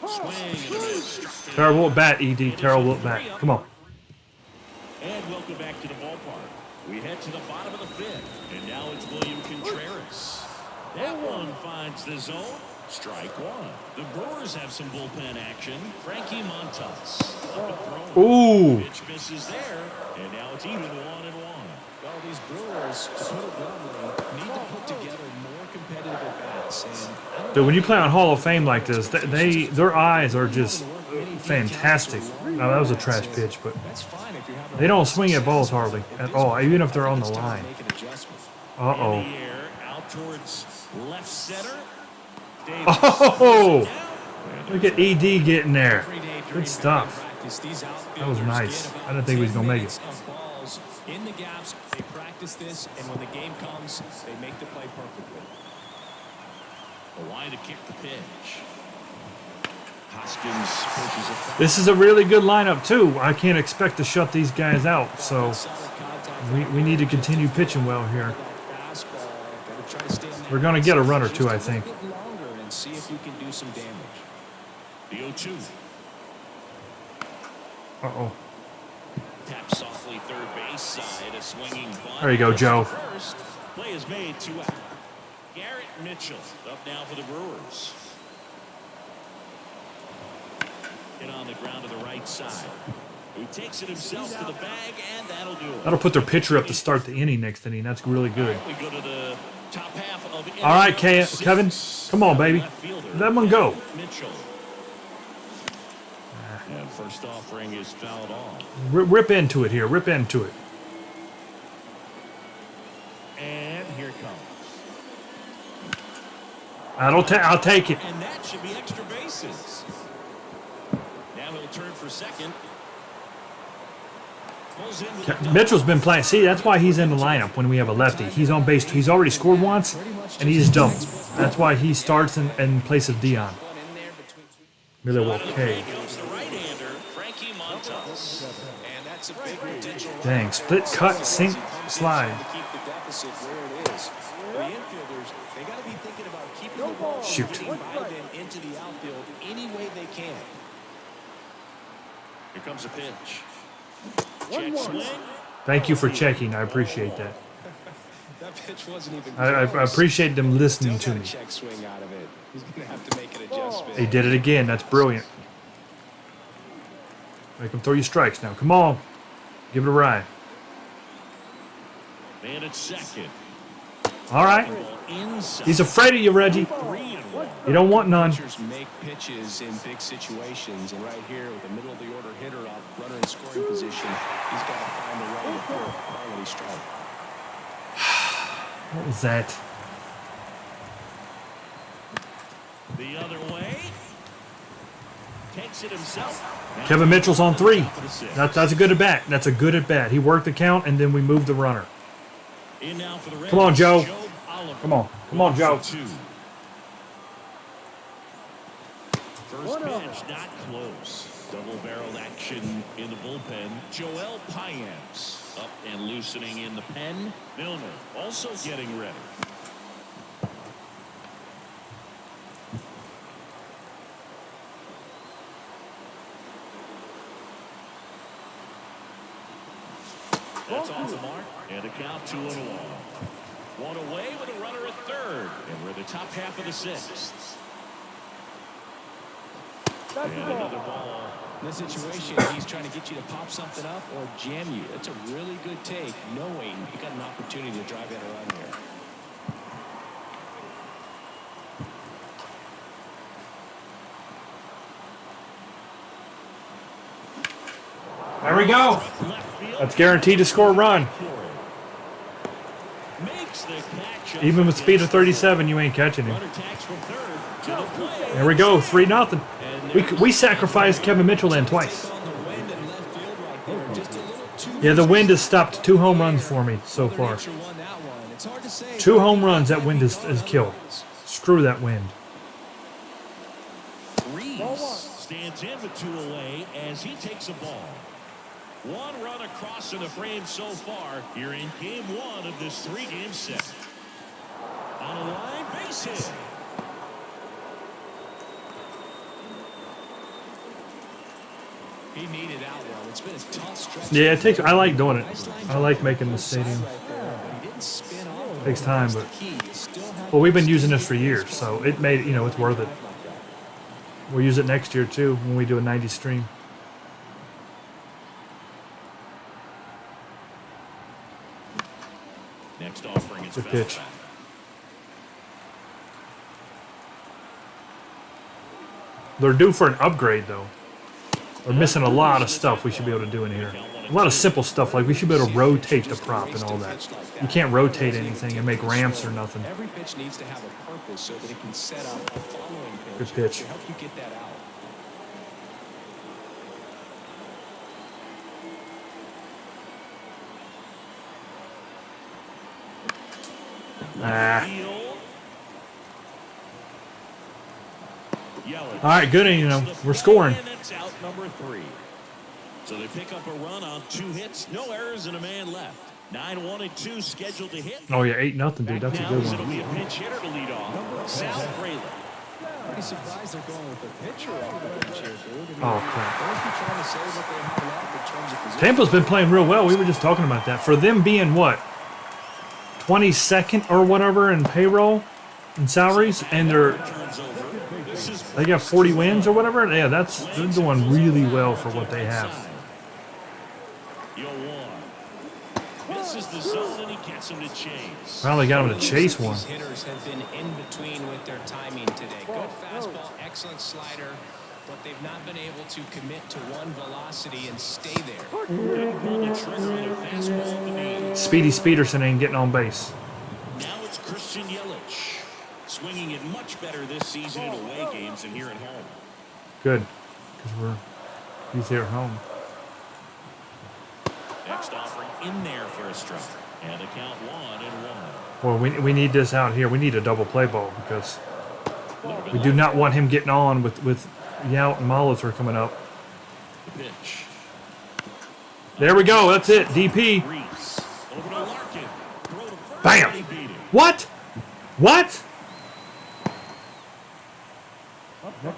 Swing and a miss. Terrible at bat, ED. Terrible at bat. Come on. And welcome back to the ballpark. We head to the bottom of the 5th. And now it's William Contreras. That one finds the zone. Strike 1. The Brewers have some bullpen action. Frankie Montas. Ooh. Pitch misses there. And now it's even 1-1. Well, these Brewers, to put it bluntly, need to put together more competitive at-bats. Dude, when you play on Hall of Fame like this, their eyes are just fantastic. Now, that was a trash pitch, but they don't swing at balls hardly at all, even if they're on the line. Uh-oh. In the air, out towards left center. Oh! Look at ED getting there. Good stuff. That was nice. I didn't think he was going to make it. In the gaps, they practice this, and when the game comes, they make the play perfectly. A line to kick the pitch. Hoskins pushes it. This is a really good lineup, too. I can't expect to shut these guys out, so we need to continue pitching well here. We're going to get a run or two, I think. See if you can do some damage. The 0-2. Uh-oh. Tap softly third base side. A swinging bunt. There you go, Joe. First play is made 2 out. Garrett Mitchell up now for the Brewers. Hit on the ground to the right side. He takes it himself to the bag, and that'll do it. That'll put their pitcher up to start the inning next inning. That's really good. We go to the top half of All right, Kevin. Come on, baby. Let one go. Mitchell. And first offering is fouled off. Rip into it here. Rip into it. And here it comes. I'll take it. And that should be extra bases. Now he'll turn for second. Pulls in with a Mitchell's been playing. See, that's why he's in the lineup when we have a lefty. He's on base. He's already scored once, and he just dumped. That's why he starts in place of Dion. Really well. Okay. comes the right-hander, Frankie Montas. And that's a big potential. Dang. Split, cut, sink, slide. To keep the deficit where it is. For the infielders, they got to be thinking about keeping the ball Shoot. getting by them into the outfield any way they can. Here comes a pitch. Check swing. Thank you for checking. I appreciate that. That pitch wasn't even I close. appreciate them listening to Still me. got a check swing out of it. He's going to have to make an adjustment. They did it again. That's brilliant. Make them throw you strikes now. Come on. Give it a ride. Man at second. All right. Inside. He's afraid of you, Reggie. 3-1. You don't want none. Pitchers make pitches in big situations, and right here with the middle of the order hitter up, runner in scoring position, he's got to find a way to throw a quality strike. What was that? The other way. Takes it himself. Now Kevin Mitchell's on 3. top of the 6th. That's a good at bat. That's a good at bat. He worked the count, and then we moved the runner. In now for the Reds, Come on, Joe. Oliver. Come on. Come on, Joe. 2. First pitch not close. Double barreled action in the bullpen. Joel Payamps up and loosening in the pen. Milner also getting ready. That's off the mark, and a count 2-1. One away with a runner at third, and we're in the top half of the 6th. And another ball. In this situation, he's trying to get you to pop something up or jam you. That's a really good take, knowing you got an opportunity to drive in a run here. There we go. That's guaranteed to score a run. Makes the catch. Even with speed of 37, you ain't catching him. Runner tags from third to the plate. There we go. 3-0. We sacrificed Kevin Mitchell then twice. Just a little too Yeah, the much wind has stopped 2 home runs for me so Mother far. Nature won that one. It's hard to say. 2 home runs that wind has killed. Screw that wind. Reeves stands in with 2 away as he takes a ball. 1 run across in the frame so far here in game 1 of this 3-game set. On a line base hit. He needed that one. It's been a tough stretch. Yeah, it takes. I like doing it. I like making the stadium. Takes time, but well, we've been using this for years, so it made it's worth it. We'll use it next year too when we do a 90 stream. Next offering is Good pitch. They're due for an upgrade though. We're missing a lot of stuff we should be able to do in here. A lot of simple stuff like we should be able to rotate the prop and all that. You can't rotate anything and make ramps or nothing. Every pitch needs to have a purpose so that it can set up the following pitch. Good pitch. To help you get that out. Ah. Yelich. All right, good. We're scoring. And it's out number 3. So they pick up a run on 2 hits, no errors, and a man left. 9-1 and 2 scheduled to hit. Oh yeah, 8-0, dude. That's a Now good it'll one. be a pinch hitter to lead off. Sal Fraley. Pretty surprised they're going with the pitcher off the bench here, dude. Oh crap. They must be trying to say what they have left in terms of position. Tampa's been playing real well. We were just talking about that. For them being what, 22nd or whatever in payroll and salaries, and they got 40 wins or whatever. Yeah, they're doing really well for what they have. This is the zone, and he gets him to chase. Finally got him to chase one. These hitters have been in between with their timing today. Good fastball, excellent slider, but they've not been able to commit to one velocity and stay there. Pull the trigger on a fastball at the knee. Speedy Speederson ain't getting on base. Now it's Christian Yelich, swinging it much better this season in away games than here at home. Good, because he's here at home. Next offering in there for a strike. And a count 1-1. Well, we need this out here. We need a double play ball because we do not want him getting on with Yout and Molitor coming up. The pitch. There we go. That's it. DP. Reese over to Larkin. Throw to first. Bam. They beat him. What? What?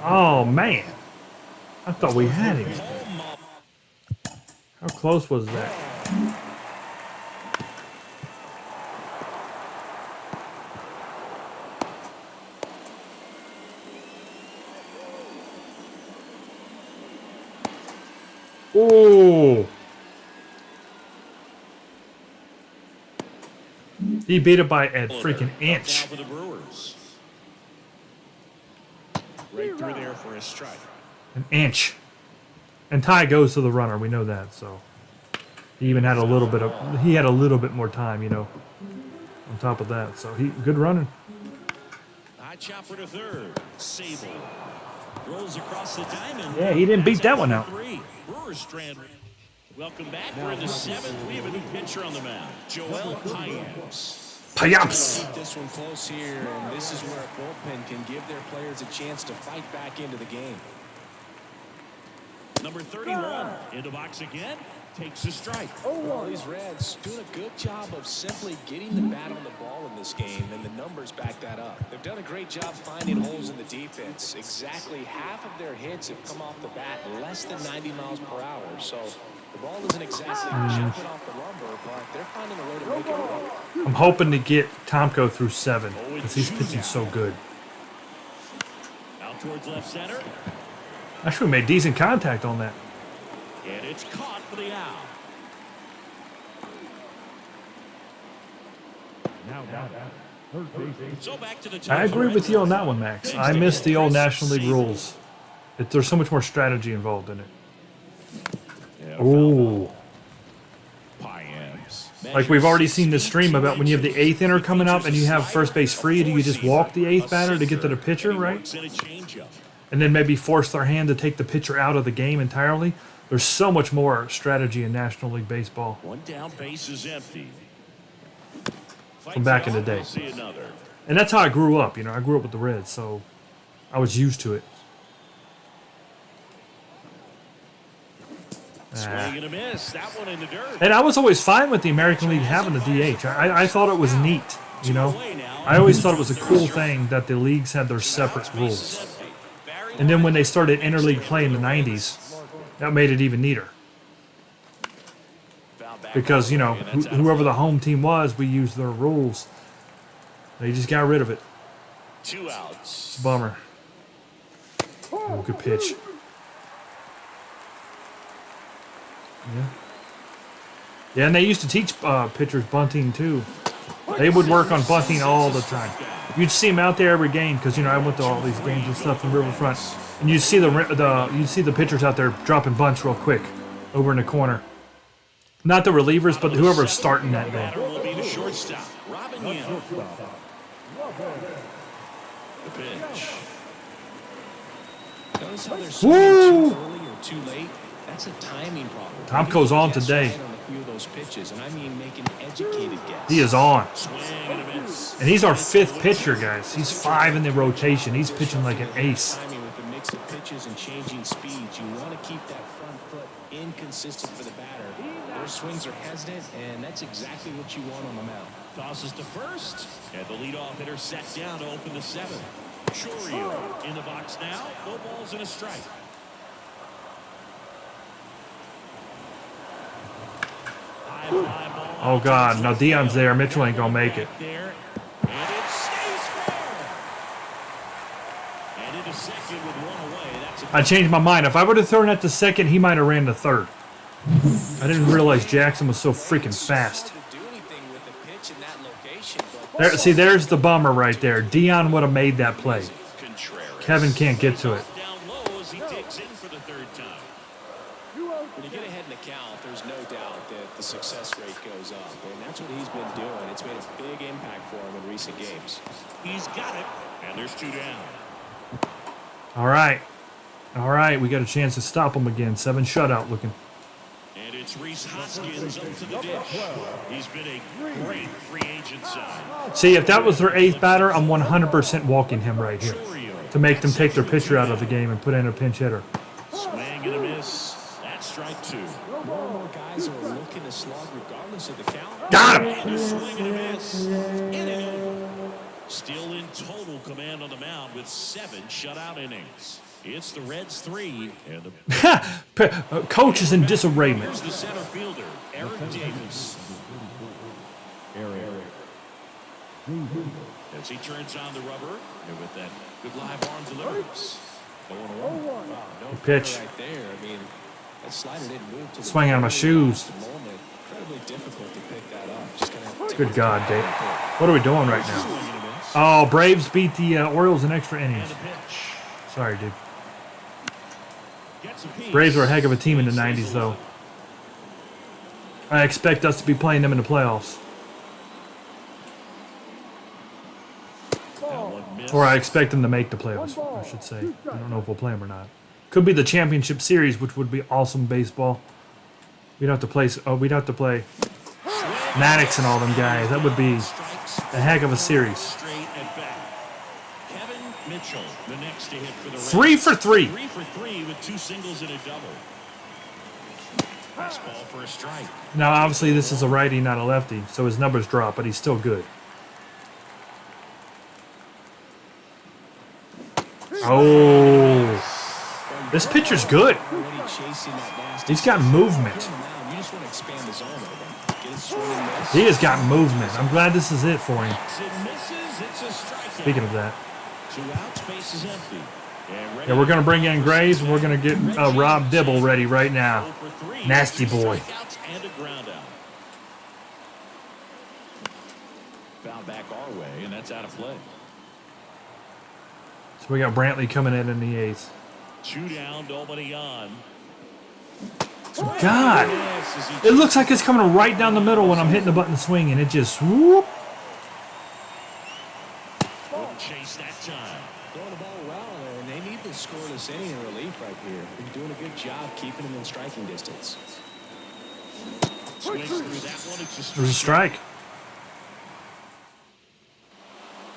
Oh, man. I thought we had him. How close was that? Ooh. He beat it by a freaking Now inch. for the Brewers. Right through there for a strike. An inch. And Ty goes to the runner. We know that. So he even had a little bit more time, on top of that. So good running. High chopper to third. Sable rolls across the diamond. Yeah, he didn't beat That's that one out. 3. Brewers strand. Welcome back. We're in the 7th. We have a new pitcher on the mound. Joel Payamps. Payamps. Keep this one close here, and this is where a bullpen can give their players a chance to fight back into the game. Number 31 into box again. Takes a strike. Well, these Reds doing a good job of simply getting the bat on the ball in this game, and the numbers back that up. They've done a great job finding holes in the defense. Exactly half of their hits have come off the bat less than 90 miles per hour. So the ball isn't exactly jumping off the lumber, but they're finding a way to make it work. I'm hoping to get Tomko through 7 because he's pitching so good. Out towards left center. Actually, we made decent contact on that. And it's caught for the out. So back to the I agree with you on that one, Max. I miss the old National League rules. There's so much more strategy involved in it. Ooh. Like we've already seen the stream about when you have the 8th inner coming up and you have first base free, do you just walk the 8th batter to get to the pitcher, right? And then maybe force their hand to take the pitcher out of the game entirely. There's so much more strategy in National League Baseball. One down, base is empty. From back in the day. We'll see another. And that's how I grew up. You know, I grew up with the Reds, so I was used to it. Swing and a miss. That one in the dirt. And I was always fine with the American League having a DH. I thought it was neat, you know. I always thought it was a cool thing that the leagues had their separate rules. And then when they started interleague play in the 90s, that made it even neater. Because, you know, whoever the home team was, we used their rules. They just got rid of it. 2 outs. It's a bummer. Oh, good pitch. Yeah. Yeah, and they used to teach pitchers bunting too. They would work on bunting all the time. You'd see them out there every game because, you know, I went to all these games and stuff in Riverfront, and you'd see the pitchers out there dropping bunts real quick over in the corner. Not the relievers, but whoever's starting that day. Will be the shortstop, Robin Young. The pitch. Notice how they're swinging too early or too late. That's a timing problem. Tomko's on today. On a few of those pitches, and I mean making educated guesses. He is on. Swing and a miss. And he's our 5th pitcher, guys. He's 5 in the rotation. He's pitching like an ace. Timing with the mix of pitches and changing speeds, you want to keep that front foot inconsistent for the batter. Their swings are hesitant, and that's exactly what you want on the mound. Tosses to first, and the leadoff hitter set down to open the 7th. Chorio in the box now. No balls and a strike. Oh, God. Now Dion's there. Mitchell ain't going to make it. There, and it stays fair. And into second with one away. That's a I changed my mind. If I would have thrown at the second, he might have ran to third. I didn't realize Jackson was so freaking fast. There, see, there's the bummer right there. Dion would have made that play. Kevin can't get to it. down low as he digs in for the 3rd time. When you get ahead in the count, there's no doubt that the success rate goes up, and that's what he's been doing. It's made a big impact for him in recent games. He's got it, and there's 2 down. All right. All right, we got a chance to stop him again. 7 shutout looking. And it's Reese Hoskins up to the dish. He's been a great free agent sign. See, if that was their 8th batter, I'm 100% walking him right here to make them take their pitcher out of the game and put in a pinch hitter. Swing and a miss. That's strike 2. More and more guys are looking to slug regardless of the count. Got him! And a swing and a miss. In and over. Still in total command on the mound with 7 shutout innings. It's the Reds 3 and the Coach is in disarrayment. Here's the center fielder, Eric Davis. As he turns on the rubber and with that good live arm delivers. No Pitch. right there. I mean, that slider didn't move to the Swing out of my shoes. moment. Incredibly difficult to pick that up. Just gonna Good God, Dave. What are we doing right now? Oh, Braves beat the Orioles in extra innings. And a pitch. Sorry, dude. Gets a piece. Braves were a heck of a team in the 90s, though. I expect us to be playing them in the playoffs. That one missed. Or I expect them to make the playoffs, I should say. I don't know if we'll play them or not. Could be the championship series, which would be awesome baseball. We'd have to play Maddox and all them guys. That would be a heck of a series. Straight at bat. Kevin Mitchell, the next to hit for the Reds. 3 for 3. 3 for 3 with 2 singles and a double. Fastball for a strike. Now, obviously, this is a righty, not a lefty, so his numbers drop, but he's still good. Oh. This pitcher's good. He's got movement. He has got movement. I'm glad this is it for him. Speaking of that. 2 outs, base is empty. Yeah, we're going to bring in Graves, and we're going to get Rob Dibble ready right now. Nasty boy. And a ground out. Foul back our way, and that's out of play. So we got Brantley coming in the 8th. 2 down, nobody on. God. It looks like it's coming right down the middle when I'm hitting the button to swing, and it just whoop. Wouldn't chase that time. Throwing the ball around, and they need the scoreless inning in relief right here. You're doing a good job keeping him in striking distance. Swings through that one. It's There's a strike.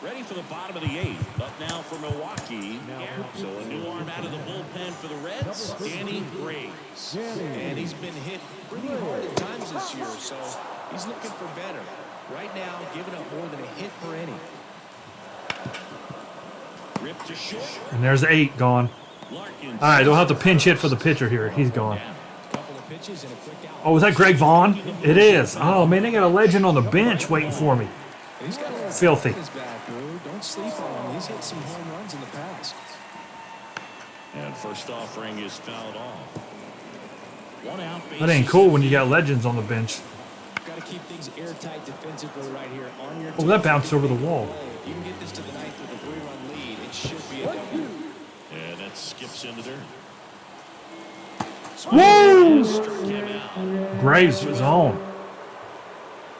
Ready for the bottom of the eighth. Up now for Milwaukee. So a new arm out of the bullpen for the Reds, Danny Graves. And he's been hit pretty hard at times this year, so he's looking for better. Right now, giving up more than a hit per inning. Ripped to short. And there's 8 gone. Larkins. All right, they'll have to pinch hit for the pitcher here. He's gone. Couple of pitches and a quick out. Oh, is that Greg Vaughn? It is. Oh, man, they got a legend on the bench waiting for me. He's got a Filthy. his back, Drew. Don't sleep on him. He's hit some home runs in the past. And first offering is fouled off. One out. That ain't cool when you got legends on the bench. Got to keep things airtight defensively right here on your Oh, that bounced over the wall. If you can get this to the ninth with a 3-run lead, it should be a W. And that skips into there. Woo! Struck him out. Graves was on.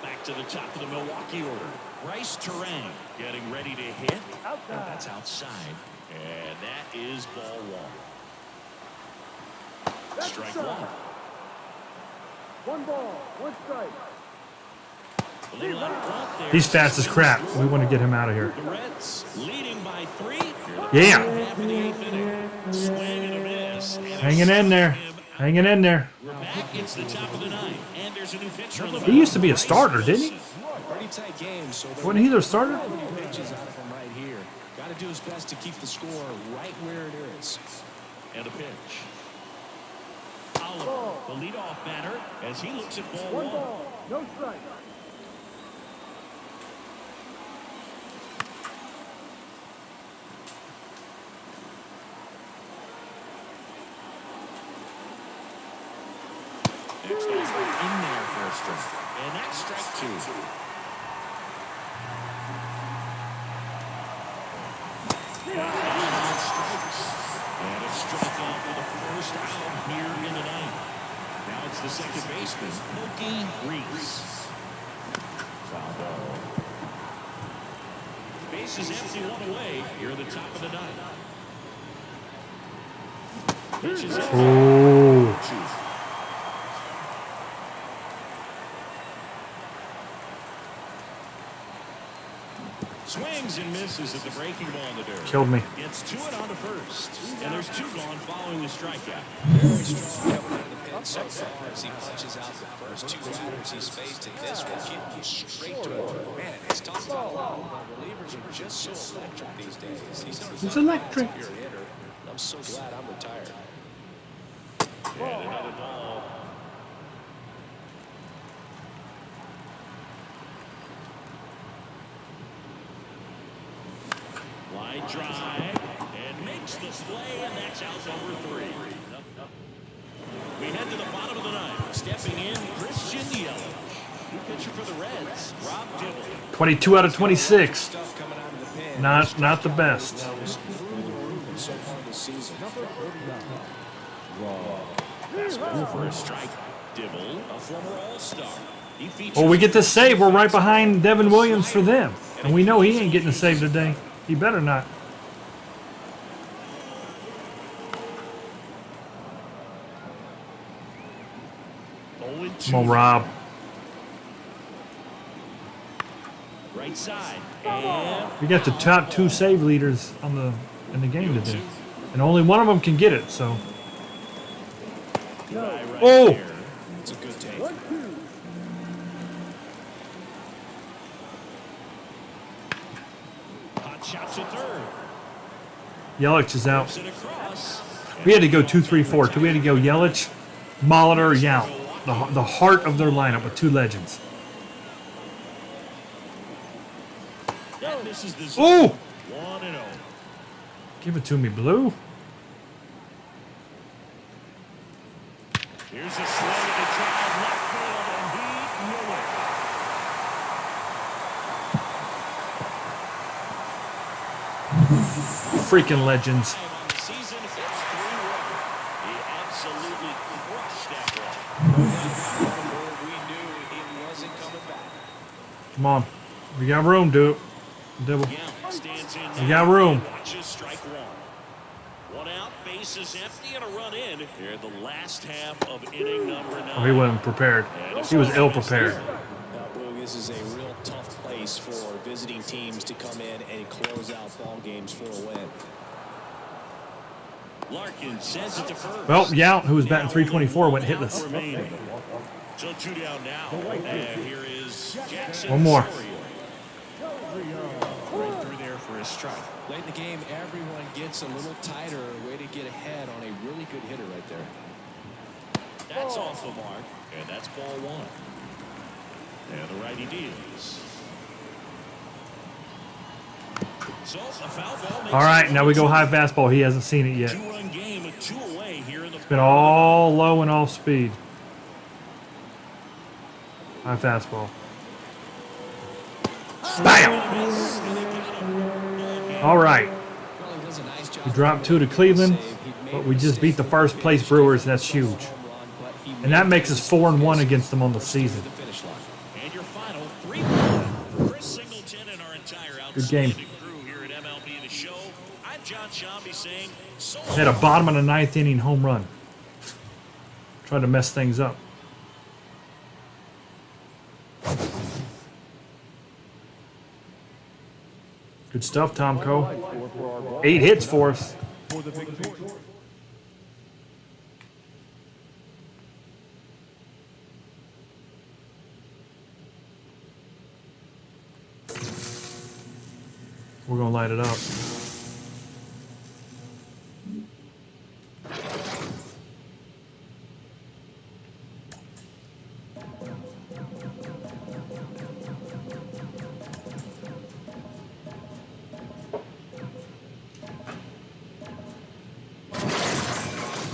Back to the top of the Milwaukee order. Bryce Terang getting ready to hit. That's outside. And that is ball one. Strike one. 1 ball, 1 strike. A little out front there. He's fast as crap. We want to get him out of here. The Reds leading by 3. Yeah. Half of the 8th inning. Swing and a miss. And Hanging in there. Hanging in there. we're back. It's the top of the 9th. And there's a new pitcher on the He used to be a starter, didn't he? Pretty tight game, so Wasn't he their starter? pitches out of him right here. Got to do his best to keep the score right where it is. And a pitch. Oliver, the leadoff batter, as he looks at ball 1 one. ball, no strike. Next offer in there for a strike. And that's strike 2. Strikes. And a strikeout for the first out here in the ninth. Now it's the second baseman, Mookie Reese. Foul ball. Base is empty, 1 away. Here at the top of the ninth. Pitch is empty. Oh. Swings and misses at the breaking ball in the dirt. Killed me. Gets 2 and on to first. And there's 2 gone following the strikeout. Very strong coming out of the pen so far as he punches out the first 2 batters he's faced in this one. Keep him straight to him. Man, it's tough to allow. Relievers are just so electric these days. He's electric. If you're a hitter, I'm so glad I'm retired. And another ball. Line drive and makes the play, and that's out number 3. We head to the bottom of the 9th. Stepping in, Christian Yelich. New pitcher for the Reds, Rob Dibble. 22 out of 26. Stuff coming out of the pen. Not the best. So far this season. Fastball for a strike. Dibble, a former All-Star. He features Well, we get this save. We're right behind Devin Williams for them. And we know he ain't getting a save today. He better not. Come on, Rob. right side. And We got the top 2 save leaders in the game today. And only one of them can get it, so. right Oh! there. It's a good take. 1-2. Hot shot to third. Yelich is out. It across. We had to go 2-3-4. We had to go Yelich, Molitor, Yount. The heart of their lineup with 2 legends. And this is the Oh! 1-0. Give it to me, Blue. Here's a slow to drive left field, and he knew it. Freaking legends. On the season, it's 3-1. He absolutely crushed that one. We knew he wasn't coming back. Come on. We got room, dude. Double. Yount stands in We now got room. and watches strike 1. 1 out. Here in the last half of inning number 9. Oh, he wasn't prepared. He was ill prepared. This is a real tough place for visiting teams to come in and close out ball games for a win. Larkin sends it to first. Well, Yount, who was batting 324, went hitless. So 2 down now. And here is Jackson. One more. Right through there for a strike. Late in the game, everyone gets a little tighter. Way to get ahead on a really good hitter right there. That's off the mark. And that's ball 1. And the righty deals. So a foul ball makes All right, now we go high fastball. He hasn't seen it yet. 2-run game with 2 away here in the. It's been all low and off speed. High fastball. Bam! All right. We dropped 2 to Cleveland, but we just beat the first place Brewers, and that's huge. And that makes us 4-1 against them on the season. And your final 3-1 Chris Singleton and our entire Good game. crew here at MLB The Show. I'm John Shambi saying so. Had a bottom of the 9th inning home run. Tried to mess things up. Good stuff, Tomko. 8 hits for us. We're going to light it up.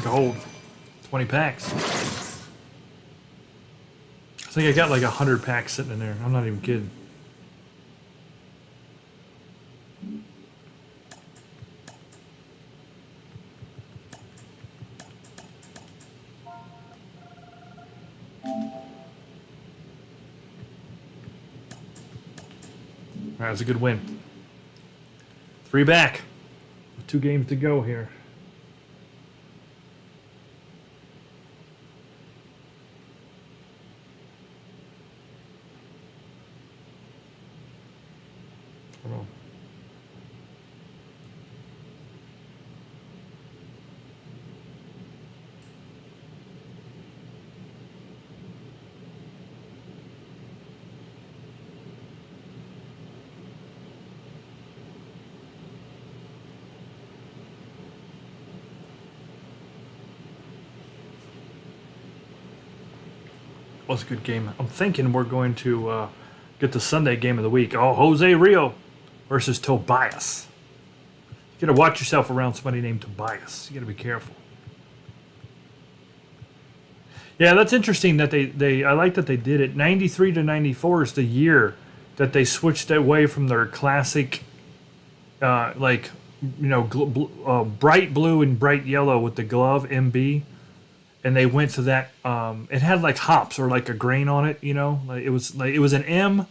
Gold. 20 packs. I think I got like 100 packs sitting in there. I'm not even kidding. All right, that's a good win. 3 back. 2 games to go here. Hold on. Was a good game. I'm thinking we're going to get the Sunday game of the week. Oh, Jose Rio versus Tobias. You gotta watch yourself around somebody named Tobias. You gotta be careful. Yeah, that's interesting that they I like that they did it. 93 to 94 is the year that they switched away from their classic, bright blue and bright yellow with the glove MB. And they went to that. It had like hops or like a grain on it, Like it was an M,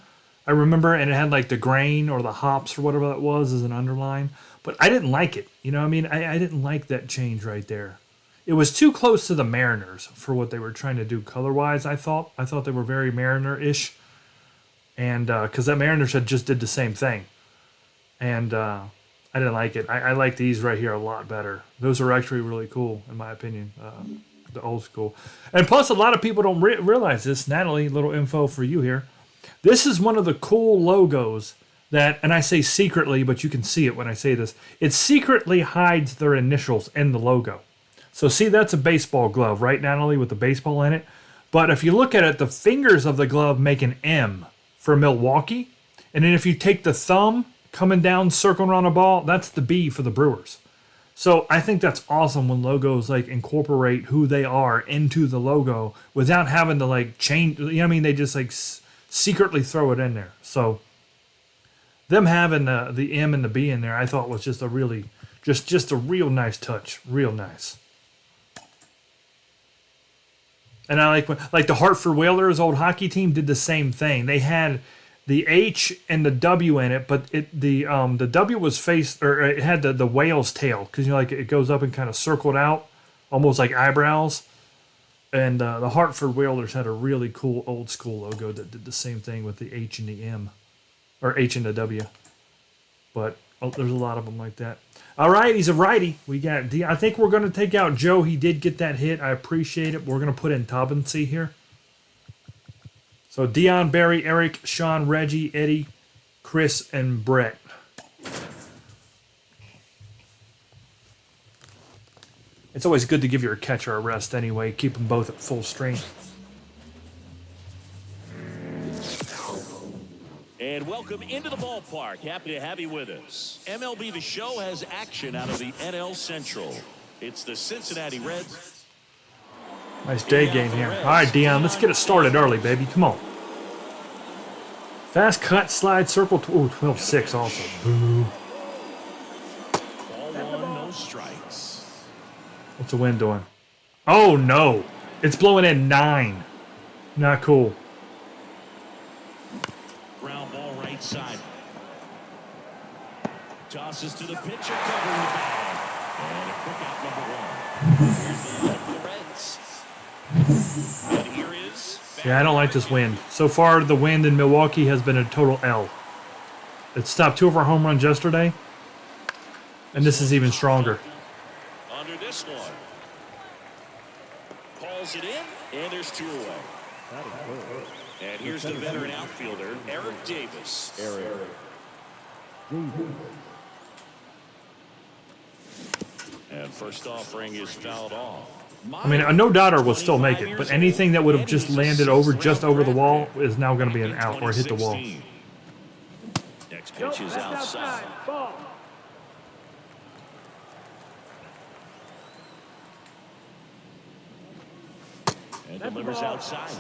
I remember, and it had like the grain or the hops or whatever that was as an underline. But I didn't like it. I didn't like that change right there. It was too close to the Mariners for what they were trying to do color-wise. I thought they were very Mariner-ish, and because that Mariners had just did the same thing, and I didn't like it. I like these right here a lot better. Those are actually really cool, in my opinion. The old school. And plus, a lot of people don't realize this. Natalie, little info for you here. This is one of the cool logos that, and I say secretly, but you can see it when I say this, it secretly hides their initials in the logo. So see, that's a baseball glove, right, Natalie, with the baseball in it? But if you look at it, the fingers of the glove make an M for Milwaukee. And then if you take the thumb coming down, circling around a ball, that's the B for the Brewers. So I think that's awesome when logos like incorporate who they are into the logo without having to like change. They just like secretly throw it in there. So them having the M and the B in there, I thought was just a really, just a real nice touch, real nice. And I like the Hartford Whalers old hockey team did the same thing. They had the H and the W in it, but the W was faced, or it had the whale's tail, because it goes up and kind of circled out almost like eyebrows. And the Hartford Whalers had a really cool old school logo that did the same thing with the H and the M, or H and the W. But there's a lot of them like that. All right, he's a righty. We got I think we're going to take out Joe. He did get that hit. I appreciate it. We're going to put in Taubensee here. So Dion, Barry, Eric, Sean, Reggie, Eddie, Chris, and Brett. It's always good to give your catcher a rest anyway. Keep them both at full strength. And welcome into the ballpark. Happy to have you with us. MLB The Show has action out of the NL Central. It's the Cincinnati Reds. Nice day game here. All right, Dion, let's get it started early, baby. Come on. Fast cut, slide, circle. Ooh, 12-6 also. Boo. Ball one, no strikes. What's the wind doing? Oh, no. It's blowing in 9. Not cool. Ground ball right side. Tosses to the pitcher, covering the bag. And a quick out number 1. Here's the line for the Reds. And here is... Yeah, I don't like this wind. So far, the wind in Milwaukee has been a total L. It stopped 2 of our home runs yesterday. And this is even stronger. Under this one. Pulls it in, and there's 2 away. And here's the veteran outfielder, Eric Davis. And first offering is fouled off. I mean, a no-doubter will still make it, but anything that would have just landed just over the wall is now going to be an out or hit the wall. Next pitch is outside. Ball. And delivers outside.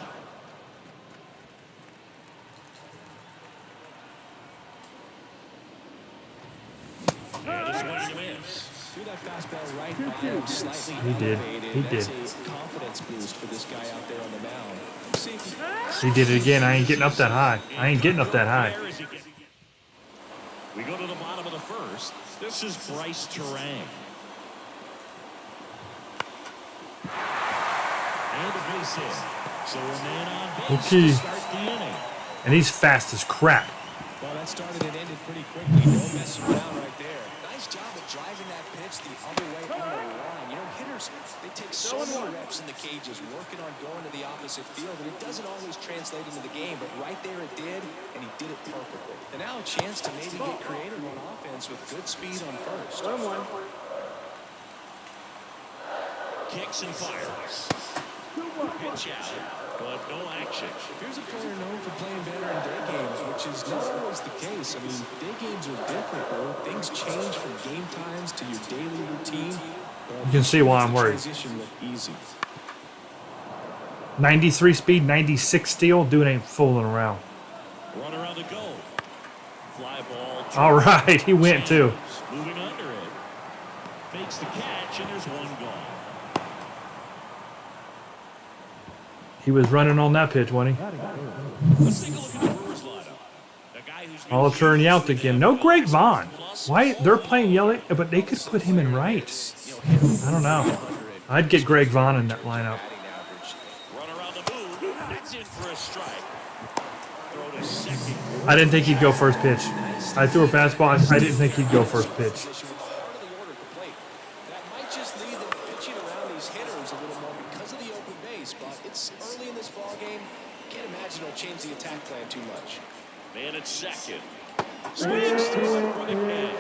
And a swing and a miss. Threw that fastball right by him, slightly He did. elevated. He did. That's a confidence boost for this guy out there on the mound. See if He did it again. I ain't getting up that high. I ain't getting up that high. We go to the bottom of the first. This is Bryce Terang. And a base hit. So a man on base Okay. to start the inning. And he's fast as crap. well, that started and ended pretty quickly. No messing around right there. Nice job of driving that pitch the other way on the line. You know, hitters, they take so many reps in the cages working on going to the opposite field, and it doesn't always translate into the game, but right there it did, and he did it perfectly. And now a chance to maybe get creative on offense with good speed on first. Kicks and fires. Pitch out, but no action. Here's a player known for playing better in day games, which is not always the case. I mean, day games are different, bro. Things change from game times to your daily routine. You can see why I'm worried. Transition looked easy. 93 speed, 96 steal. Dude ain't fooling around. Runner on the go. Fly ball. All right, he went too. Moving under it. Makes the catch, and there's one gone. He was running on that pitch, wasn't he? Let's take a look at the Brewers lineup. The guy who's been I'll turn you out again. No Greg Vaughn. plus Why? They're playing yellow, but they could put him in right. I don't know. I'd get Greg Vaughn in that lineup. runner on the move. That's in for a strike. Throw to second. I didn't think he'd go first pitch. I threw a fastball. I didn't think he'd go first pitch. Position with the heart of the order at the plate. That might just leave them pitching around these hitters a little more because of the open base, but it's early in this ball game. Can't imagine it'll change the attack plan too much. Man at second. Swings through it for the kid.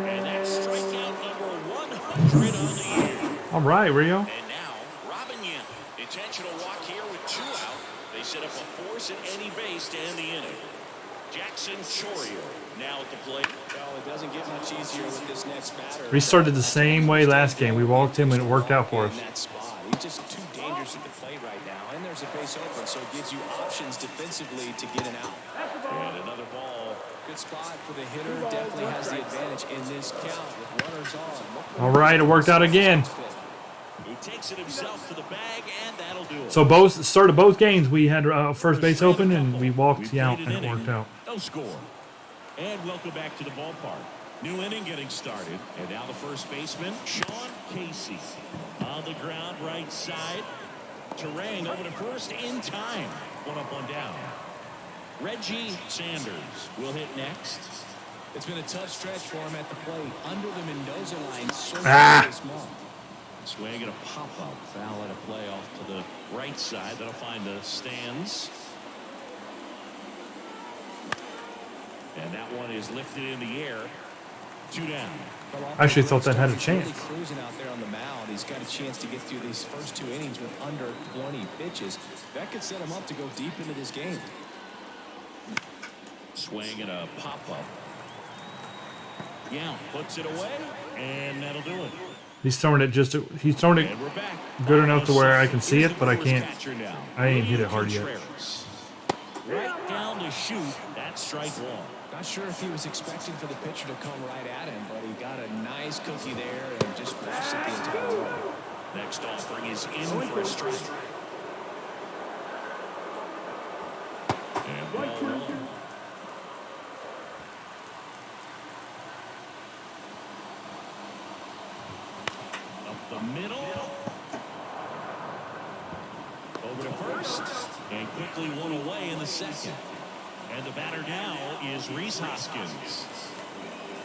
And that's strikeout number 100 on the year. All right, Rio. And now, Robin Yin. Intentional walk here with 2 out. They set up a force at any base to end the inning. Jackson Chorio now at the plate. Well, it doesn't get much easier with this next batter. We started the same way last game. We walked him and it worked out for us. In that spot. He's just too dangerous at the plate right now, and there's a base open, so it gives you options defensively to get an out. And another ball. Good spot for the hitter. Definitely has the advantage in this count with runners on. All right, it worked out again. He takes it himself to the bag, and that'll do it. So started both games. We had first base open and we walked you out and it worked out. No score. And welcome back to the ballpark. New inning getting started. And now the first baseman, Sean Casey. On On the ground, right side. Terang over to first in time. One up, one down. Reggie Sanders will hit next. It's been a tough stretch for him at the plate. Under the Mendoza line, so this month. Swing and a pop-up. Foul and a play off to the right side. That'll find the stands. And that one is lifted in the air. 2 down. I actually thought that had a chance. Really cruising out there on the mound. He's got a chance to get through these first 2 innings with under 20 pitches. That could set him up to go deep into this game. Swing and a pop-up. Yeah, puts it away, and that'll do it. He's throwing it good enough to where I can see it, but I can't. I ain't hit it hard yet. Right down the chute. That's strike 1. Not sure if he was expecting for the pitcher to come right at him, but he got a nice cookie there and just watched it the entire way. Next offering is in for a strike. And ball 1. Up the middle. Over to first. And quickly one away in the second. And the batter now is Rhys Hoskins.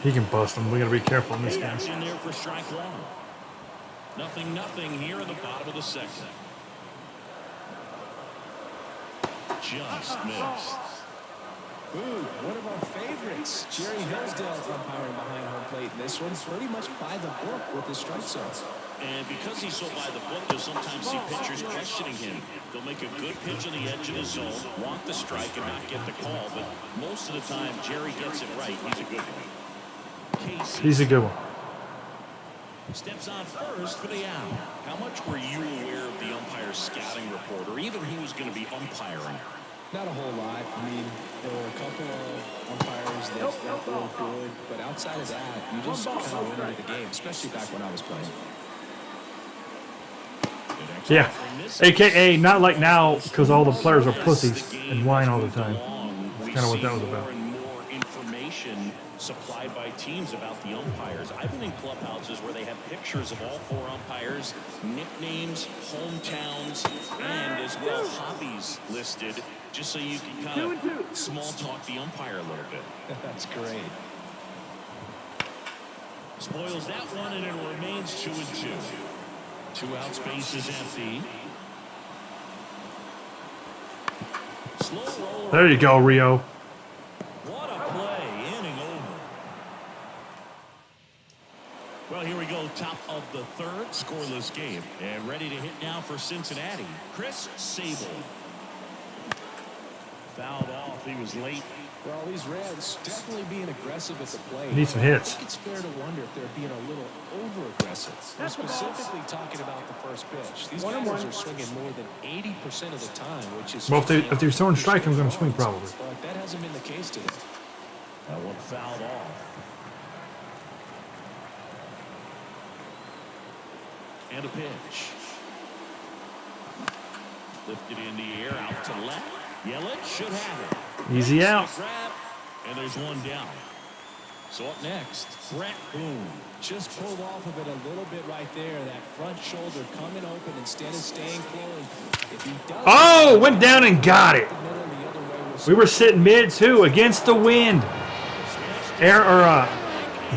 He can bust him. We got to be careful in this game. That's in there for strike 1. 0-0 here in the bottom of the second. Just missed. Ooh, one of our favorites. Jerry Hillsdale's umpiring behind home plate in this one. Pretty much by the book with his strike zones. And because he's so by the book, you'll sometimes see pitchers questioning him. They'll make a good pitch on the edge of the zone, want the strike, and not get the call. But most of the time, Jerry gets it right. He's a good one. Casey He's a good one. steps on first for the out. How much were you aware of the umpire's scouting report, or even who was going to be umpiring? Not a whole lot. I mean, there were a couple of umpires that were good, but outside of that, you just kind of went into the game, especially back when I was playing. Yeah, AKA not like now because all the players are pussies and whine all the time. That's kind of what that was about. More and more information supplied by teams about the umpires. I've been in clubhouses where they have pictures of all 4 umpires, nicknames, hometowns, and as well hobbies listed, just so you can kind of small talk the umpire a little bit. That's great. Spoils that one, and it remains 2-2. 2 outs, base is empty. Slow roll. There you go, Rio. What a play, inning over. Well, here we go, top of the 3rd, scoreless game. And ready to hit now for Cincinnati, Chris Sable. Fouled off, he was late. Well, these Reds definitely being aggressive at the plate. Need some hits. I think it's fair to wonder if they're being a little over-aggressive. I'm specifically talking about the first pitch. These guys are swinging more than 80% of the time, which is... Well, if they're throwing strike, I'm going to swing probably. But that hasn't been the case today. That one fouled off. And a pitch. Lifted in the air, out to left. Yelich should have it. Easy out. Grab, and there's one down. So up next, Brett Boone. Just pulled off of it a little bit right there. That front shoulder coming open instead of staying closed. If he does, Oh, went down and got it. We were sitting mid too against the wind.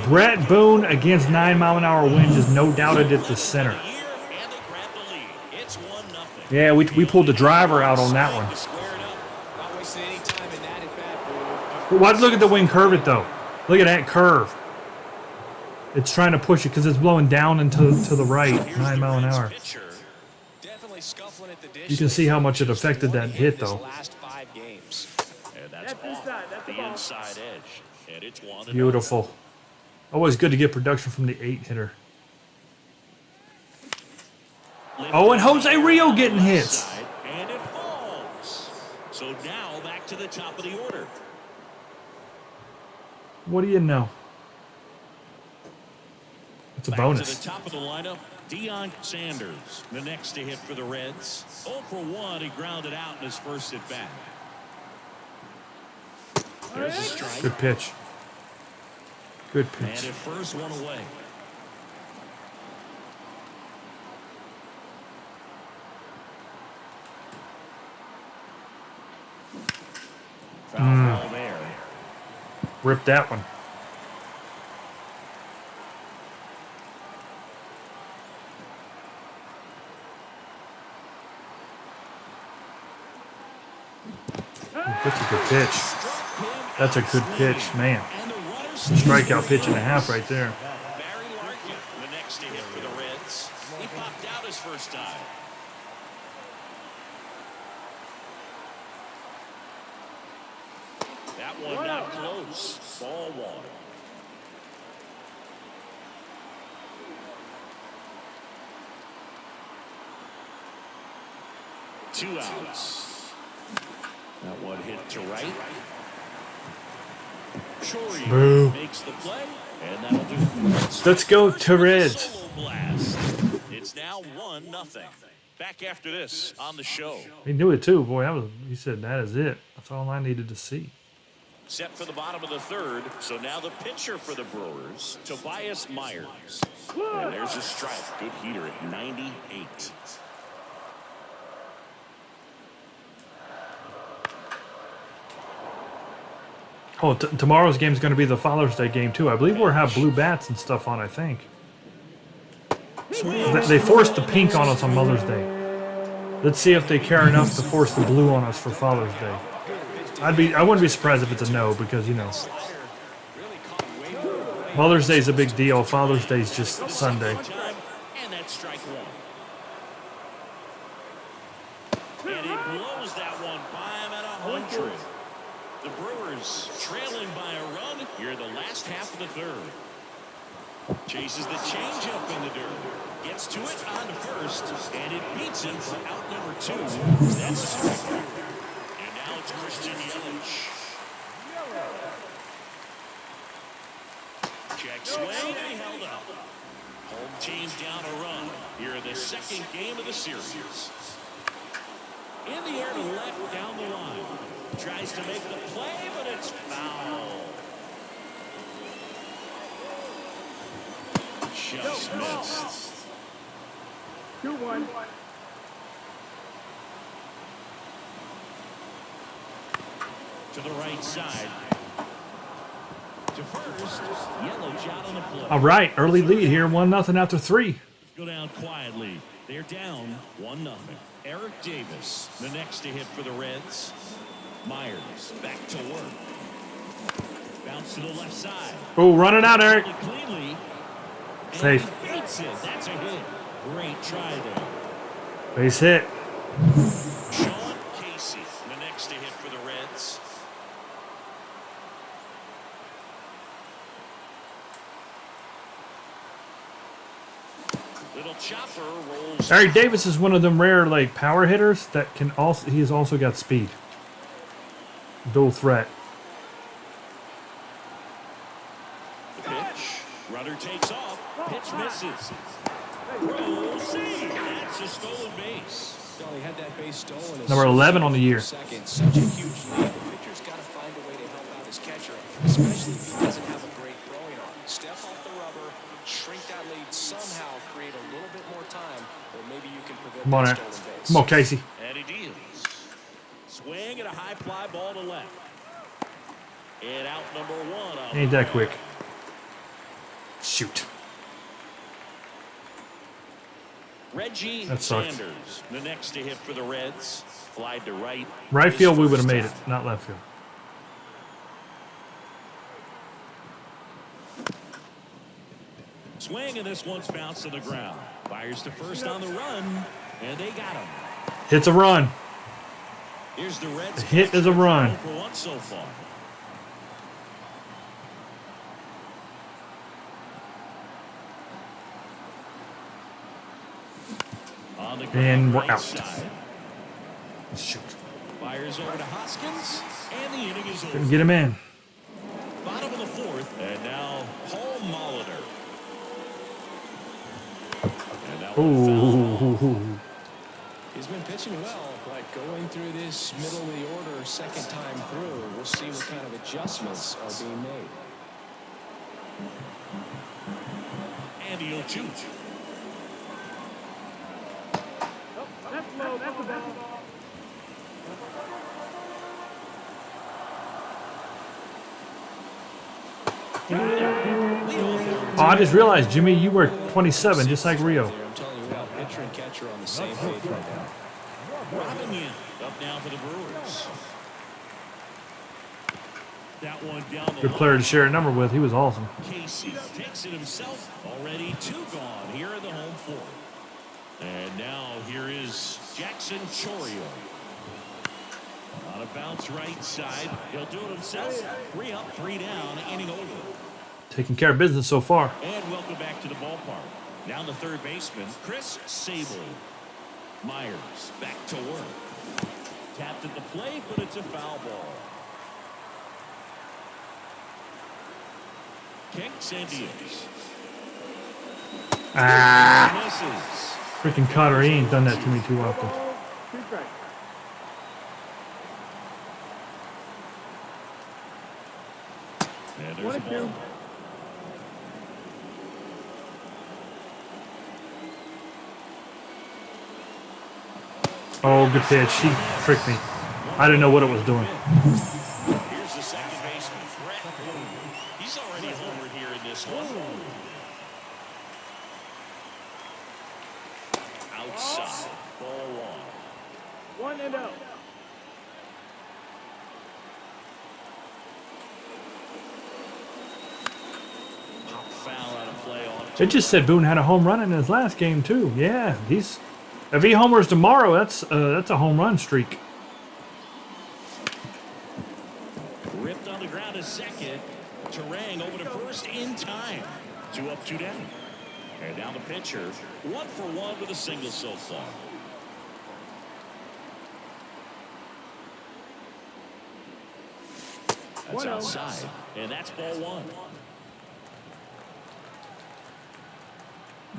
Brett Boone against 9-mile-an-hour wind just no doubted it to center. And they grab the lead. It's 1-0. Yeah, we pulled the driver out on that one. Not wasting any time in that at bat. But look at the wind curve it though. Look at that curve. It's trying to push it because it's blowing down and to the right, 9 mile an hour. Definitely scuffling at the dish. You can see how much it affected that hit though. Last 5 games. And that's off the inside edge. And it's 1-0. Beautiful. Always good to get production from the 8-hitter. Oh, and Jose Rio getting hits. And it falls. So now back to the top of the order. What do you know? It's a Back bonus. to the top of the lineup, Deion Sanders, the next to hit for the Reds. 0 for 1, he grounded out in his first at bat. There's a strike. Good pitch. Good And pitch. at first, one away. Foul ball there. Rip that one. That's a good pitch. That's a good pitch, man. Strikeout pitch and a half right there. Barry Larkin, the next to hit for the Reds. He popped out his first time. That one not close. Ball one. Two outs. That one hit to right. Boo. Makes the play, and that'll do it. Let's go to Reds. Solo blast. It's now 1-0. Back after this on the show. He knew it too, boy. He said that is it. That's all I needed to see. Set for the bottom of the third. So now the pitcher for the Brewers, Tobias Myers. And there's a strike. Good heater at 98. Oh, tomorrow's game is going to be the Father's Day game too. I believe we'll have blue bats and stuff on. I think they forced the pink on us on Mother's Day. Let's see if they care enough to force the blue on us for Father's Day. I wouldn't be surprised if it's a no because Mother's Day is a big deal. Father's Day is just Sunday. And that's strike one. And he blows that one by him at 100. The Brewers trailing by a run here in the last half of the third. Chases the changeup in the dirt. Gets to it on first, and it beats him for out number 2. That's a strike. And now it's Christian Yelich. Check swing, and he held up. Home team down a run here in the second game of the series. In the air to left down the line. Tries to make the play, but it's foul. Just missed. 2-1. To the right side. To first. Yelich out on the play. All right, early lead here, 1-0 after 3. Go down quietly. They're down 1-0. Eric Davis, the next to hit for the Reds. Myers back to work. Bounce to the left side. Oh, run it out, Eric. Cleanly. Safe. And beats it. That's a hit. Great try there. Base hit. Sean Casey, the next to hit for the Reds. Little chopper rolls. Eric Davis is one of them rare power hitters that can also. He's also got speed. Dual threat. The pitch. Runner takes off. Pitch misses. Rolls. That's a stolen base. Well, he had that base stolen. Number 11 on the year. Second, such a huge lead. The pitcher's got to find a way to help out his catcher, especially if he doesn't have a great throwing arm. Step off the rubber, shrink that lead somehow, create a little bit more time, or maybe you can prevent Come on, that Eric. stolen base. Come on, Casey. And he deals. Swing and a high fly ball to left. And out number 1. Ain't that quick. Shoot. Reggie That sucked. Sanders, the next to hit for the Reds. Flied to right. Right field, we His would have first made it, time. not left field. Swing, and this one's bounced to the ground. Fires to first on the run, and they got him. Hits a run. Here's the Reds. The hit is a run. For one so far. On the ground, And we're right out. side. Shoot. Fires over to Hoskins, and the inning is over. Couldn't get him in. Bottom of the fourth, and now Paul Molitor. And that one foul. Ooh. He's been pitching well, but going through this middle of the order second time through, we'll see what kind of adjustments are being made. And the 0-2. That's low. That's the ball. Oh, I just realized, Jimmy, you were 27, just like Rio. I'm telling you what, pitcher and catcher are on the same page right now. Robin Yin up now for the Brewers. That one down the Good player to share a number with. He was awesome. Casey takes it himself. Already 2 gone here in the home fourth. And now here is Jackson Chorio. On a bounce right side. He'll do it himself. 3 up, 3 down, inning over. Taking care of business so far. And welcome back to the ballpark. Down the third baseman, Chris Sable. Myers back to work. Tapped at the plate, but it's a foul ball. Kicks and deals. Ah! Misses. Freaking Cotter, he ain't done that to me too often. Two strikes. And there's One a and ball. two. Oh, good pitch. He tricked me. I didn't know what it was doing. Here's the second baseman, Brett Boone. He's already homered here in this one. Outside, ball 1. 1-0. Foul out of play on. It just said Boone had a home run in his last game too. Yeah, if he homers tomorrow, that's a home run streak. Ripped on the ground to second. Terang over to first in time. 2 up, 2 down. And down the pitcher. 1 for 1 with a single so far. That's 1-0. outside. And that's ball 1.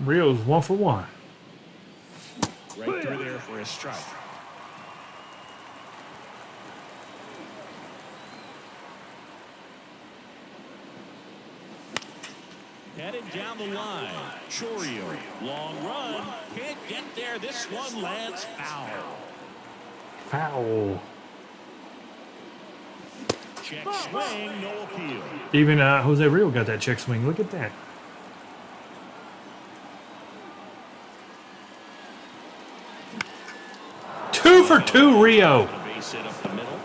Rio's 1 for 1. Right through there for a strike. Headed down the line. Chorio. Long run. Can't get there. This one lands foul. Foul. Check swing. No appeal. Even Jose Rio got that check swing. Look at that. Two for 2, Rio. A base hit up the middle.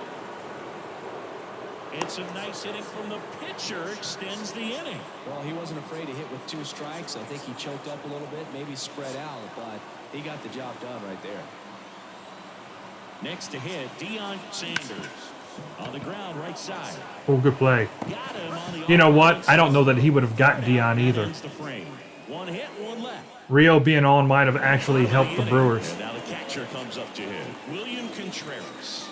It's a nice hitting from the pitcher. Extends the inning. Well, he wasn't afraid to hit with 2 strikes. I think he choked up a little bit, maybe spread out, but he got the job done right there. Next to hit, Deion Sanders. On the ground, right side. Oh, good play. Got him on the You know what? offensive I don't know side. that he would have gotten Dion either. Ends the frame. 1 hit, 1 left. Rio being on might have actually helped the Brewers. And now the catcher comes up to him. William Contreras.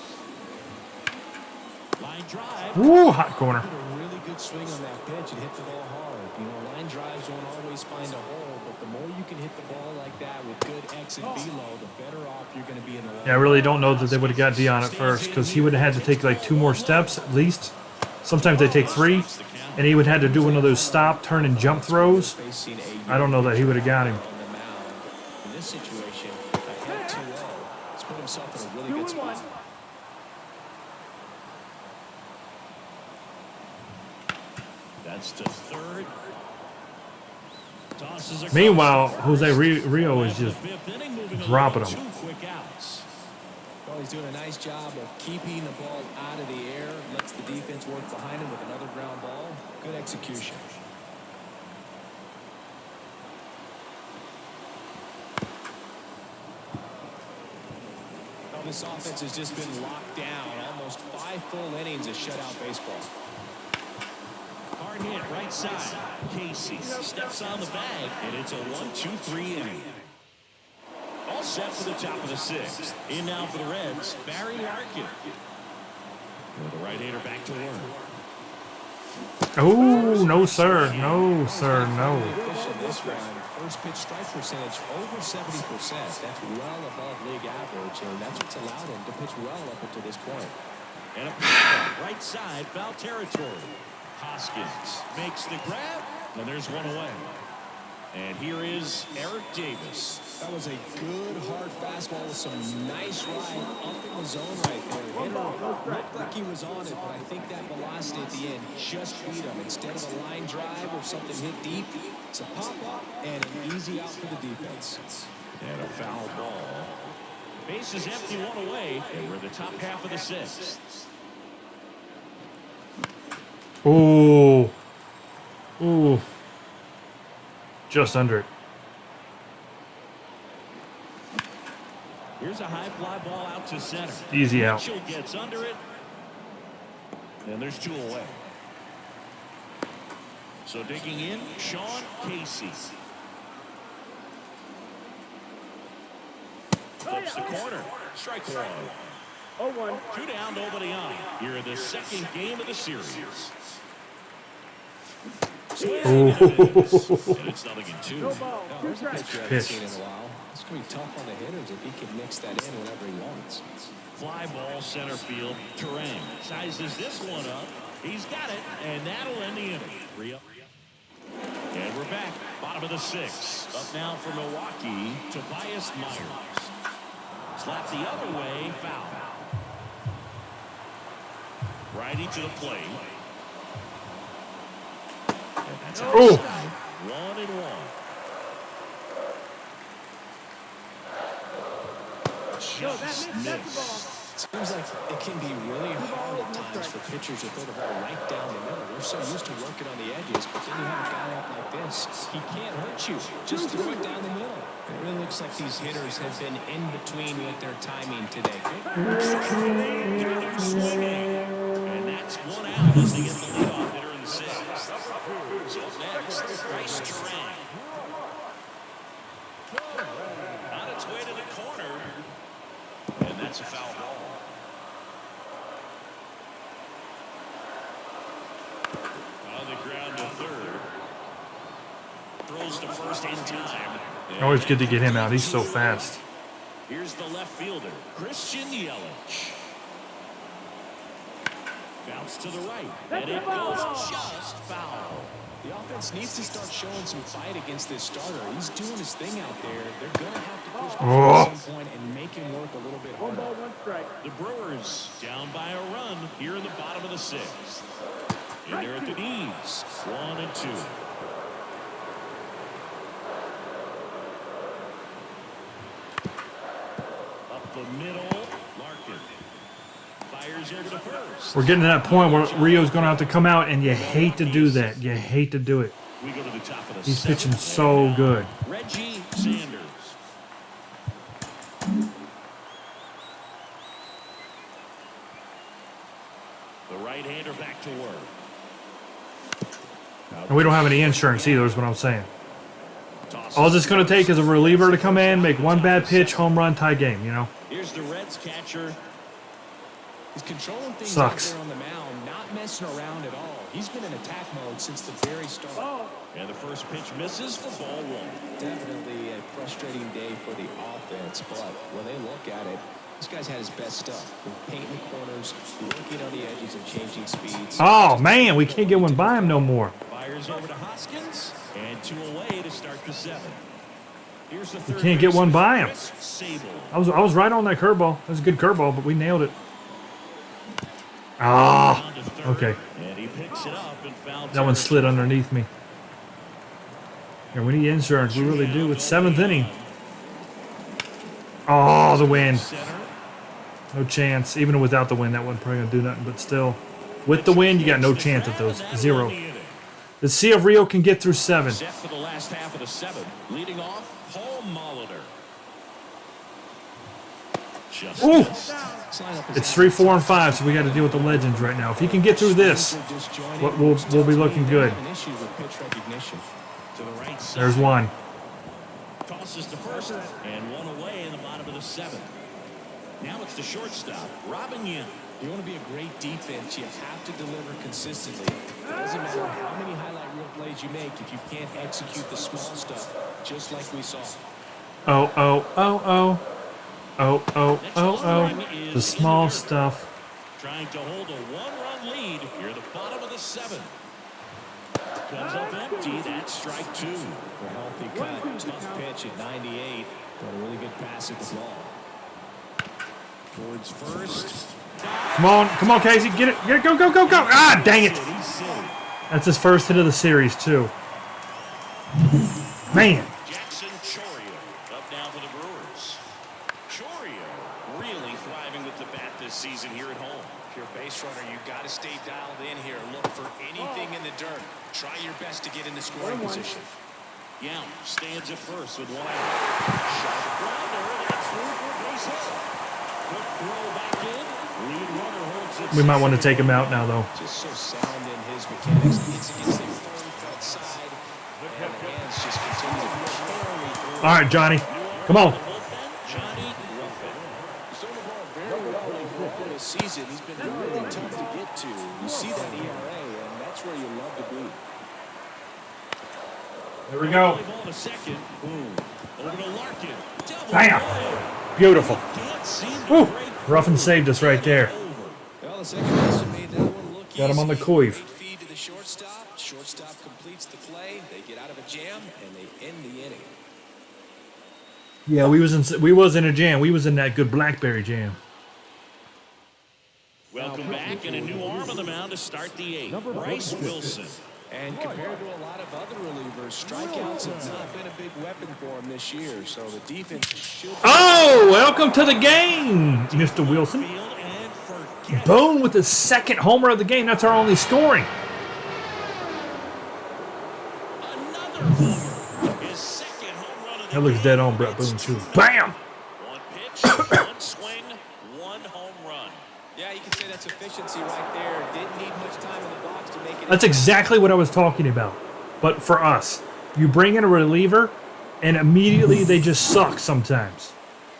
Line drive. Woo, hot corner. Did a really good swing on that pitch and hit the ball hard. You know, line drives won't always find a hole, but the more you can hit the ball like that with good exit velo, the better off you're going to be in the long Yeah, I really don't know that they would have got Dion at first because he would have had to take like 2 more steps at least. Sometimes they take 3, and he would have had to do one of those stop, turn, and jump throws. facing I don't know that he would have got him. on the mound. In this situation, ahead 2-0. He's put himself in a really good spot. 2-1. That's to third. Tosses across Meanwhile, the first. Jose Rio is The just 5th inning, moving dropping along, them. 2 quick outs. Well, he's doing a nice job of keeping the ball out of the air, lets the defense work behind him with another ground ball. Good execution. Well, this offense has just been locked down. Almost 5 full innings of shutout baseball. Hard hit, right side. Casey steps on the bag, and it's a 1-2-3 inning. All set for the top of the 6th. In now for the Reds, Barry Larkin. With the right-hander back to work. Oh, no, sir. No, sir, no. Efficient this one. First pitch strike percentage over 70%. That's well above league average, and that's what's allowed him to pitch well up until this point. And a pitch right side, foul territory. Hoskins makes the grab, and there's one away. And here is Eric Davis. That was a good, hard fastball with some nice ride up in the zone right there. Hitter looked like he was on it, but I think that velocity at the end just beat him. Instead of a line drive or something hit deep, it's a pop-up and an easy out for the defense. And a foul ball. Base is empty, one away, and we're in the top half of the sixth. Ooh. Ooh. Just under it. Here's a high fly ball out to center. Easy out. Mitchell gets under it. And there's two away. So digging in, Sean Casey. Flips the corner. Strike one. 0-1. 2 down, nobody on. Here in the second game of the series. And it's nothing in 2. No ball. No, Two there's a pitch strikes. you haven't Pitch. seen in a while. It's going to be tough on the hitters if he can mix that in whenever he wants. Fly ball center field. Terrain sizes this one up. He's got it, and that'll end the inning. 3 up. And we're back. Bottom of the 6th. Up now for Milwaukee, Tobias Myers. Slap the other way, foul. Righty to the plate. And that's out. Oh. 1-1. Just missed. Seems like it can be really hard at times for pitchers to throw the ball right down the middle. We're so used to working on the edges, but then you have a guy up like this. He can't hurt you. Just throw it down the middle. It really looks like these hitters have been in between with their timing today. And that's one out as they get the leadoff hitter in the 6th. So next, Bryce Terrain. On its way to the corner. And that's a foul ball. On the ground to third. Throws to first in time. Always good to get him out. He's so fast. Here's the left fielder, Christian Yelich. Bounce to the right, and it goes just foul. The offense needs to start showing some fight against this starter. He's doing his thing out there. They're going to have to push back at some point and make him work a little bit 1 ball, harder. 1 strike. The Brewers down by a run here in the bottom of the 6th. And they're at the knees, 1-2. Up the middle, Larkin fires over to first. We're getting to that point where Rio's going to have to come out, and you hate to do that. You hate to do it. We go to the top of the He's 7th. pitching so good. Reggie Sanders. The right-hander back to work. And we don't have any insurance either, is what I'm saying. All it's going to take is a reliever to come in, make one bad pitch, home run, tie game, you know? Here's the Reds catcher. He's controlling things Sucks. out there on the mound, not messing around at all. He's been in attack mode since the very start. Ball. And the first pitch misses for ball 1. Definitely a frustrating day for the offense, but when they look at it, this guy's had his best stuff. Been painting the corners, working on the edges and changing speeds. Oh, man, we can't get one by him no more. Fires over to Hoskins, and 2 away to start the 7th. Here's the third can't get one baseman, by him. Chris Sable. I was right on that curveball. That was a good curveball, but we nailed it. Ah, On to third, okay. And he picks it up and foul That one slid territory. underneath me. Yeah, we need insurance. We really do. It's 7th inning. Oh, the wind. Center. No chance. Even without the wind, that wasn't probably going to do nothing. But still, with the wind, you got no chance at those. 0. Let's see if Rio can get through 7. Set for the last half of the 7th. Leading off, Paul Molitor. Just Ooh. missed. It's 3, 4, and 5, so we got to deal with the legends right now. If he can get through this, we'll be looking good. An issue with pitch recognition. To the right side. There's one. Tosses to first, and 1 away in the bottom of the 7th. Now it's the shortstop, Robin Yin. You want to be a great defense, you have to deliver consistently. It doesn't matter how many highlight reel plays you make if you can't execute the small stuff, just like we saw. Oh, oh, oh, oh. Oh, oh, oh, oh. The small stuff. Trying to hold a 1-run lead here at the bottom of the 7th. comes up empty. That's strike 2. A healthy cut, tough pitch at 98. But a really good pass at the ball. Towards first. Come on, Casey, get it, go, go, go, go! Ah, dang it! He's city. That's his first hit of the series too. Man, Jackson Chorio up now for the Brewers. Chorio really thriving with the bat this season here at home. If you're a base runner, you got to stay dialed in here. Look for anything in the dirt. Try your best to get in the scoring position. Young stands at first with 1 out. Sharp grounder. That's through for a base hit. Quick throw back in. Lead runner holds it. we might want to take him out now though. Just so sound in his mechanics. It's against a firm front side. And the hands just continue to carry through. All right, Johnny, come on. Johnny Ruffin. He's thrown the ball very well in this season. He's been really tough to get to. You see that ERA, and that's where you love to be. There we go. Ball to second. Boom. Over to Larkin. Double Bam. play. Beautiful. Can't seem to Woo. break Ruffin saved us right there. Well, the second baseman made that one look Got him on the easy. coif. Great feed to the shortstop. Shortstop completes the play. They get out of a jam, and they end the inning. Yeah, we was in a jam. We was in that good blackberry jam. Welcome back, and a new arm on the mound to start the 8th. Bryce Wilson. And compared to a lot of other relievers, strikeouts have not been a big weapon for him this year. So the defense should. Oh, welcome to the game, Mr. Wilson. Field and forget. Boone with his second homer of the game. That's our only scoring. Another homer. His second home run of the That looks game. dead on Brett Boone too. Bam! One pitch, one swing, one home run. Yeah, you can say that's efficiency right there. Didn't need much time in the box to make it. That's exactly what I was talking about. But for us, you bring in a reliever, and immediately they just suck sometimes.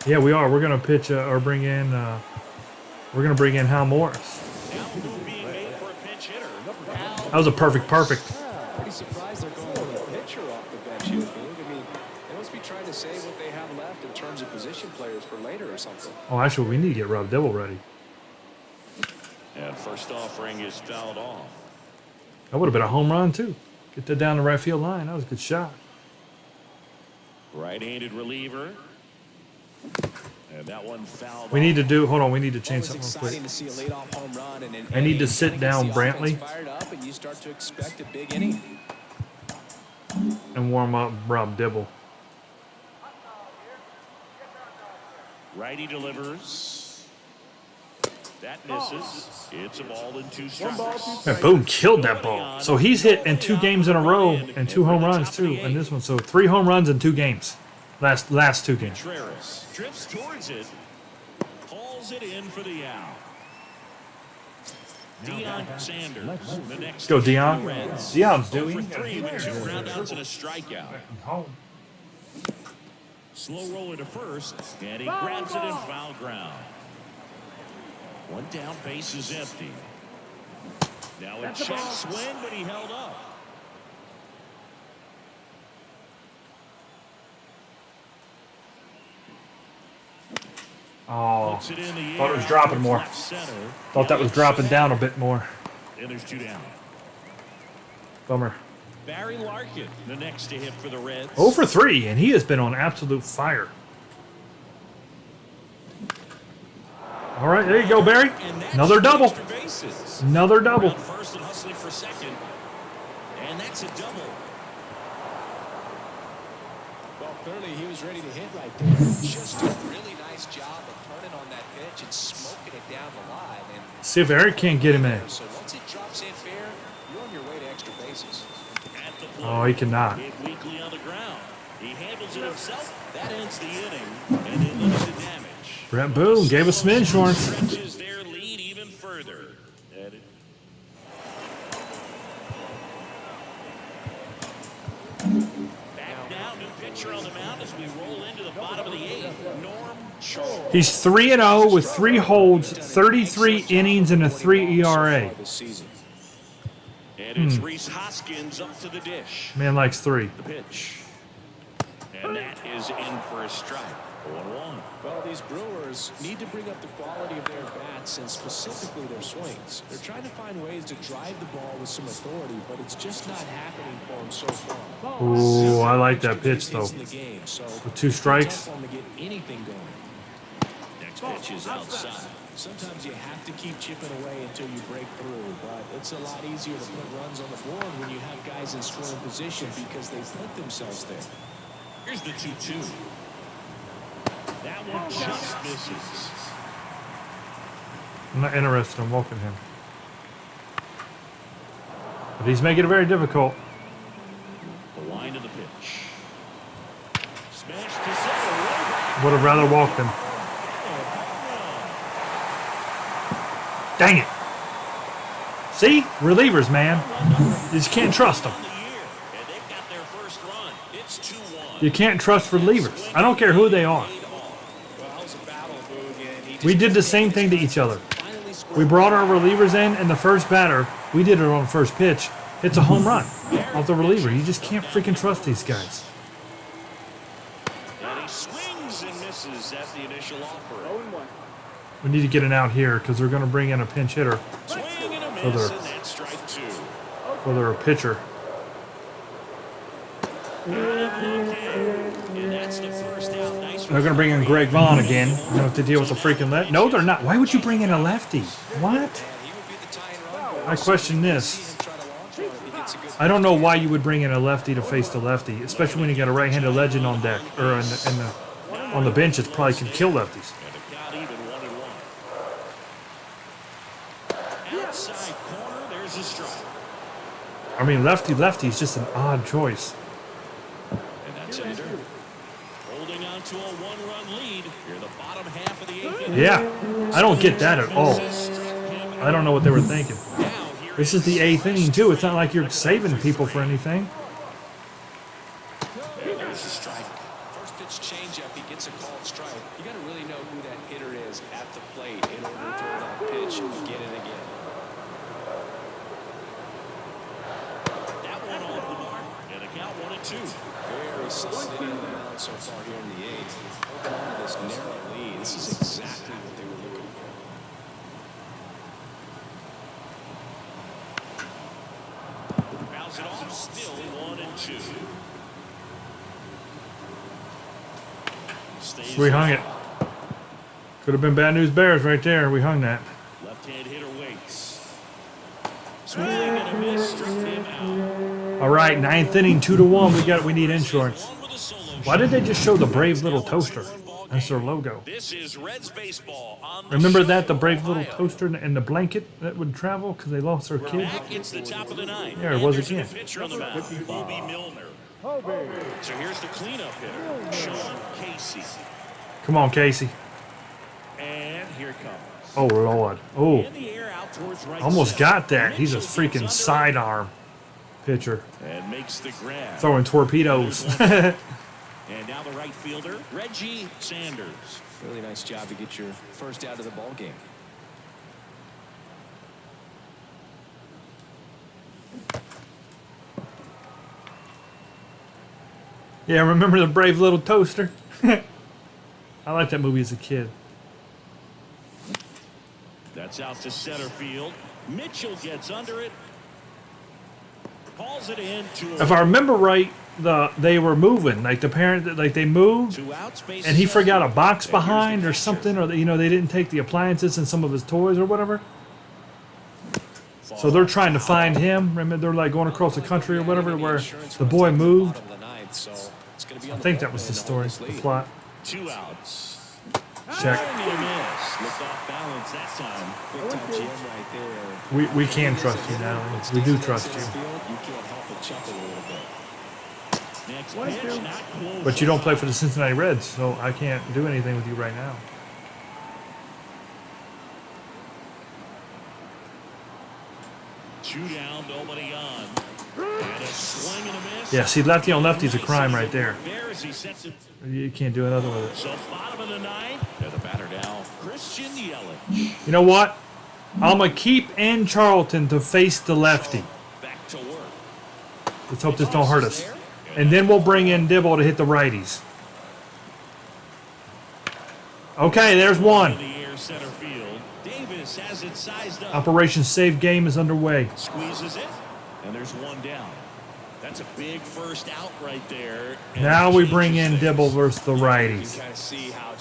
Yeah, we are. We're gonna pitch or bring in. We're gonna bring in Hal Morris. Now move being made for a pinch hitter. That was a perfect. Pretty surprised they're going with a pitcher off the bench here, Boog. I mean, they must be trying to save what they have left in terms of position players for later or something. Oh, actually, we need to get Rob Dibble ready. And first offering is fouled off. That would have been a home run too. Get that down the right field line. That was a good shot. Right-handed reliever. And that one fouled We need to off. do. Hold on. We need to change Always something real exciting quick. to see a leadoff home run and an I need to inning. sit Kinda down gets the offense Brantley. fired up, and you start to expect a big inning. And warm up Rob Dibble. Righty delivers. That misses. It's a ball and 2 strikes. Yeah, Boone killed that ball. So he's hit in 2 games in a row and 2 home runs too. And this one, so 3 home runs in 2 games. Last 2 games. Contreras drifts towards it. Calls it in for the out. Deion Sanders, the next. Go, Deion. Reds. Deion's 0 doing. for 3 with 2 groundouts and a strikeout. Slow roller to first, and he grabs it in foul ground. One down, base is empty. Now a check swing, but he held up. Oh, Puts it in the thought it air was dropping towards more. left center. Thought that was dropping down a bit more. And there's 2 down. Bummer. Barry Larkin, the next to hit for the Reds. 0 for 3, and he has been on absolute fire. All right, there you go, Barry. And that's Another double. extra bases. Another double. Around first and hustling for second. And that's a double. Well, clearly he was ready to hit right there. Just a really nice job of turning on that pitch and smoking it down the line. And See if Eric can't get him in. so once it drops in fair, you're on your way to extra bases. At the plate. Oh, he cannot. Hit weakly on the ground. He handles it himself. That ends the inning. And it limits the damage. Brett Boone gave us some insurance. Stretches their lead even further. And back now, new pitcher on the mound as we roll into the bottom of the 8th. Norm Shore. He's 3-0 with 3 holds, 33 innings, and a 3 ERA. This season. And it's Reese Hoskins up to the dish. Man likes 3. The pitch. And that is in for a strike. 1-1. Well, these Brewers need to bring up the quality of their bats and specifically their swings. They're trying to find ways to drive the ball with some authority, but it's just not happening for them so far. Ooh, I like that pitch, though. With 2 strikes. To get anything going. Next pitch is outside. Sometimes you have to keep chipping away until you break through, but it's a lot easier to put runs on the board when you have guys in scoring position because they put themselves there. Here's the 2-2. That one just misses. I'm not interested in walking him. But he's making it very difficult. The line of the pitch. Smash to center. Would have rather walked him. Dang it. See? Relievers, man. You just can't trust them. You can't trust relievers. I don't care who they are. We did the same thing to each other. We brought our relievers in, and the first batter, we did it on the first pitch, hits a home run off the reliever. You just can't freaking trust these guys. And he swings and misses at the initial offer. 0-1. We need to get an out here because they're going to bring in a pinch hitter Swing and a for miss, their, and that's strike 2. for their pitcher. And that's the first out. Nice. They're going to bring in Greg Vaughn again. They're going to have to deal with the freaking left. No, they're not. Why would you bring in a lefty? What? I question this. I don't know why you would bring in a lefty to face the lefty, especially when you got a right-handed legend on deck or on the bench. It probably can kill lefties. And the count even 1-1. Outside corner, there's a strike. I mean, lefty is just an odd choice. And that's it. Holding on to a 1-run lead. You're the bottom half of the 8th inning. Yeah, I don't get that at all. I don't know what they were thinking. This is the 8th inning, too. It's not like you're saving people for anything. There's a strike. First pitch changeup, he gets a called strike. You got to really know who that hitter is at the plate in order to throw that pitch and get it again. That one off the mark. And the count 1-2. Very solid in the mound so far here in the 8th. Holding on to this narrow lead. This is exactly what they were looking for. Bounce it off. Still 1-2. Stays We hung it. Could have been Bad News Bears right there. We hung that. Left-hand hitter waits. Swing and a miss. Struck him out. All right, 9th inning, 2-1. We need insurance. One with a solo Why did they just show the brave little toaster? That's their logo. This is Reds baseball on the Remember show that, the from brave little Ohio. toster and the blanket that would travel because they lost their kid? Back, it's the top of the 9th. Yeah, it was Anderson, again. the pitcher on the mound, Bobby Milner. Hobie. So here's the cleanup hitter, Sean Casey. Come on, Casey. And here it comes. Oh, Lord. Oh, In the air out towards right almost center. got that. He's a Mitchell freaking gets sidearm pitcher. under and makes the grab. Throwing torpedoes. And now the right fielder, Reggie Sanders. Really nice job to get your first out of the ball game. Yeah, remember the brave little toaster? I liked that movie as a kid. That's out to center field. Mitchell gets under it. Calls it in to If I remember right, they were moving, like the parent, like they moved, two outs, base and he set. forgot a box And here's the behind or catcher. something, or they didn't take the appliances and some of his toys or whatever. So they're trying to find him. Remember, they're like going across the country or whatever, where the boy moved. I think that was the story, the plot. 2 outs. Check. Swing and a miss. Looked off balance that time. Big time jam right there. We can trust you now. We do trust you. You can't help but chuckle a little bit. Next pitch, not close. But you don't play for the Cincinnati Reds, so I can't do anything with you right now. Two down, nobody on. And a swing and a miss. Yeah, see, lefty on lefty's a crime right there. There as he sets it. You can't do another with it. So bottom of the 9th. And the batter now, Christian Yelich. You know what? I'm going to keep in Charlton to face the lefty. Back to work. Let's hope this don't hurt us. And then we'll bring in Dibble to hit the righties. Okay, there's In one. the air center field. Davis has it sized up. Operation Save Game is underway. Squeezes it, and there's one down. That's a big first out right there. Now we bring in Dibble versus the righties.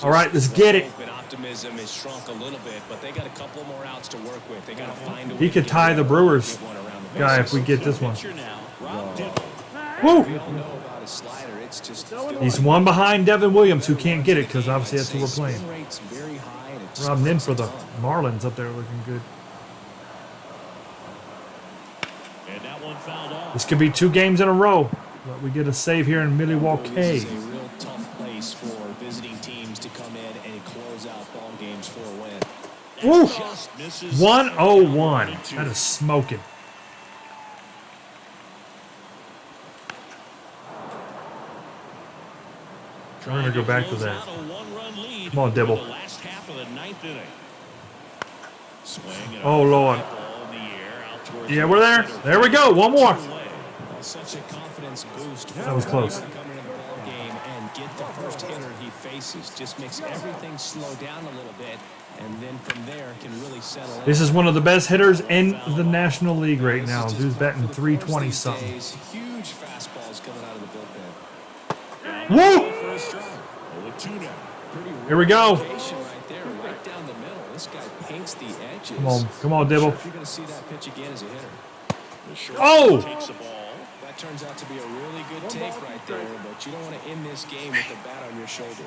All right, let's get it. Optimism has shrunk a little bit, but they got a couple more outs to work with. They got to find a way. He could tie the Brewers guy if we get this one. Woo! He's one behind Devin Williams, who can't get it because obviously that's who we're playing. Rob Nin for the Marlins up there looking good. This could be 2 games in a row, but we get a save here in Milwaukee. This is a real tough place for visiting teams to come in and close out ball games for a win. Woo! 101. That is smoking. I'm going to go back to that. Come on, Dibble. Oh, Lord. Yeah, we're there. There we go. One more. Such a confidence boost. That was close. Come into the ball game and get the first hitter he faces. Just makes everything slow down a little bit, and then from there can really settle in. This is one of the best hitters in the National League right now. Dude's batting 320 something. Huge fastballs coming out of the bullpen. Woo! Here we go. Right there, right down the middle. This guy paints the edges. Come on, Dibble. You're going to see that pitch again as a hitter. Oh! That turns out to be a really good take right there, but you don't want to end this game with the bat on your shoulder.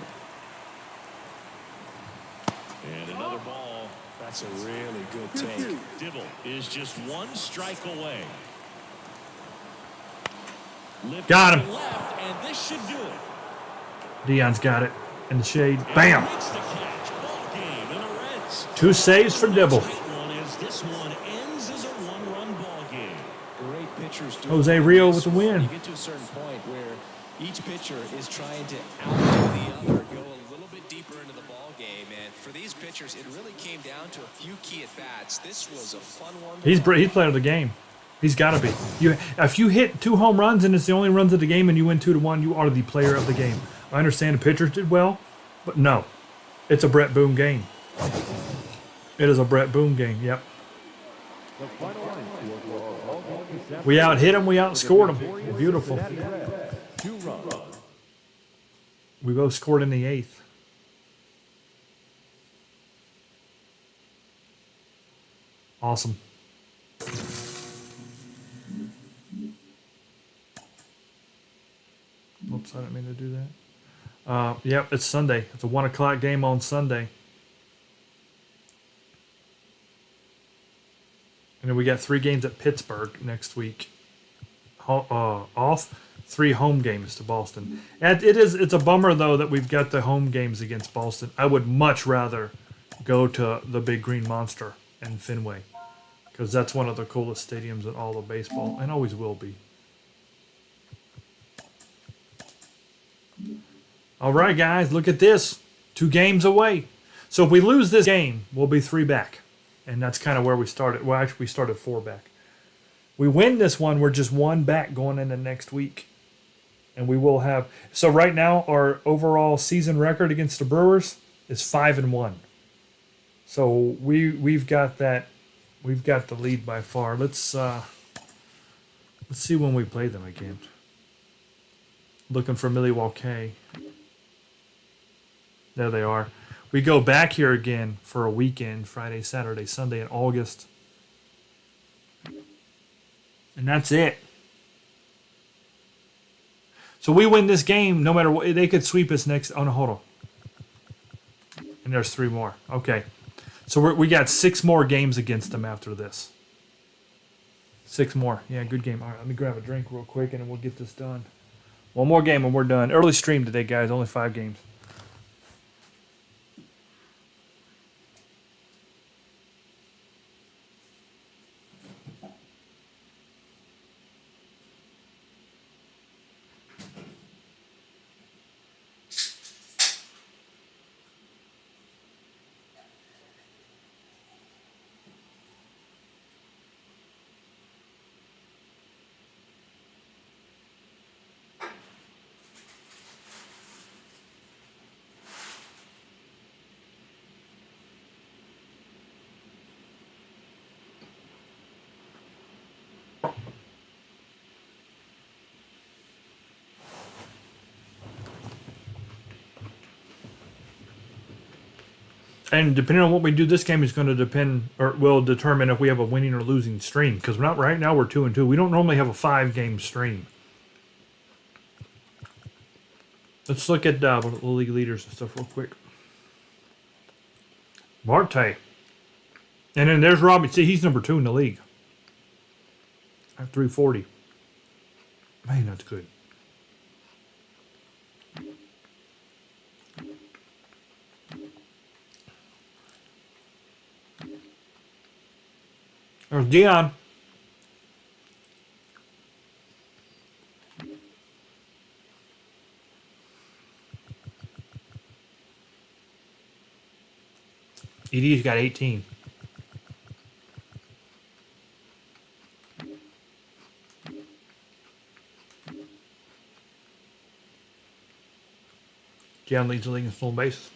And another ball. That's a really good take. Dibble is just one strike away. Got him. Left, and this should do it. Dion's got it in the shade. Bam! Makes the catch. Ball game in the Reds. 2 saves for Dibble. This one ends as a one-run ball game. Great pitchers do. Jose Rio with the win. You get to a certain point where each pitcher is trying to outdo the other, go a little bit deeper into the ball game, and for these pitchers, it really came down to a few key at bats. This was a fun one. He's player of the game. He's got to be. If you hit 2 home runs and it's the only runs of the game and you win 2-1, you are the player of the game. I understand the pitchers did well, but no, it's a Brett Boone game. It is a Brett Boone game. Yep. We out-hit him. We outscored him. Beautiful. We both scored in the 8th. Awesome. Oops, I didn't mean to do that. Yep, it's Sunday. It's a 1 o'clock game on Sunday. And then we got 3 games at Pittsburgh next week. Off 3 home games to Boston. And it's a bummer though that we've got the home games against Boston. I would much rather go to the Big Green Monster in Fenway, because that's one of the coolest stadiums in all of baseball and always will be. All right, guys, look at this. 2 games away. So if we lose this game, we'll be 3 back. And that's kind of where we started. Well, actually, we started 4 back. We win this one, we're just 1 back going into next week. And we will have... So right now, our overall season record against the Brewers is 5-1. So we've got that... We've got the lead by far. Let's see when we play them again. Looking for Milwaukee. There they are. We go back here again for a weekend, Friday, Saturday, Sunday in August. And that's it. So we win this game no matter what. They could sweep us next. Oh, no, hold on. And there's 3 more. Okay. So we got 6 more games against them after this. 6 more. Yeah, good game. All right, let me grab a drink real quick and then we'll get this done. 1 more game and we're done. Early stream today, guys. Only 5 games. And depending on what we do this game is going to depend, or will determine if we have a winning or losing stream. Because not right now we're 2-2. We don't normally have a 5-game stream. Let's look at the league leaders and stuff real quick. Marte. And then there's Robbie. See, he's number 2 in the league. At 340. Man, that's good. There's Dion. ED's got 18. Dion leads the league in stolen bases.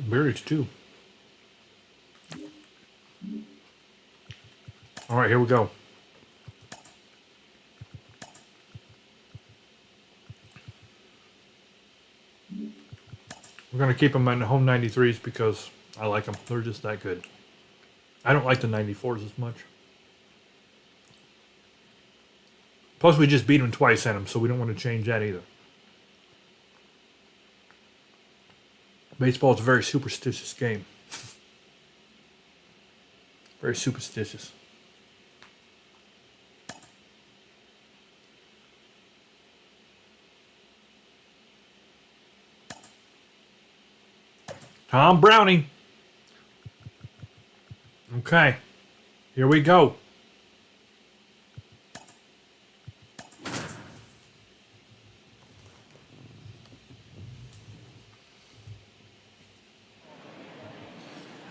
Brewers too. All right, here we go. We're going to keep them in the home 93s because I like them. They're just that good. I don't like the 94s as much. Plus, we just beat them twice in them, so we don't want to change that either. Baseball is a very superstitious game. Very superstitious. Tom Browning. Okay. Here we go.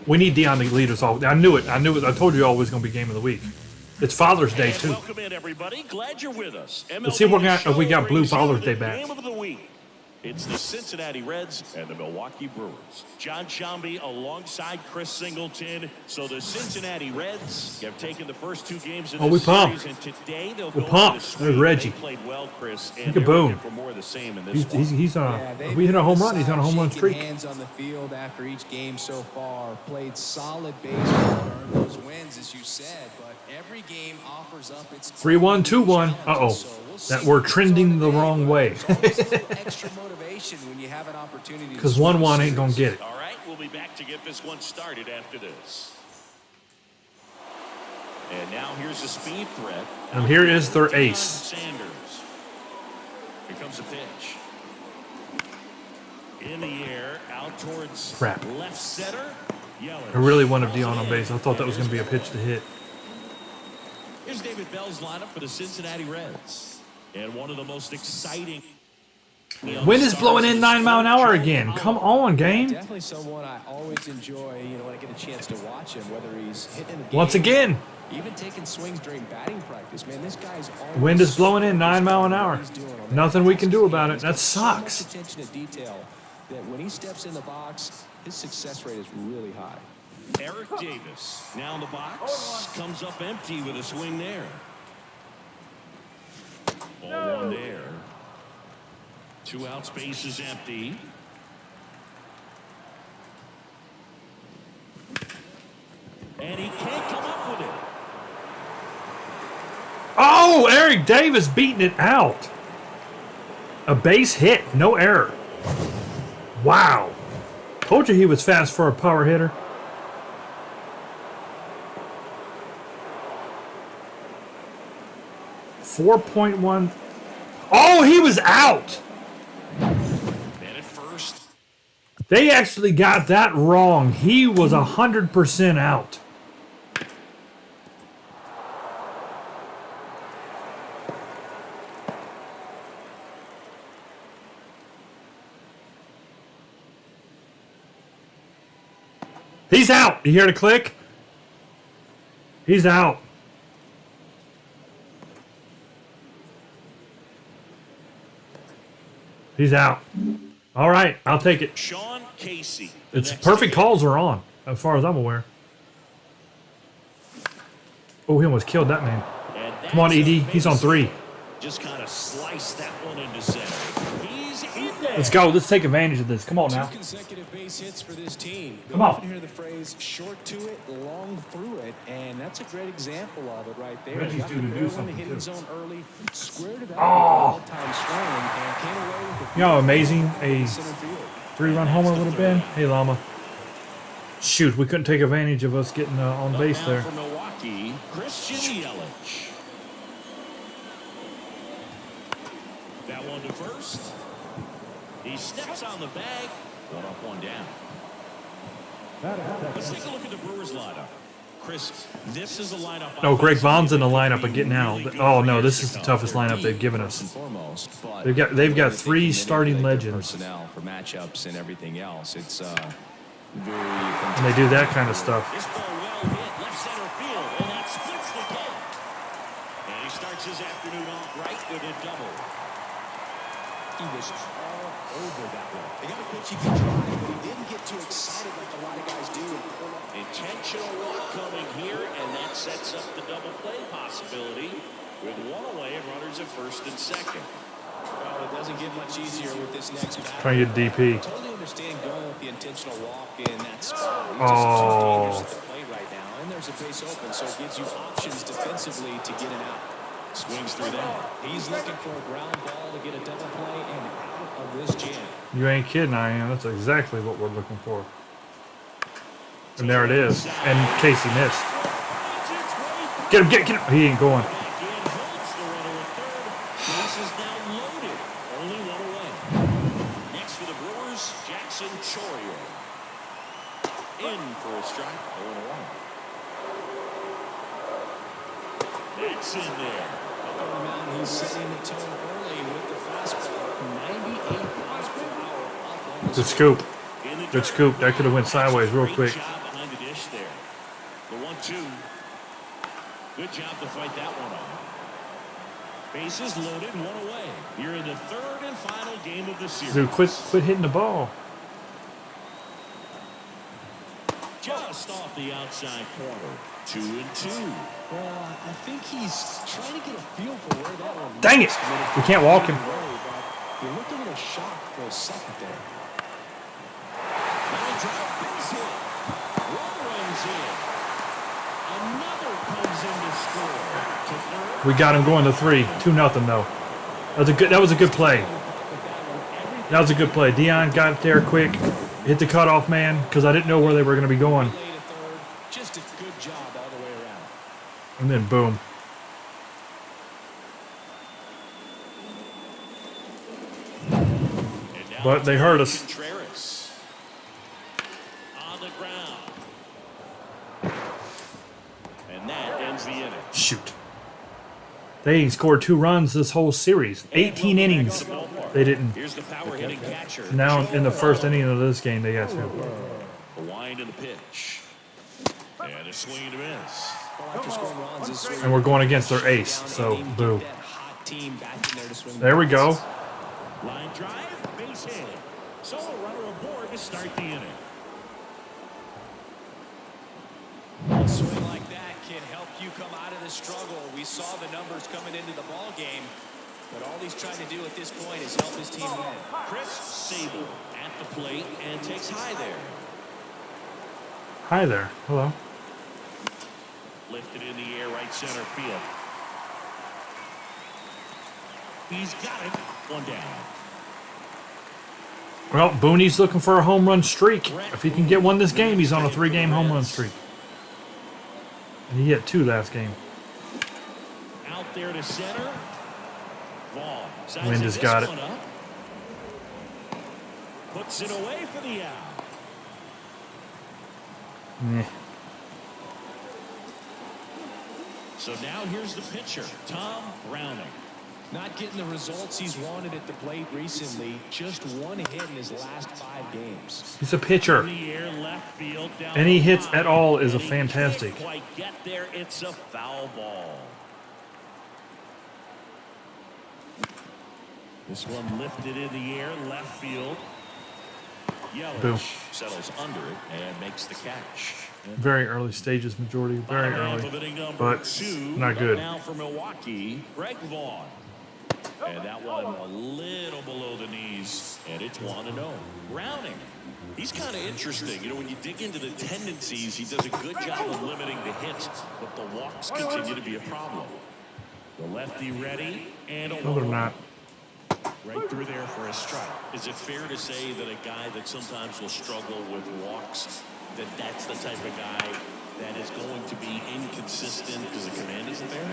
We need Dion to lead us all. I knew it. I knew it. I told you all it was going to be game of the week. It's Father's Day too. Welcome in, everybody. Glad you're with us. Let's see if we got Blue Father's Day back. Game of the week. It's the Cincinnati Reds and the Milwaukee Brewers. John Shambi alongside Chris Singleton. So the Cincinnati Reds have taken the first 2 games of this series, and today they'll go pumped. There's Reggie. They played well, Chris, and look at Boone. for more of the same in this one. He's if we hit a home run, he's on a home run streak. Hands on the field after each game so far. Played solid baseball, earned those wins, as you said. But every game offers up its 3-1, 2-1. Uh-oh. That we're trending the wrong way. Extra motivation when you have an opportunity. Because 1-1 ain't going to get it. All right, we'll be back to get this one started after this. And now here's a speed threat. And here is their ace. Sanders. Here comes a pitch. In the air, out towards left center. I really wanted Dion on base. I thought that was going to be a pitch to hit. Here's David Bell's lineup for the Cincinnati Reds. And one of the most exciting. Wind is blowing in 9 mile an hour again. Come on, game. Definitely someone I always enjoy, when I get a chance to watch him, whether he's hitting the game. Once again. Even taking swings during batting practice. Man, this guy's always Wind is blowing in 9 mile an hour. Nothing we can do about it. That sucks. So much attention to detail that when he steps in the box, his success rate is really high. Eric Davis now in the box. Comes up empty with a swing there. Ball one there. 2 outs, base is empty. And he can't come up with it. Oh, Eric Davis beating it out. A base hit, no error. Wow. Told you he was fast for a power hitter. .1. Oh, he was out. And at first. They actually got that wrong. He was 100% out. He's out. You hear the click? He's out. He's out. All right, I'll take it. Sean Casey. It's perfect calls are on, as far as I'm aware. Oh, he almost killed that man. Come on, ED. He's on 3. Just kind of slice that one into center. He's in there. Let's go. Let's take advantage of this. Come on now. 2 consecutive base hits for this team. Come on. You often hear the phrase "short to it, long through it," and that's a great example of it right there. Reggie's Got due the to do barrel in the something, hitting too. zone early, squared it up Oh. with the all-time swing, and came away with the You know how amazing a center field. 3-run homer would have been? Hey, Llama. Shoot, we couldn't take advantage of us getting on base Now there. for Milwaukee, Christian Yelich. That one to first. He steps on the bag. 1 up, 1 down. Let's take a look at the Brewers lineup. Chris, this is a lineup. No, Greg Vaughn's in the lineup of getting out. Oh no, this is the toughest lineup they've given us. Foremost, but They've got 3 really starting manipulate their legends. personnel for matchups and everything else. It's very. And they do that kind of stuff. This ball well hit left center field, and that splits the gap. And he starts his afternoon off right with a double. He was all over that one. They got a pitch he could drive, but he didn't get too excited like a lot of guys do. And pull up. Intentional walk coming here, and that sets up the double play possibility with 1 away and runners at first and second. Well, it doesn't get much easier with this next batter. Trying to get DP. Totally understand going with the intentional walk in that spot. He's Oh. just too dangerous at the plate right now, and there's a base open, so it gives you options defensively to get it out. Swings through that. He's looking for a ground ball to get a double play and out of this jam. You ain't kidding, I am. That's exactly what we're looking for. And there it is. And Casey missed. Get him, get him. He ain't going. Back in, holds the runner at third. Base is now loaded. Only 1 away. Next for the Brewers, Jackson Chourio. In for a strike. 0-1. That's in there. Up on the mound, he's setting the tone early with the fastball. 98 miles per hour up on the Good scoop. In the Good dirt. scoop. That could have went sideways real Great quick. job behind the dish there. The 1-2. Good job to fight that one off. Bases loaded, 1 away. You're in the 3rd and final game of the series. Dude, quit hitting the ball. Just off the outside corner. 2-2. Well, I think he's trying to get a feel for where that one Dang it. was. We can't walk him. He looked a little shocked for a second there. Line drive, base hit. One runs in. Another comes in to score. To third. We got him going to 3. 2-0 though. That was a good play. That was a good play. Dion got it there quick. Hit the cutoff man because I didn't know where they were going to be going. Late at third. Just a good job all the way around. And then boom. And now But they hurt us. Contreras. On the ground. And that ends the inning. Shoot. They scored 2 runs this whole series. 18 innings. They didn't. Here's the power hitting catcher. Now in the first inning of this game, they got 2. A wind and a pitch. And a swing and a miss. Well, after scoring runs, this is And we're going against their ace. So boo. that hot team back in there to swing. There we go. Line drive, base hit. So a runner aboard to start the inning. A swing like that can help you come out of the struggle. We saw the numbers coming into the ball game, but all he's trying to do at this point is help his team win. Chris Sable at the plate and takes high there. Hi there. Hello. Lifted in the air, right center field. He's got it. 1 down. Well, Booney's looking for a home run streak. If he can get one this game, he's on a 3-game home run streak. And he hit 2 last game. Out there to center. Vaughn. Wind has got it. Puts it away for the out. Meh. So now here's the pitcher, Tom Browning. Not getting the results he's wanted at the plate recently. Just 1 hit in his last 5 games. He's a pitcher. In the air, left field, down Any the hits line. at all is a And he fantastic. can't quite get there. It's a foul ball. This one lifted in the air, left field. Boom. Yelich settles under it and makes the catch. Very early stages, majority. Very Bottom half early. of inning number But 2. not Up good. Now for Milwaukee, Greg Vaughn. And that one a little below the knees, and it's 1-0. Browning. He's kind of interesting. You know, when you dig into the tendencies, he does a good job of limiting the hits, but the walks continue to be a problem. The lefty ready, and a No, they're 1-0. not. Right through there for a strike. Is it fair to say that a guy that sometimes will struggle with walks, that's the type of guy that is going to be inconsistent because the command isn't there?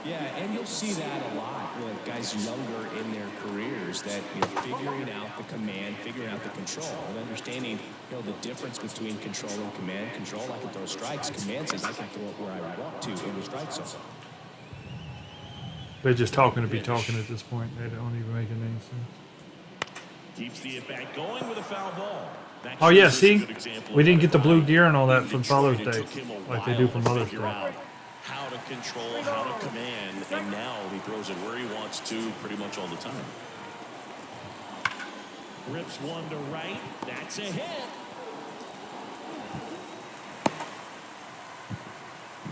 Yeah, and you'll see that a lot with guys younger in their careers that, you know, figuring out the command, figuring out the control, and understanding, you know, the difference between control and command. Control, I can throw strikes. Command says I can throw it where I want to in the strike zone. They're just talking to be talking at this point. They don't even make any sense. Keeps the at-bat going with a foul ball. That Oh, yeah, shows us a see? good example We of didn't a get the blue guy gear and all that in from Detroit. Father's It Day, took him a like they while do for to Mother's figure Day. out how to control, how to command, and now he throws it where he wants to pretty much all the time. Rips one to right. That's a hit.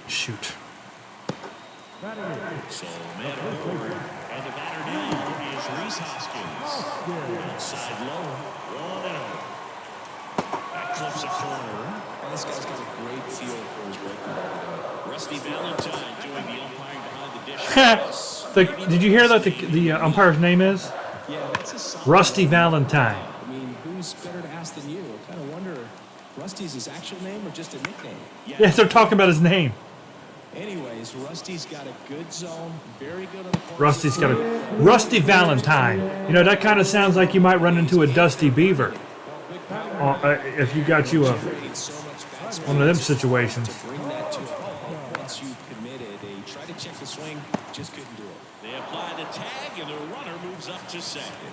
Shoot. So man forward, and the batter now is Reese Hoskins. Outside low, 1-0. That clips a corner. And this guy's got a great feel for his breaking ball today. Rusty Valentine doing the umpiring behind the dish. Did you hear that the umpire's name is? Yeah, that's a solid Rusty Valentine. I mean, who's better to ask than you? I kind of wonder if Rusty's his actual name or just a nickname. Yes, they're talking about his name. Anyways, Rusty's got a good zone, very good on the corner. Rusty's got a Rusty Valentine. You know, that kind of sounds like you might run into a Dusty Beaver. If you got you one of them situations. To bring that to a halt once you committed, they tried to check the swing, just couldn't do it. They apply the tag, and the runner moves up to second.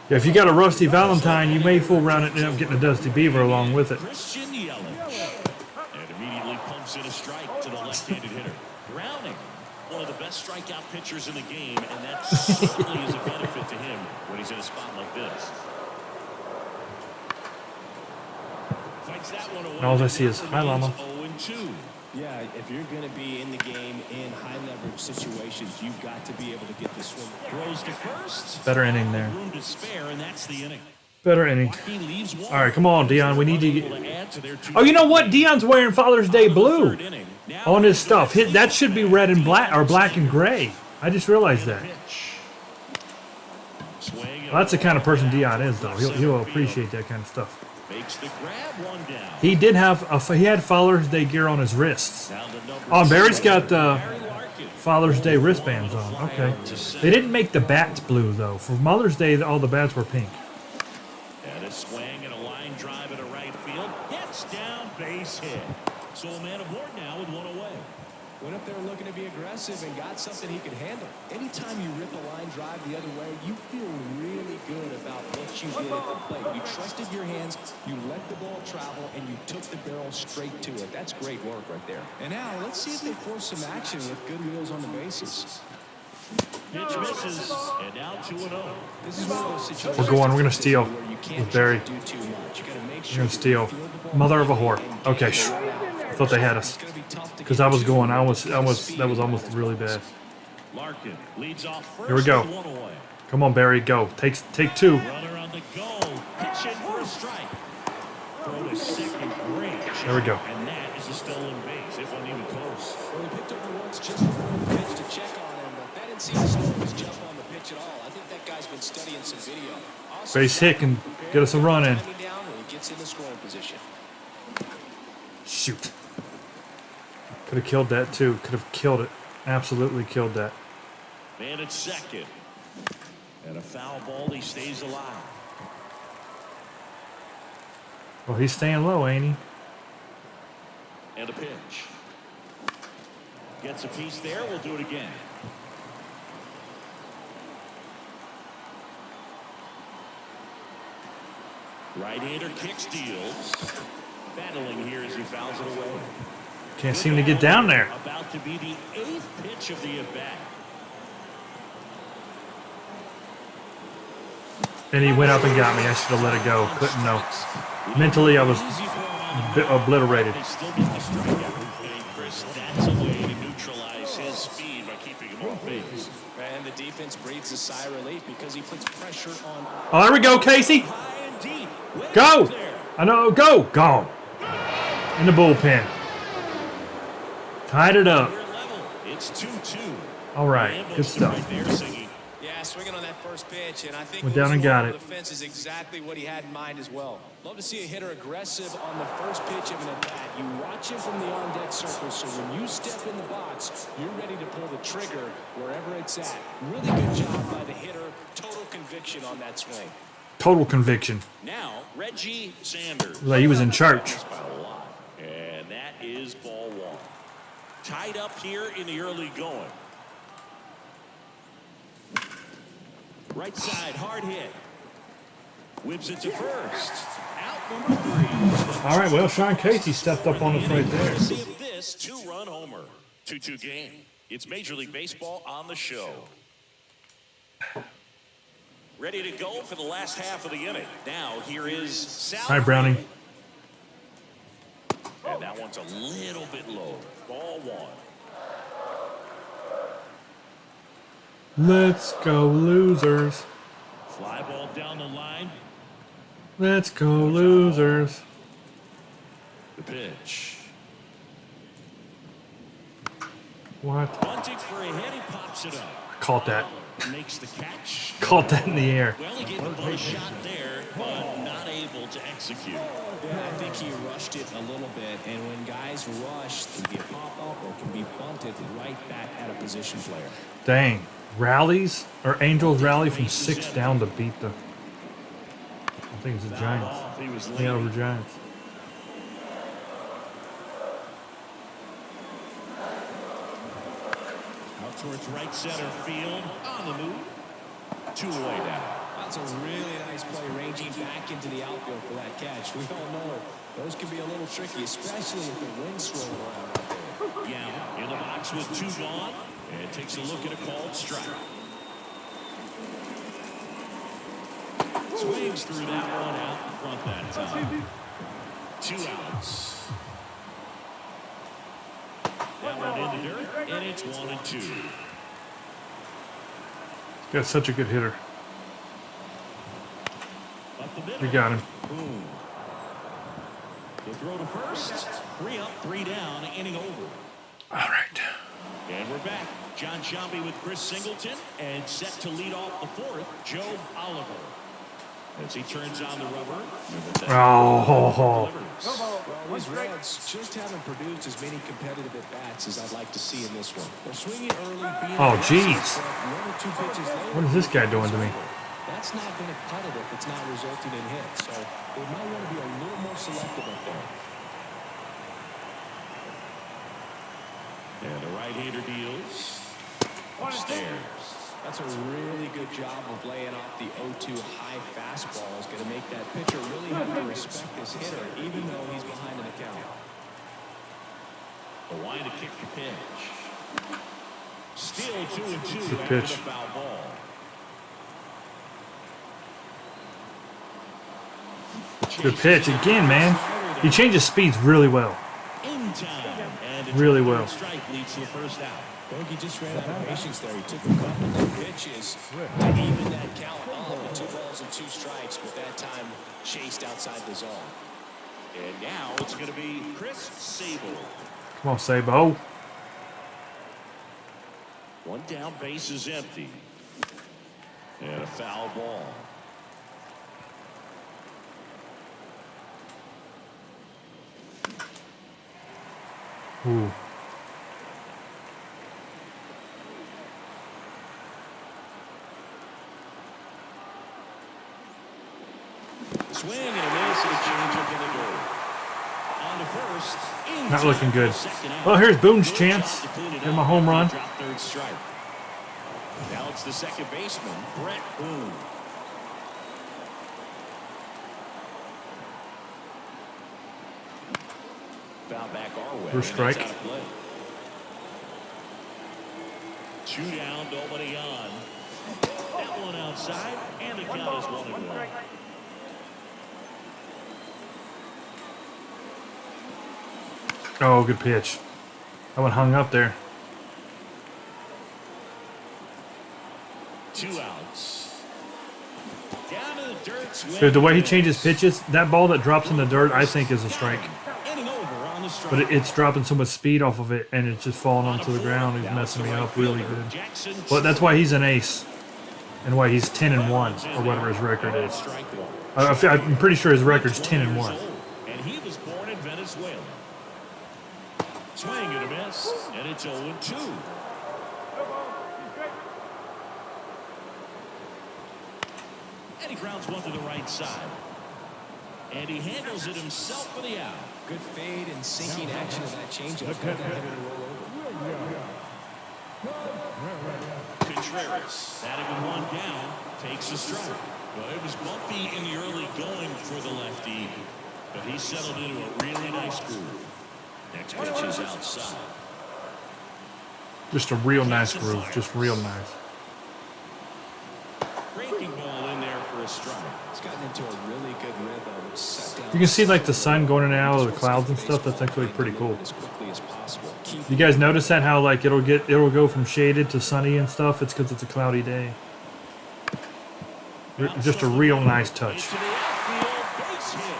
Yeah, if you got a Rusty Valentine, you may fool around and end up getting a Dusty Beaver along with it. Christian Yelich. And immediately pumps in a strike to the left-handed hitter. Browning, one of the best strikeout pitchers in the game, and that certainly is a benefit to him when he's in a spot like this. Fights that one away. And all I see is, "Hi, Llama." 0-2. Yeah, if you're going to be in the game in high-leverage situations, you've got to be able to get the swing. Throws to first. Better inning there. Room to spare, and that's the inning. Better inning. He leaves one. All right, come on, Dion. We need to Able get. to add to their two- Oh, you know what? Dion's wearing Father's Day blue Third inning. Now on his stuff. That should be red and black or black and gray. I just realized that. pitch. Swing Well, that's the kind of person Dion is, though. He'll appreciate that kind of stuff. Makes the grab, one down. He did have he had Father's Day gear on his wrists. Down to number Oh, and Barry's got Barry Larkin. Father's Day wristbands on. Okay. They didn't make the bats blue though. For Mother's Day, all the bats were pink. And a swing and a line drive into right field. Gets down, base hit. So a man aboard now with one away. Went up there looking to be aggressive and got something he could handle. Anytime you rip a line drive the other way, you feel really good about what you did at the plate. You trusted your hands, you let the ball travel, and you took the barrel straight to it. That's great work right there. And now, let's see if they force some action with good wheels on the bases. Pitch misses, and now 2-0. This is one of those situations We're going. We're gonna steal where you can't with Barry. do too much. You gotta make We're sure gonna steal. Mother of a whore. Okay. I thought they had us. Because I was going. That was almost really bad. Larkin leads off first. Here we go. with one away. Come on, Barry. Go. Take two. Runner on the go. Pitch in for a strike. Throw to second, great. There we go. And that is a stolen base. It wasn't even close. Well, he picked over once just before the pitch to check on him, but that didn't seem to slow his jump on the pitch at all. I think that guy's been studying some video. Also, Base hit can get us a run in. timing down when he gets in the scoring position. Shoot. Could have killed that too. Could have killed it. Absolutely killed that. Man at second. And a foul ball. He stays alive. Well, he's staying low, ain't he? And a pitch. Gets a piece there. We'll do it again. Right-hander kicks, deals. Battling here as he fouls it away. Can't seem to get down there. About to be the 8th pitch of the at-bat. And he went up and got me. I should have let it go. Couldn't know. Mentally, I was obliterated. They still get the strikeout. And Chris, that's a way to neutralize his speed by keeping him off base. And the defense breathes a sigh of relief because he puts pressure on. Oh, there we go, Casey. High and deep. Way Go. up there. I know. Go. Gone. In the bullpen. Tied it up. We're level. It's 2-2. All right. Ambushed Good him stuff. Right there, singing. Yeah, swinging on that first pitch, and I think Went down and got it. the fence is exactly what he had in mind as well. Love to see a hitter aggressive on the first pitch of an at-bat. You watch him from the on-deck circle, so when you step in the box, you're ready to pull the trigger wherever it's at. Really good job by the hitter. Total conviction on that swing. Total conviction. Now, Reggie Sanders. Like he was in church. By a lot. And that is ball one. Tied up here in the early going. Right side, hard hit. Whips it to first. Out number 3. All right. Well, Sean Casey stepped up on us right there. See if this 2-run homer. 2-2 game. It's Major League Baseball on the show. Ready to go for the last half of the inning. Now, here is Sal. Hi, Browning. And that one's a little bit low. Ball one. Let's go, losers. Fly ball down the line. Let's go, losers. The pitch. What? Bunting for a hit. He pops it up. Caught that. Makes the catch. Caught that in the air. Well, he gave the ball a shot there, but not able to execute. Yeah, I think he rushed it a little bit, and when guys rush, they can pop up or can be bunted right back at a position player. Dang. Rallies or Angels rally from 6 down to beat the. I think it's the Giants. He was Yeah, over Giants. out towards right center field. On the move. 2 away now. That's a really nice play, ranging back into the outfield for that catch. We all know those can be a little tricky, especially if the wind's swirling around out there. Yeah, in the box with 2 gone. And takes a look at a called strike. Swings through that one out in front that time. 2 outs. That one in the dirt, and it's 1-2. Got such a good hitter. Up the middle. We got him. Boom. The throw to first. 3 up, 3 down, inning over. All right. And we're back. John Shelby with Chris Singleton, and set to lead off the 4th, Joe Oliver. As he turns on the rubber. Oh. Well, these Reds just haven't produced as many competitive at-bats as I'd like to see in this one. They're swinging early, being Oh, aggressive, jeez. but 1 or 2 pitches later, What is this guy doing to me? that's not going to cut it if it's not resulting in hits. So they might want to be a little more selective up there. And the right-hander deals. Upstairs. That's a really good job of laying off the 0-2 high fastball. Is going to make that pitcher really have to respect this hitter, even though he's behind in the count. The line to kick the pitch. Still 2-2 Good after pitch. the foul ball. Good pitch again, man. He changes speeds really well. In time. And a Really 2-3 well. strike leads to the first out. I think he just ran out of patience there. He took a couple of pitches to even that count up with 2 balls and 2 strikes, but that time chased outside the zone. And now it's going to be Chris Sable. Come on, Sabo. 1 down, base is empty. And a foul ball. Ooh. Swing and a miss and a changeup in the dirt. On to first. In Not time looking for good. the second out. Well, here's Boone's Good chance. job to clean it Get up. my home run. Drop third strike. Now it's the second baseman, Brett Boone. Foul back our way. First and that's strike. out of play. 2 down, nobody on. That one outside, and the count is 1-1. Oh, good pitch. That one hung up there. 2 outs. Down to the dirt. Dude, the way he changes pitches, that ball that drops in the dirt, I think is a strike. Inning over on the strike. But it's dropping so much speed off of it, and it's just falling onto the ground. He's messing me up really good. But that's why he's an ace, and why he's 10-1 or whatever his record is. I'm pretty sure his record's 10-1. And he was born in Venezuela. Swing and a miss, and it's 0-2. And he grounds one to the right side. And he handles it himself for the out. Good fade and sinking action of that changeup. Contreras, batting with one down, takes a strike. Well, it was bumpy in the early going for the lefty, but he settled into a really nice groove. Next pitch is outside. Just a real nice groove. Just real nice. Breaking ball in there for a strike. It's gotten into a really good rhythm. Set down You can see like the sun going in and out of the clouds and stuff. That's actually pretty cool. as quickly as possible. Keep You guys notice that how like it'll go from shaded to sunny and stuff? It's because it's a cloudy day. Just a real nice touch. Into the outfield, base hit.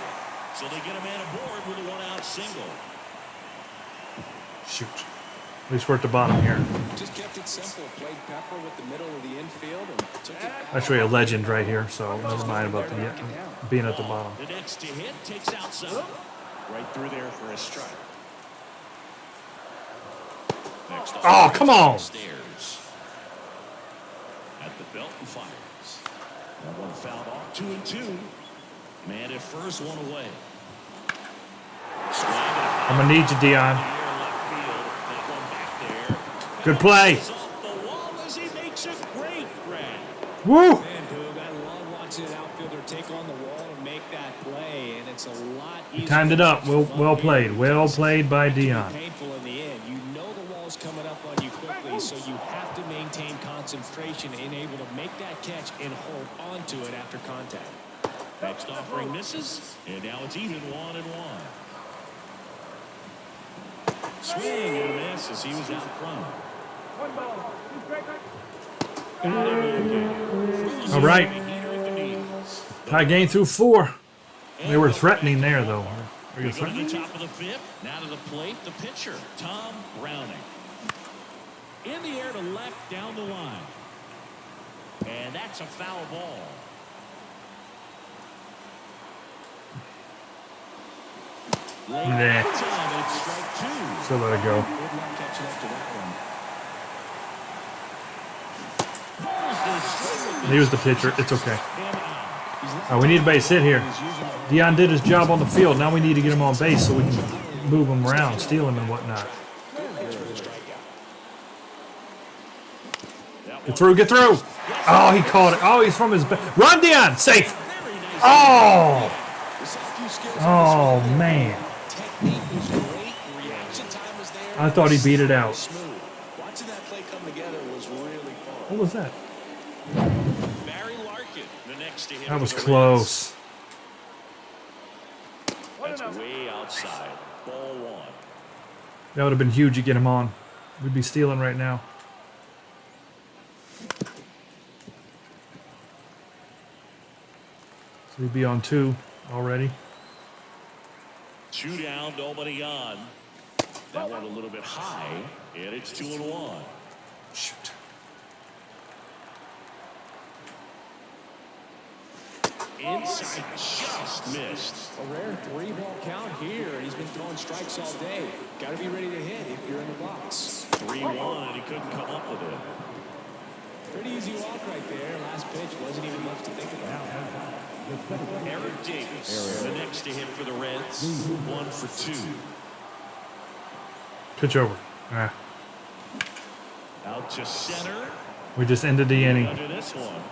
So they get a man aboard with a one-out single. Shoot. At least we're at the bottom here. just kept it simple. Played Pepper with the middle of the infield and took it back. Actually a legend right here, so never mind about the being at the bottom. The next to hit takes outside. Right through there for a strike. Next Oh, come on! Stairs. At the belt and fires. That one fouled off. 2-2. Man at first, one away. Swing and I'm gonna need you, Dion. a left field. That one back there. Good play. It's off the wall as he makes a great grab. Woo! Man, Boog, I love watching an outfielder take on the wall and make that play, and it's a lot easier. Timed it up. Well played. Well played by Dion. Painful in the end. You know the wall's coming up on you quickly, so you have to maintain concentration and able to make that catch and hold onto it after contact. Next offering misses, and now it's even 1-1. Swing and a miss as he was out front. All right. Tie game through 4. They were threatening there, though. Are you We go to the threatening? top of the 5th. Now to the plate, the pitcher, Tom Browning. In the air to left down the line. And that's a foul ball. Late Nah. time, it's strike 2. So let it go. Good luck catching up to that one. He was the pitcher. It's okay. We need a base hit here. Dion did his job on the field. Now we need to get him on base so we can move him around, steal him and whatnot. Get through, get through. Oh, he caught it. Oh, he's from his back. Run, Dion. Safe. Oh. Oh, man. Technique was great. Reaction time was there. I thought he beat it out. Smooth. Watching that play come together was really fun. What was that? Barry Larkin, the next to hit. That was for the close. Reds. That's way outside. Ball 1. That would have been huge to get him on. We'd be stealing right now. So we'd be on 2 already. 2 down, nobody on. That one a little bit high, and it's 2-1. Shoot. Inside, just missed. A rare 3-ball count here, and he's been throwing strikes all day. Got to be ready to hit if you're in the box. 3-1, and he couldn't come up with it. Pretty easy walk right there. Last pitch wasn't even much to think about. Eric Davis, the next to hit for the Reds. 1 for 2. Pitch over. Ah, Out to center. we just ended the inning. Under this one.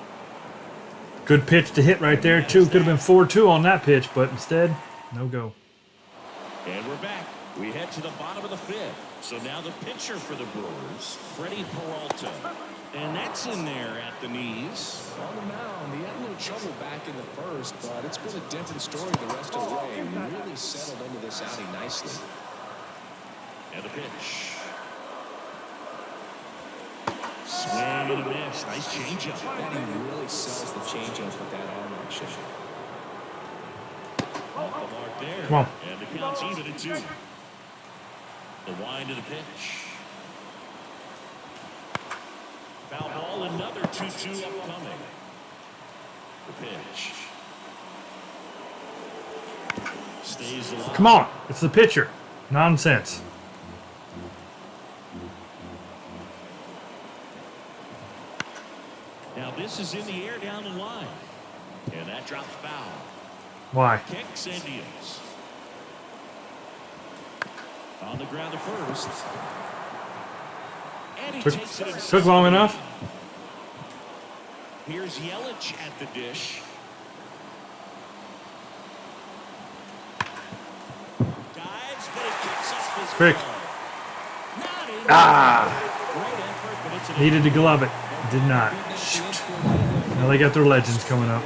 Good pitch to hit right there, too. Could have been 4-2 on that pitch, but instead, no go. And we're back. We head to the bottom of the 5th. So now the pitcher for the Brewers, Freddie Peralta. And that's in there at the knees. On the mound, he had a little trouble back in the first, but it's been a different story the rest of the way. He really settled into this outing nicely. And a pitch. Swing and a miss. Nice changeup. And he really sells the changeup with that arm action. Off the mark there. Come on. And the count's even at 2. The wind of the pitch. Foul ball, another 2-2 upcoming. The pitch. Stays alive. Come on. It's the pitcher. Nonsense. Now this is in the air down the line. And that drops foul. Why? Kicks and deals. On the ground to first. And he takes it himself. Took long enough. Here's Yelich at the dish. Dives, but it kicks off his Quick. glove. Not in. Great effort, but it's an Needed to glove it. Did not. Shoot. Now they got their legends coming up.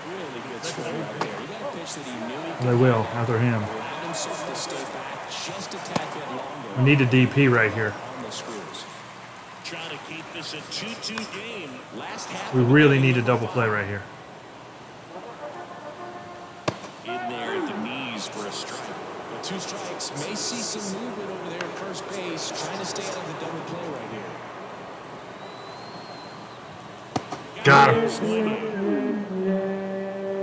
Really good swing right there. He got a pitch that he knew he could They will after him. allow himself to stay back just a tad bit longer. We need a DP right here. On the screws. Trying to keep this a 2-2 game. Last half. We really need a double play right here. In there at the knees for a strike. Well, 2 strikes. May see some movement over there at first base. Trying to stay out of the double play right here. Got him.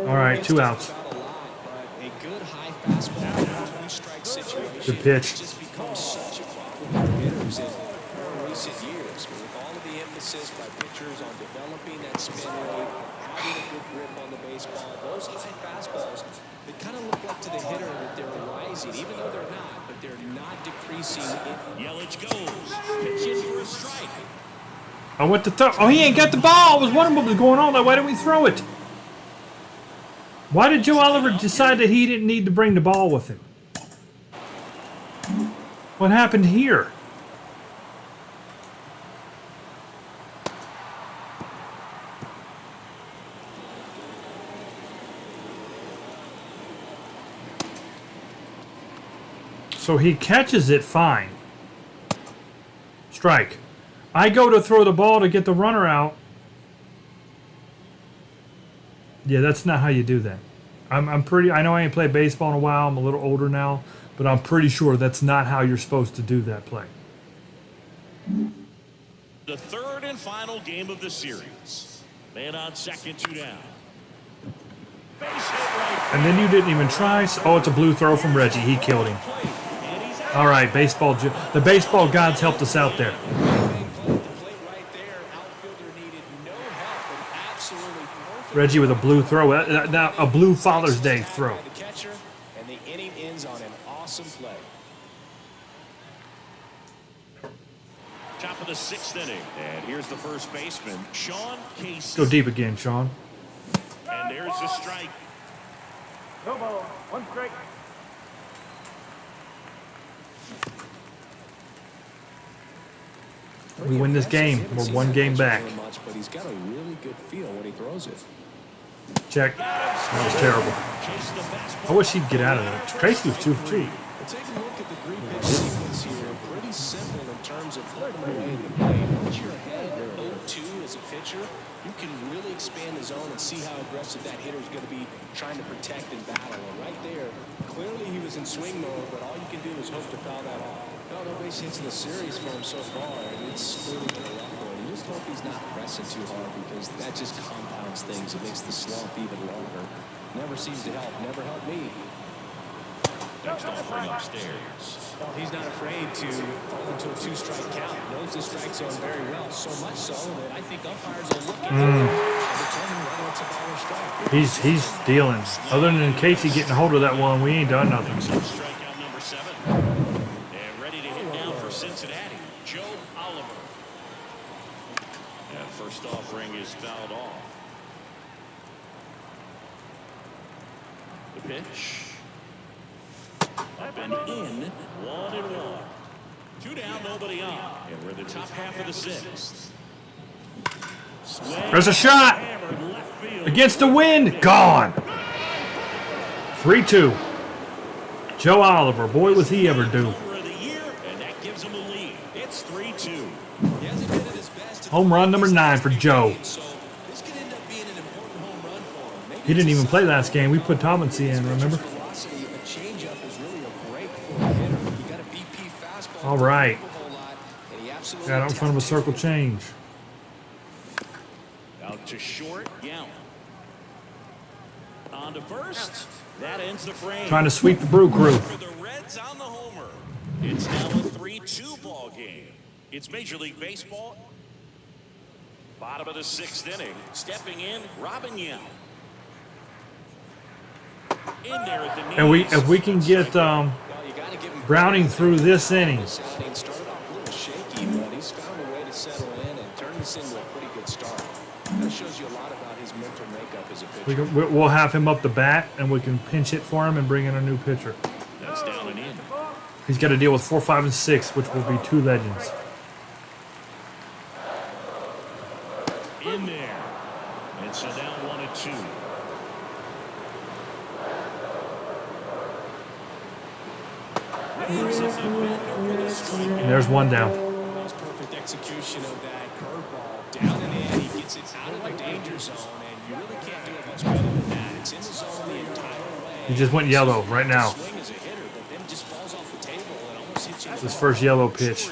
All right, 2 outs. A lot, but a good high fastball in a 2-strike situation. Good pitch. Just becomes such a problem for hitters in more recent years. With all of the emphasis by pitchers on developing that spin rate, having a good grip on the baseball, those high fastballs, they kind of look like to the hitter that they're rising, even though they're not, but they're not decreasing. Yelich goes. Pitch in for a strike. I went to throw. Oh, he ain't got the ball. I was wondering what was going on. Like, why didn't we throw it? Why did Joe Oliver decide that he didn't need to bring the ball with him? What happened here? So he catches it fine. Strike. I go to throw the ball to get the runner out. Yeah, that's not how you do that. I'm pretty. I know I ain't played baseball in a while. I'm a little older now, but I'm pretty sure that's not how you're supposed to do that play. The third and final game of the series. Man on second, 2 down. Base hit right. And then you didn't even try. Oh, it's a blue throw from Reggie. He killed him. And he's out. All right, baseball. The baseball gods helped us out there. Reggie with a blue throw. Now a blue Father's Day throw. The catcher, and the inning ends on an awesome play. Top of the 6th inning. And here's the first baseman, Sean Casey. Go deep again, Sean. And there's the strike. No ball. 1 strike. We win this game. We're 1 game back. Much, but he's got a really good feel when he throws it. Check. That was terrible. Chase the fastball. I wish he'd get out of that. Tracy was 2 for 2. Well, take a look at the 3-pitch sequence here. Pretty simple in terms of putting them away in the plate. Once you're ahead 0-2 as a pitcher, you can really expand the zone and see how aggressive that hitter is going to be trying to protect and battle. And right there, clearly he was in swing mode, but all you can do is hope to foul that off. No base hits in the series for him so far, and it's clearly been a rough one. You just hope he's not pressing too hard because that just compounds things. It makes the slump even longer. Never seems to help. Never helped me. Next offering upstairs. Well, he's not afraid to fall into a 2-strike count. Knows the strike zone very well, so much so that I think umpires are looking at it and determine whether it's a ball or strike. He's dealing. Other than Casey getting a hold of that one, we ain't done nothing. Strikeout number 7. And ready to hit now for Cincinnati, Joe Oliver. And first offering is fouled off. The pitch. Up and in. 1-1. 2 down, nobody on. And we're in the top half of the 6th. There's a shot. Against the wind. Gone. 3-2. Joe Oliver. Boy, was he ever due. Home run number 9 for Joe. He didn't even play last game. We put Tomlinson in, remember? All right. Got out in front of a circle change. Out to short, Yount. On to first. That ends the frame. Trying to sweep the Brew Crew. For the Reds on the homer. It's now a 3-2 ball game. It's Major League Baseball. Bottom of the 6th inning. Stepping in, Robin Yount. In there at the knees. And if we can get Browning through this inning. Started off a little shaky, but he's found a way to settle in and turn this into a pretty good start. That shows you a lot about his mental makeup as a pitcher. We'll have him up the bat, and we can pinch hit for him and bring in a new pitcher. That's down and in. He's got to deal with 4, 5, and 6, which will be 2 legends. In there. And so down 1-2. And there's one down. Most perfect execution of that curveball. Down and in, he gets it out of the danger zone, and you really can't do it much better than that. It's in the zone the entire way. He just went yellow right now. Swing as a hitter, but then just falls off the table and almost hits you. It's his first yellow pitch.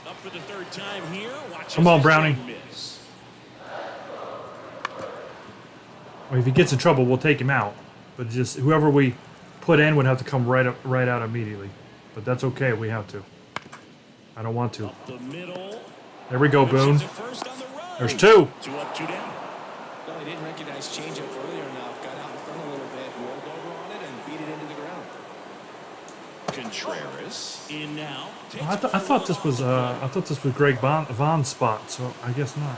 Up for the 3rd time here. Come on, Browning. Well, if he gets in trouble, we'll take him out. But just whoever we put in would have to come right out immediately. But that's okay. We have to. I don't want to. Up the middle. There we go, Boone. There's 2. 2 up, 2 down. Well, he didn't recognize changeup earlier enough. Got out in front a little bit, rolled over on it, and beat it into the ground. Contreras in now. I thought this was Greg Vaughn's spot, so I guess not.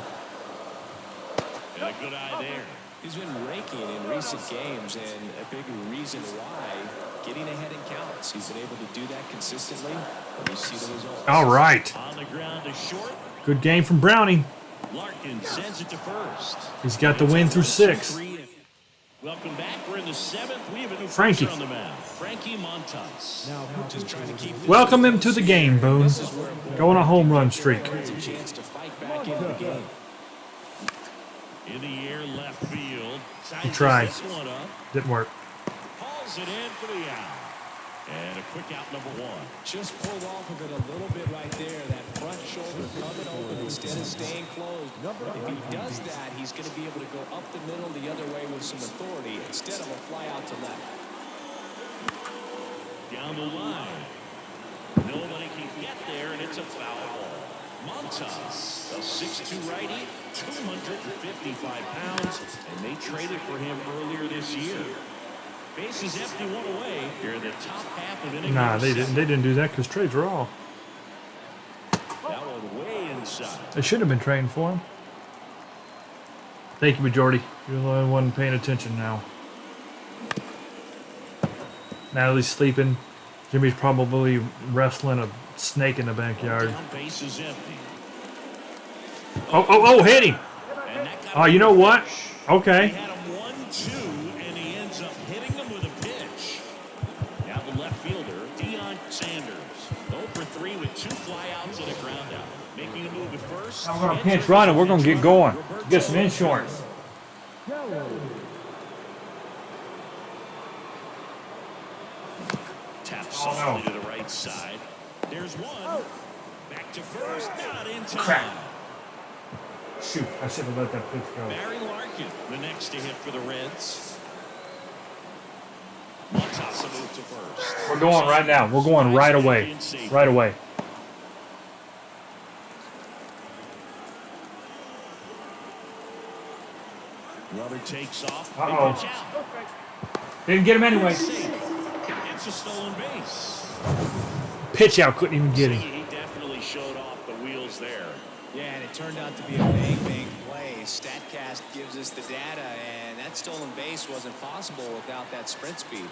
And a good eye there. He's been raking in recent games, and a big reason why getting ahead in counts. He's been able to do that consistently, and you see the results. All right. On the ground is short. Good game from Browning. Larkin sends it to first. He's got the win through 6. Welcome back. We're in the 7th. We have a new Frankie. pitcher on the mound. Frankie Montas. Now, just trying to keep Welcome him to the game, Boone. Go on a home run streak. a chance to fight back into the game. In the air, left field. He tried. This one up. Didn't work. Hauls it in for the out. And a quick out, number 1. Just pulled off of it a little bit right there. That front shoulder coming open instead of staying closed. If he does that, he's going to be able to go up the middle the other way with some authority instead of a fly out to left. Down the line. Nobody can get there, and it's a foul ball. Montas, a 6'2 righty, 255 pounds, and they traded for him earlier this year. Bases empty, 1 away. Here in the top half of inning. Nah, they didn't do that because trades are all. That one way inside. They should have been trading for him. Thank you, Majority. You're the only one paying attention now. Natalie's sleeping. Jimmy's probably wrestling a snake in the backyard. Down base is empty. Oh, hit him. And that got Oh, you know what? He Okay. had him 1-2, and he ends up hitting him with a pitch. Now the left fielder, Deion Sanders, 0 for 3 with 2 flyouts and a ground out. Making a move at first. I'm going to pinch run and we're going to get going. Get some insurance. Tap softly to the right side. There's one. Back to first. Not in time. Crap. Shoot, I should have let that pitch go. Barry Larkin, the next to hit for the Reds. Montas a move to first. We're going right now. We're going right away. Right away. Rubber takes off. Uh-oh. Pitch out. Didn't get him anyway. It's a stolen base. Pitch out, couldn't even get him. He definitely showed off the wheels there. Yeah, and it turned out to be a bang play. StatCast gives us the data, and that stolen base wasn't possible without that sprint speed.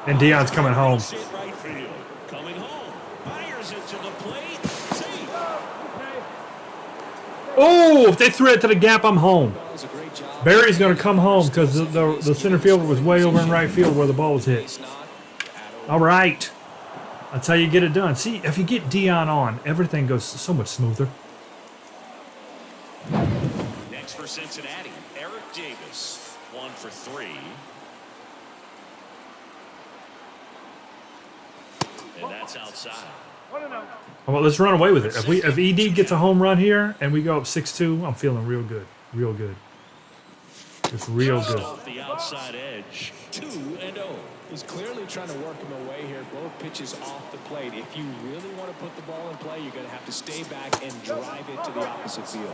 And Deion's coming home. Sit right field. Coming home. Fires it to the plate. Safe. Oh, if they threw it to the gap, I'm home. That was a great job. Barry's going to come home because the center fielder was way over in right field where the ball was hit. All right. That's how you get it done. See, if you get Dion on, everything goes so much smoother. Next for Cincinnati, Eric Davis, 1 for 3. And that's outside. Well, let's run away with it. If ED gets a home run here and we go up 6-2, I'm feeling real good. Real good. It's real good. Off the outside edge, 2-0. He's clearly trying to work him away here. Both pitches off the plate. If you really want to put the ball in play, you're going to have to stay back and drive it to the opposite field.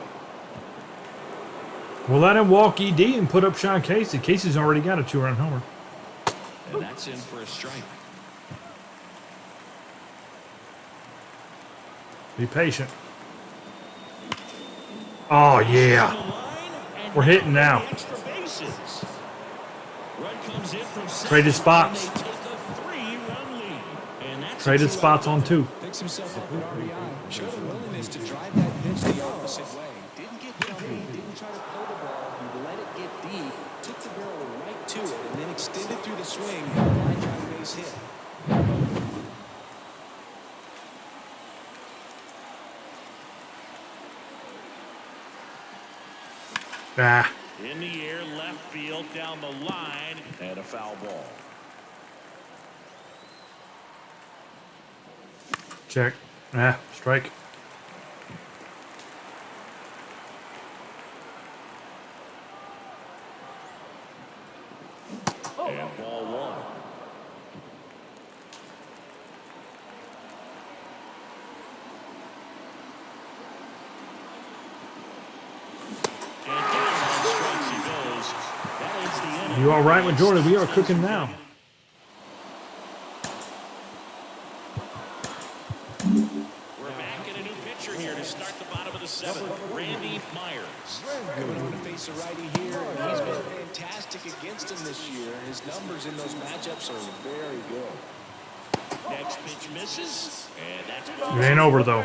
We'll let him walk ED and put up Sean Casey. Casey's already got a 2-run homer. And that's in for a strike. Be patient. Oh, yeah. We're hitting now. Traded spots. Traded spots on 2. Picks himself up an RBI. Showed a willingness to drive that pitch the opposite way. Didn't get hit on it. Didn't try to pull the ball. He let it get deep. Took the barrel right to it and then extended through the swing for a line drive base hit. Ah. In the air, left field, down the line, and a foul ball. Check. Ah, strike. And ball 1. You all right with Jordan? We are cooking now. We're back in a new pitcher here to start the bottom of the 7th. Randy Myers. Coming on to face a righty here, and he's been fantastic against him this year. His numbers in those matchups are very good. Next pitch misses, and that's It ain't over, though.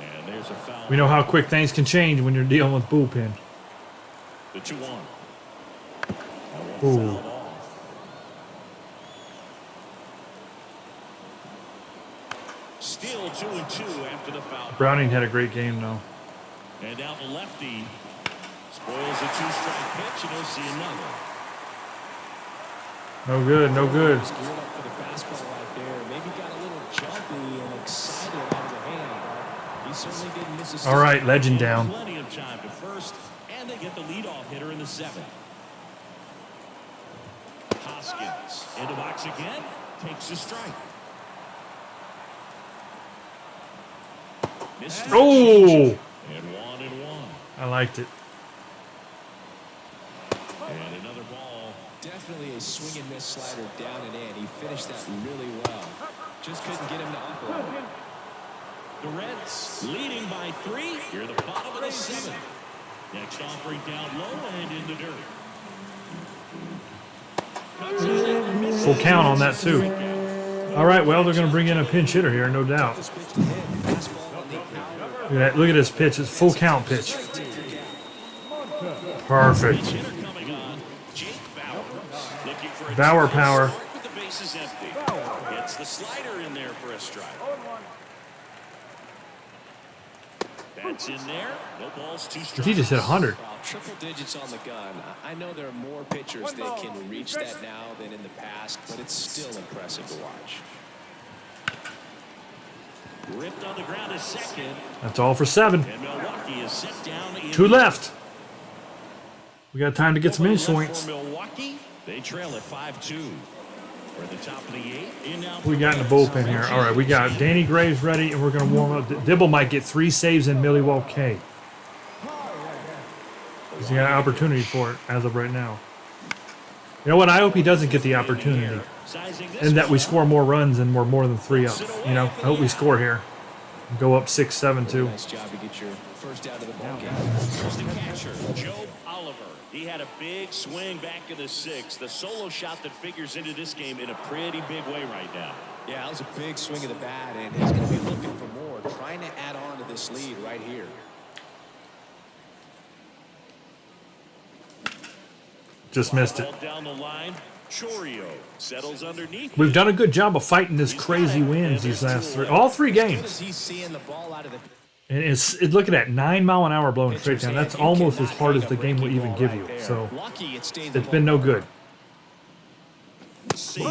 And there's a foul. We know how quick things can change when you're dealing with bullpen. The 2-1. Ooh. Still 2-2 after the foul. Browning had a great game, though. And now the lefty spoils a 2-strike pitch, and he'll see another. No good, no good. He's geared up for the fastball right there. Maybe got a little jumpy and excited out of the hand, but he certainly didn't miss his. All right, legend down. Plenty of time to first, and they get the leadoff hitter in the 7th. Hoskins in the box again, takes a strike. Oh! And 1-1. I liked it. And another ball. Definitely a swing and miss slider down and in. He finished that really well. Just couldn't get him to operate. The Reds leading by 3 here at the bottom of the 7th. Next offering down low and in the dirt. Full count on that, too. All right, well, they're going to bring in a pinch hitter here, no doubt. Look at this pitch. It's full count pitch. Perfect. Bauer power. Gets the slider in there for a strike. That's in there. No balls, 2 strikes. He just hit 100. Well, triple digits on the gun. I know there are more pitchers that can reach that now than in the past, but it's still impressive to watch. Ripped on the ground is second. That's all for 7. And Milwaukee is set down. 2 left. We got time to get some inch points. For Milwaukee, they trail at 5-2. We're at the top of the 8th. We got in the bullpen here. All right, we got Danny Graves ready, and we're going to warm up. Dibble might get 3 saves in Milwaukee. He's got an opportunity for it as of right now. You know what? I hope he doesn't get the opportunity. And that we score more runs and we're more than 3 up. You know, I hope we score here. Go up 6-7 too. Nice job to get your first out of the ball game. Here's the catcher, Joe Oliver. He had a big swing back in the sixth. The solo shot that figures into this game in a pretty big way right now. Yeah, that was a big swing of the bat, and he's going to be looking for more, trying to add on to this lead right here. Just missed it. Down the line, Chorio settles underneath. We've done a good job of fighting this crazy winds these last all three games. He's seeing the ball out of the And it's look at that 9 mile an hour blowing straight down. That's almost as hard as the game will even give you. So it's been no good.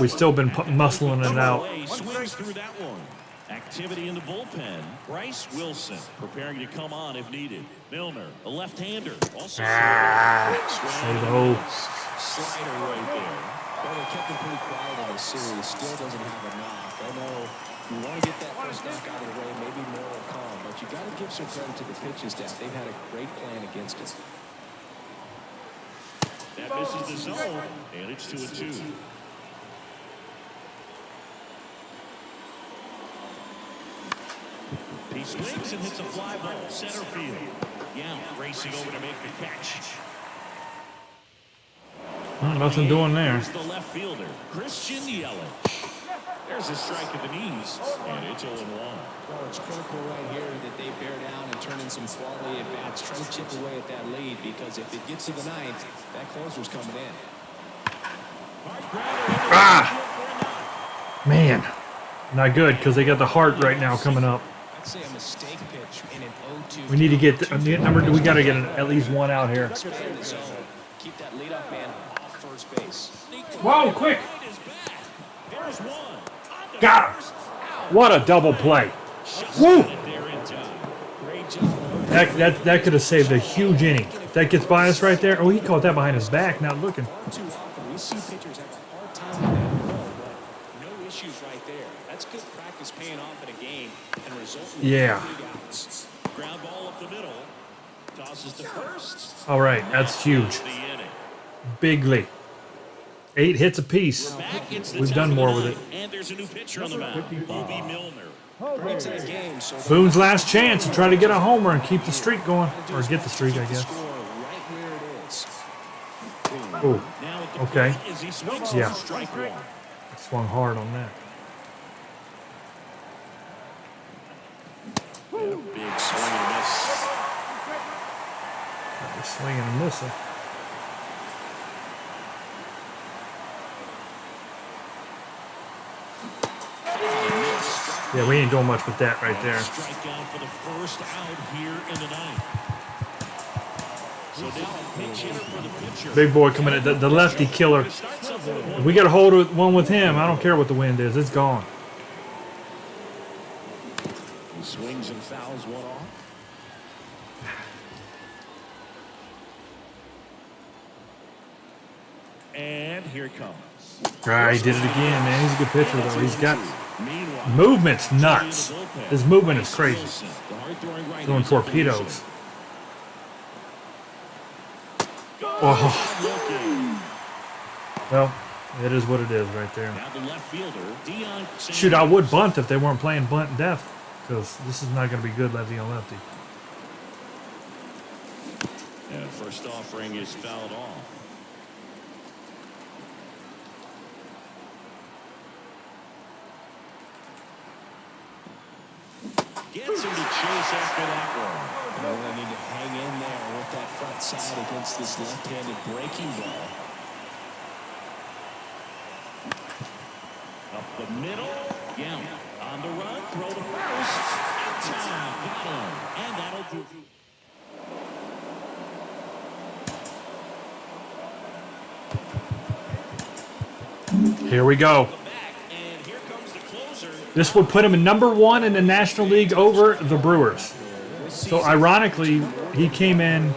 We've still been muscling it out. Swings through that one. Activity in the bullpen. Bryce Wilson preparing to come on if needed. Milner, a left-hander. Also Say no. slider right there. Well, they kept him pretty quiet in this series. Still doesn't have a knock. I know you want to get that first knock out of the way. Maybe more will come, but you got to give some credit to the pitching staff. They've had a great plan against it. that misses the zone, and it's 2-2. He swings and hits a fly ball center field. Yeah, racing over to make the catch. Nothing doing there. Here's the left fielder, Christian Yelich. There's a strike at the knees, and it's 0-1. Well, it's critical right here that they bear down and turn in some quality at bats. Try to chip away at that lead, because if it gets to the ninth, that closer's coming in. Man, not good because they got the heart right now coming up. I'd say a mistake pitch in an 0-2. We need to get we got to get at least one out here. Expand the zone. Keep that leadoff man off first base. Whoa, quick! There's one. Got him! What a double play! Woo! Great job. That could have saved a huge inning. If that gets by us right there. Oh, he caught that behind his back. Not looking. Too often we see pitchers have a hard time with that ball, but no issues right there. That's good practice paying off in a game and resulting in Yeah. big outs. Ground ball up the middle. Tosses to first. All right, that's huge. The inning. Bigly. 8 hits apiece. Back, it's the We've top done of the more with ninth, it. And there's a new pitcher on the mound, Bobby Milner. Brings in a game, so Boone's last chance to try to get a homer and keep the streak going, or get the streak, I guess. score right where it is. Oh, Now at the okay. plate as he swings Yeah. for strike one. Swung hard on that. And a big swing and a miss. Swinging and missing. Yeah, we ain't doing much with that right there. Strikeout for the first out here in the ninth. So now a pinch hitter for the pitcher. Big boy coming in, the lefty killer. If we got a hold of one with him, I don't care what the wind is, it's gone. He swings and fouls one off. And here it comes. Right, he did it again, man. He's a good pitcher, though. He's got Meanwhile, movement's nuts. His movement is crazy. Wilson, the hard-throwing right Throwing handed torpedoes. Wilson. Oh, well, it is what it is right there. Now the left fielder, Deion Sanders. Shoot, I would bunt if they weren't playing bunt death, because this is not going to be good lefty on lefty. And first offering is fouled off. Gets him to chase after that one. They really need to hang in there with that front side against this left-handed breaking ball. Up the middle. Yeah. On the run. Throw to first. In time. Got him. And that'll do. Here we go. Back. And here comes the closer. This would put him in #1 in the National League over the Brewers. So ironically, he came in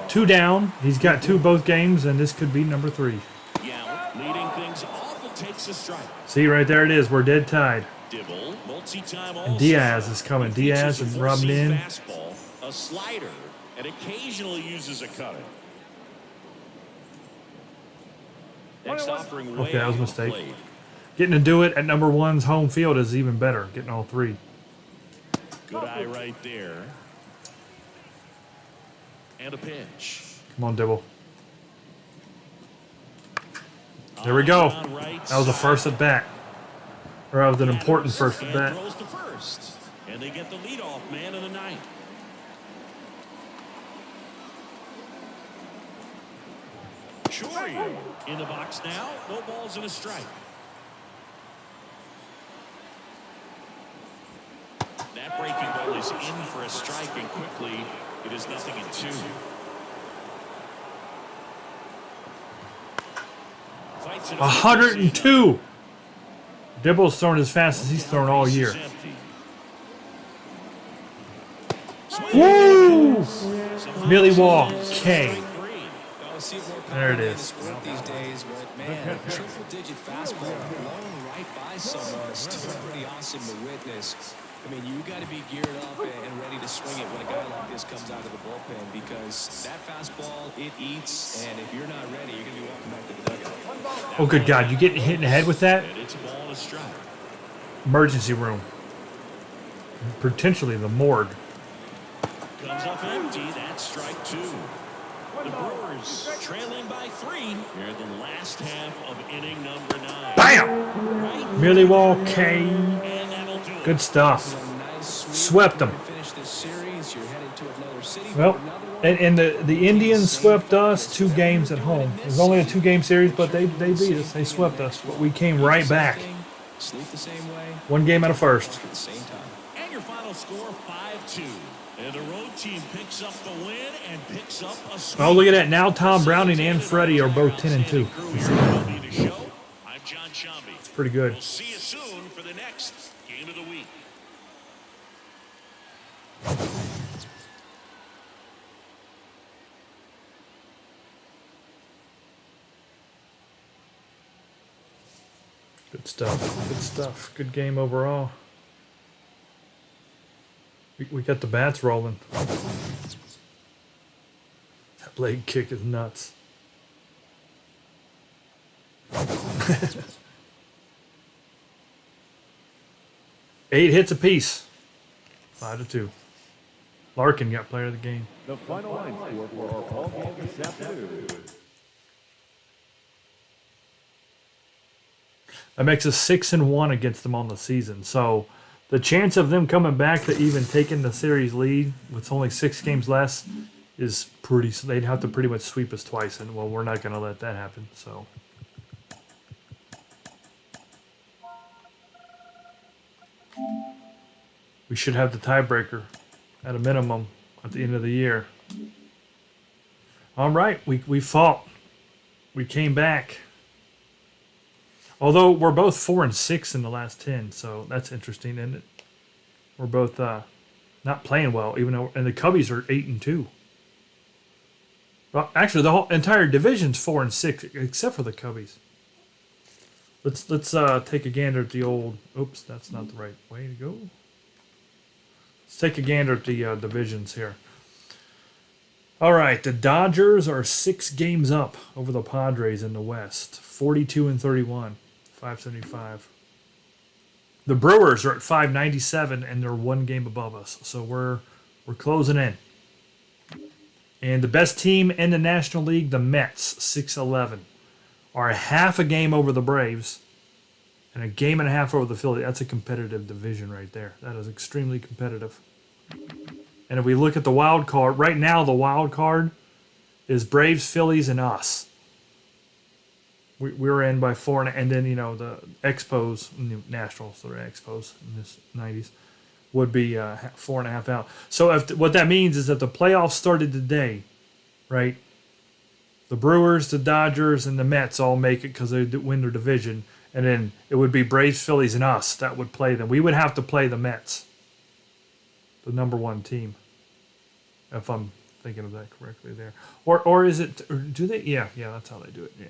2 down. He's got 2 both games, and this could be #3. Yeah. Leading things off. It takes a strike. See, right there it is. We're dead tied. Dibble, multi-time And Diaz is coming. Diaz is rubbing in. Fastball, a slider, and occasionally uses a cutter. Next offering way Okay, that was a out mistake. played. Getting to do it at #1's home field is even better. Getting all 3. Good eye right there. And a pitch. Come on, Dibble. There we go. That was the first at bat. Or that was an important first at bat. Throws to first. And they get the leadoff man of the night. Chorio in the box now. No balls and a strike. That breaking ball is in for a strike, and quickly it is 0-2. Fights it 102. Dibble's thrown as fast as he's thrown all year. Woo! Millie Wall, K. There it is. These days, but man, triple-digit fastball blown right by someone is still pretty awesome to witness. I mean, you got to be geared up and ready to swing it when a guy like this comes out of the bullpen, because that fastball, it eats, and if you're not ready, you're going to be walking back to the dugout. Oh, good God. You getting hit in the head with that? And it's a ball and a strike. Emergency room. Potentially the morgue. Comes up empty. That's strike 2. The Brewers trailing by 3 here in the last half of inning number 9. Bam! Millie Wall, K. And that'll do it. Good stuff. Swept them. Well, and the Indians swept us 2 games at home. It was only a 2-game series, but they beat us. They swept us, but we came right back. 1 game out of first. And your final score 5-2. And the road team picks up the win and picks up a sweep. Oh, look at that. Now Tom Browning and Freddie are both 10-2. I'm John Shambi. It's pretty good. We'll see you soon for the next game of the week. Good stuff. Good stuff. Good game overall. We got the bats rolling. That leg kick is nuts. 8 hits apiece. 5-2. Larkin got player of the game. The final line score for our ball game this afternoon. That makes us 6-1 against them on the season. So the chance of them coming back to even taking the series lead with only 6 games less is pretty. So they'd have to pretty much sweep us twice, and well, we're not going to let that happen. So we should have the tiebreaker at a minimum at the end of the year. All right, we fought. We came back. Although we're both 4-6 in the last 10, so that's interesting, isn't it? We're both not playing well, even though, and the Cubbies are 8-2. Well, actually, the whole entire division's 4-6, except for the Cubbies. Let's take a gander at the old. Oops, that's not the right way to go. Let's take a gander at the divisions here. All right, the Dodgers are 6 games up over the Padres in the West, 42-31. 575. The Brewers are at 597, and they're 1 game above us. So we're closing in. And the best team in the National League, the Mets, 611, are a half a game over the Braves and a game and a half over the Phillies. That's a competitive division right there. That is extremely competitive. And if we look at the wild card, right now the wild card is Braves, Phillies, and us. We were in by 4, and then, you know, the Expos, Nationals, so they're Expos in this 90s, would be 4.5 out. So what that means is that the playoffs started today, right? The Brewers, the Dodgers, and the Mets all make it because they win their division, and then it would be Braves, Phillies, and us that would play them. We would have to play the Mets, the number 1 team, if I'm thinking of that correctly there. Or is it, or do they? Yeah, that's how they do it, yeah.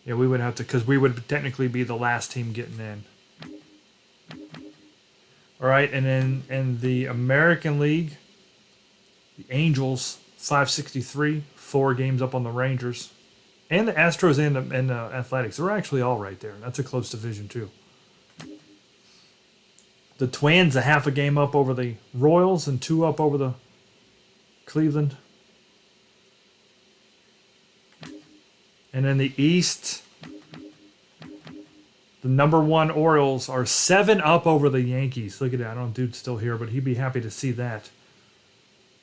Yeah, we would have to, because we would technically be the last team getting in. All right, and then in the American League, the Angels, 563, 4 games up on the Rangers. And the Astros and the Athletics. They're actually all right there. That's a close division, too. The Twins a half a game up over the Royals and 2 up over the Cleveland. And in the East, the number 1 Orioles are 7 up over the Yankees. Look at that. I don't know if dude's still here, but he'd be happy to see that.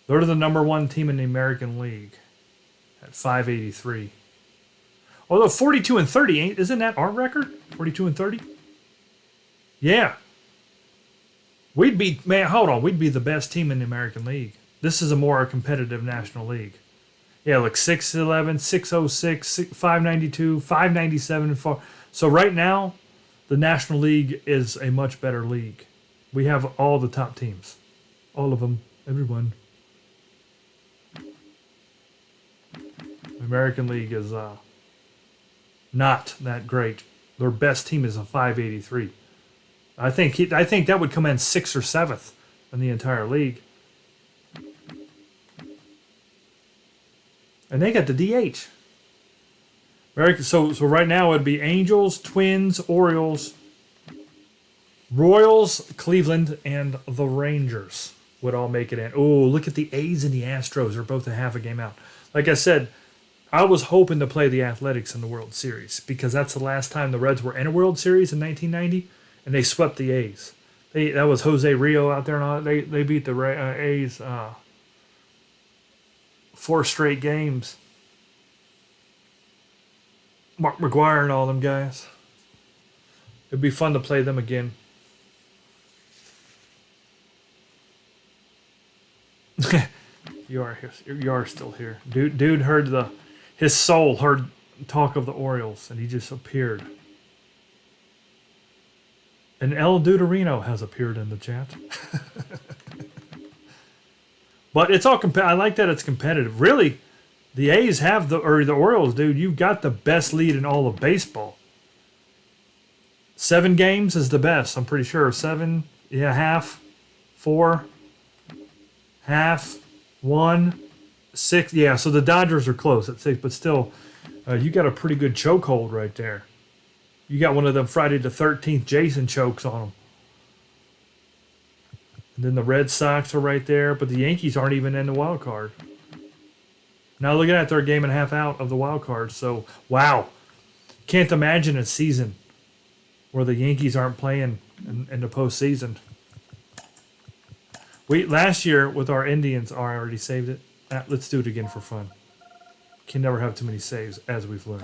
They're the number 1 team in the American League at 583. Although 42 and 30, isn't that our record? 42 and 30? Yeah. We'd be the best team in the American League. This is a more competitive National League. Yeah, look, 611, 606, 592, 597, and 4. So right now, the National League is a much better league. We have all the top teams. All of them. Everyone. The American League is not that great. Their best team is a 583. I think that would come in 6th or 7th in the entire league. And they got the DH. So right now it'd be Angels, Twins, Orioles, Royals, Cleveland, and the Rangers would all make it in. Oh, look at the A's and the Astros. They're both a half a game out. Like I said, I was hoping to play the Athletics in the World Series because that's the last time the Reds were in a World Series in 1990, and they swept the A's. That was Jose Rio out there, and all. They beat the A's 4 straight games. Mark McGwire and all them guys. It'd be fun to play them again. You are still here. Dude heard his soul heard talk of the Orioles, and he just appeared. And El Duderino has appeared in the chat. But it's all I like that it's competitive. Really, the A's have the Orioles, dude. You've got the best lead in all of baseball. 7 games is the best. I'm pretty sure 7, half, 4, half, 1, 6. Yeah, so the Dodgers are close at 6, but still, you got a pretty good chokehold right there. You got one of them Friday the 13th Jason chokes on them. And then the Red Sox are right there, but the Yankees aren't even in the wild card. Now look at that, they're a game and a half out of the wild card. So, wow. Can't imagine a season where the Yankees aren't playing in the postseason. Last year with our Indians, I already saved it. Let's do it again for fun. Can never have too many saves, as we've learned.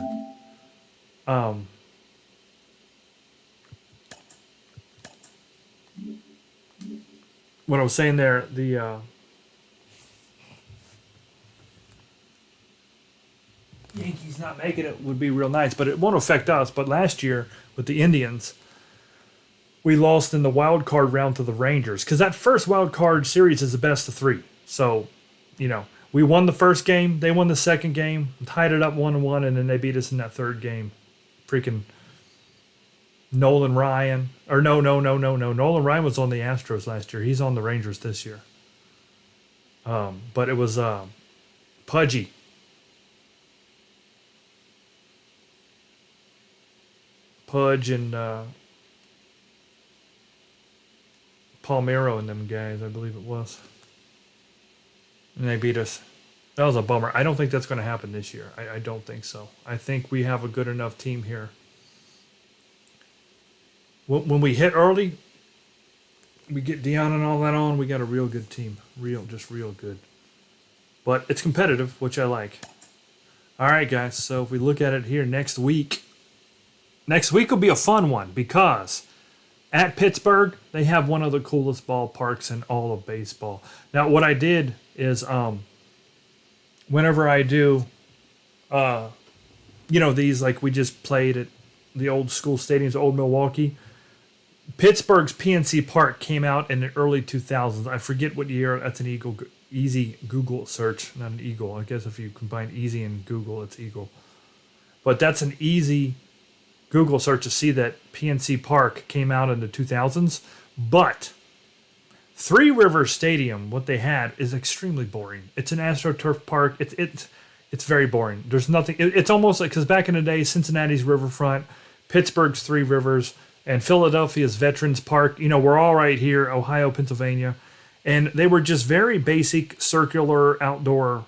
What I was saying there, the Yankees not making it would be real nice, but it won't affect us. But last year with the Indians, we lost in the wild card round to the Rangers because that first wild card series is the best of 3. So, we won the first game, they won the second game, tied it up 1-1, and then they beat us in that third game. Freaking Nolan Ryan. Or no. Nolan Ryan was on the Astros last year. He's on the Rangers this year. But it was Pudgy. Pudge and Palmeiro and them guys, I believe it was. And they beat us. That was a bummer. I don't think that's going to happen this year. I don't think so. I think we have a good enough team here. When we hit early, we get Dion and all that on, we got a real good team. Real good. But it's competitive, which I like. All right, guys. So if we look at it here next week will be a fun one because at Pittsburgh, they have one of the coolest ballparks in all of baseball. Now, what I did is whenever I do, these like we just played at the old school stadiums, old Milwaukee, Pittsburgh's PNC Park came out in the early 2000s. I forget what year. That's an easy Google search, not an eagle. I guess if you combine easy and Google, it's eagle. But that's an easy Google search to see that PNC Park came out in the 2000s. But Three Rivers Stadium, what they had is extremely boring. It's an AstroTurf park. It's very boring. There's nothing. It's almost like, because back in the day, Cincinnati's Riverfront, Pittsburgh's Three Rivers, and Philadelphia's Veterans Park. You know, we're all right here, Ohio, Pennsylvania, and they were just very basic circular outdoor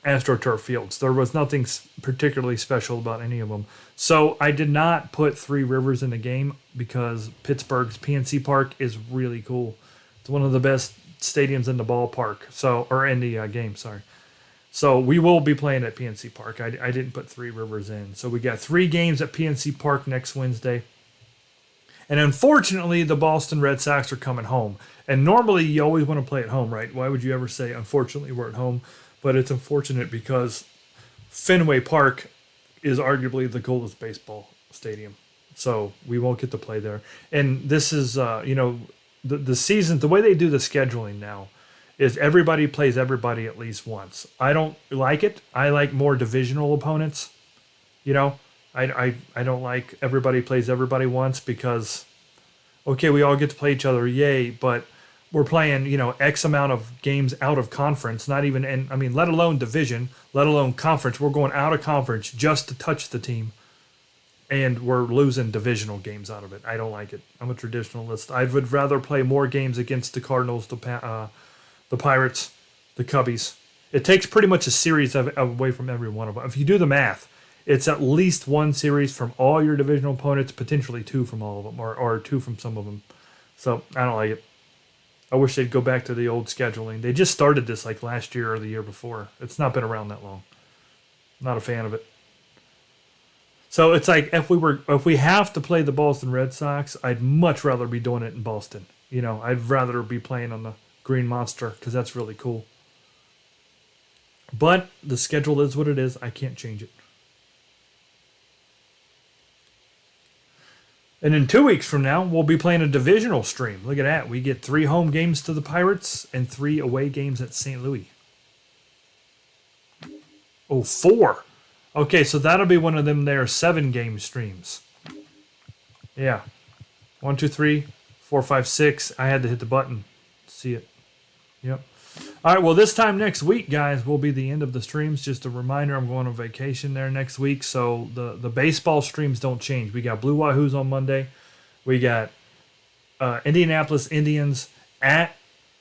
AstroTurf fields. There was nothing particularly special about any of them. So I did not put Three Rivers in the game because Pittsburgh's PNC Park is really cool. It's one of the best stadiums in the ballpark. Or in the game, sorry. So we will be playing at PNC Park. I didn't put Three Rivers in. So we got 3 games at PNC Park next Wednesday. And unfortunately, the Boston Red Sox are coming home. And normally you always want to play at home, right? Why would you ever say, unfortunately, we're at home? But it's unfortunate because Fenway Park is arguably the coolest baseball stadium. So we won't get to play there. And this is, the season, the way they do the scheduling now is everybody plays everybody at least once. I don't like it. I like more divisional opponents. You know, I don't like everybody plays everybody once because, okay, we all get to play each other, yay, but we're playing, X amount of games out of conference, not even, let alone division, let alone conference. We're going out of conference just to touch the team, and we're losing divisional games out of it. I don't like it. I'm a traditionalist. I would rather play more games against the Cardinals, the Pirates, the Cubbies. It takes pretty much a series away from every one of them. If you do the math, it's at least 1 series from all your divisional opponents, potentially 2 from all of them, or 2 from some of them. So I don't like it. I wish they'd go back to the old scheduling. They just started this like last year or the year before. It's not been around that long. Not a fan of it. So it's like if we have to play the Boston Red Sox, I'd much rather be doing it in Boston. I'd rather be playing on the Green Monster because that's really cool. But the schedule is what it is. I can't change it. And in 2 weeks from now, we'll be playing a divisional stream. Look at that. We get 3 home games to the Pirates and 3 away games at St. Louis. Oh, 4. Okay, so that'll be one of them there 7-game streams. Yeah. 1, 2, 3, 4, 5, 6. I had to hit the button. See it. Yep. All right, well, this time next week, guys, will be the end of the streams. Just a reminder, I'm going on vacation there next week, so the baseball streams don't change. We got Blue Wahoos on Monday. We got Indianapolis Indians at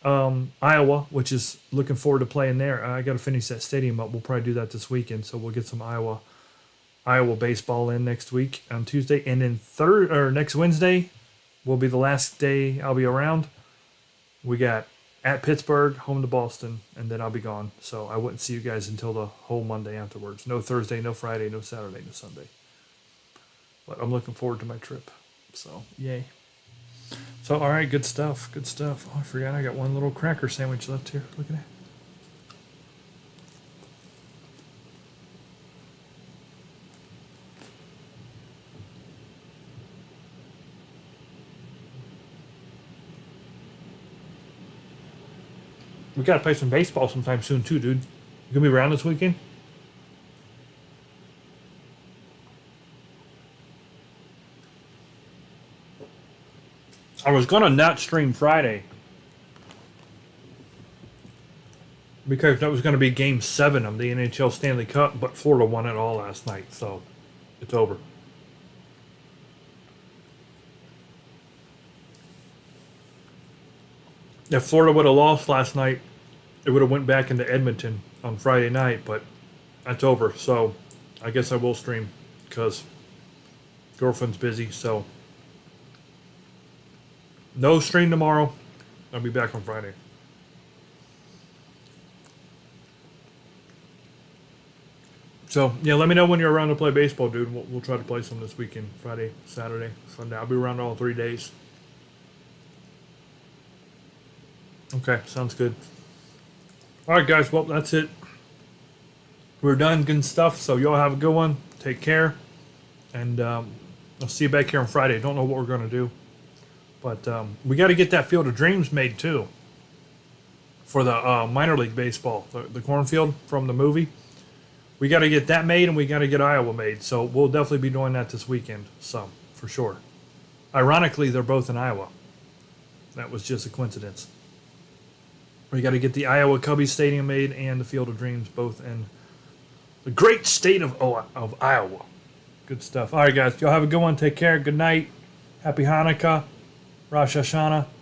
Iowa, which is looking forward to playing there. I got to finish that stadium up. We'll probably do that this weekend, so we'll get some Iowa baseball in next week on Tuesday. And then next Wednesday will be the last day I'll be around. We got at Pittsburgh, home to Boston, and then I'll be gone. So I wouldn't see you guys until the whole Monday afterwards. No Thursday, no Friday, no Saturday, no Sunday. But I'm looking forward to my trip. So, yay. So, all right, good stuff, good stuff. Oh, I forgot I got one little cracker sandwich left here. Look at that. We gotta play some baseball sometime soon too, dude. You gonna be around this weekend? I was gonna not stream Friday because that was gonna be Game 7 of the NHL Stanley Cup, but Florida won it all last night, so it's over. If Florida would have lost last night, it would have went back into Edmonton on Friday night, but that's over. So I guess I will stream because girlfriend's busy. So no stream tomorrow. I'll be back on Friday. So yeah, let me know when you're around to play baseball, dude. We'll try to play some this weekend, Friday, Saturday, Sunday. I'll be around all 3 days. Okay, sounds good. All right, guys. Well, that's it. We're done. Good stuff. So y'all have a good one. Take care. And I'll see you back here on Friday. Don't know what we're going to do. But we got to get that Field of Dreams made, too. For the minor league baseball. The cornfield from the movie. We got to get that made, and we got to get Iowa made. So we'll definitely be doing that this weekend. So, for sure. Ironically, they're both in Iowa. That was just a coincidence. We got to get the Iowa Cubbies Stadium made and the Field of Dreams both in the great state of Iowa. Good stuff. All right, guys. Y'all have a good one. Take care. Good night. Happy Hanukkah, Rosh Hashanah.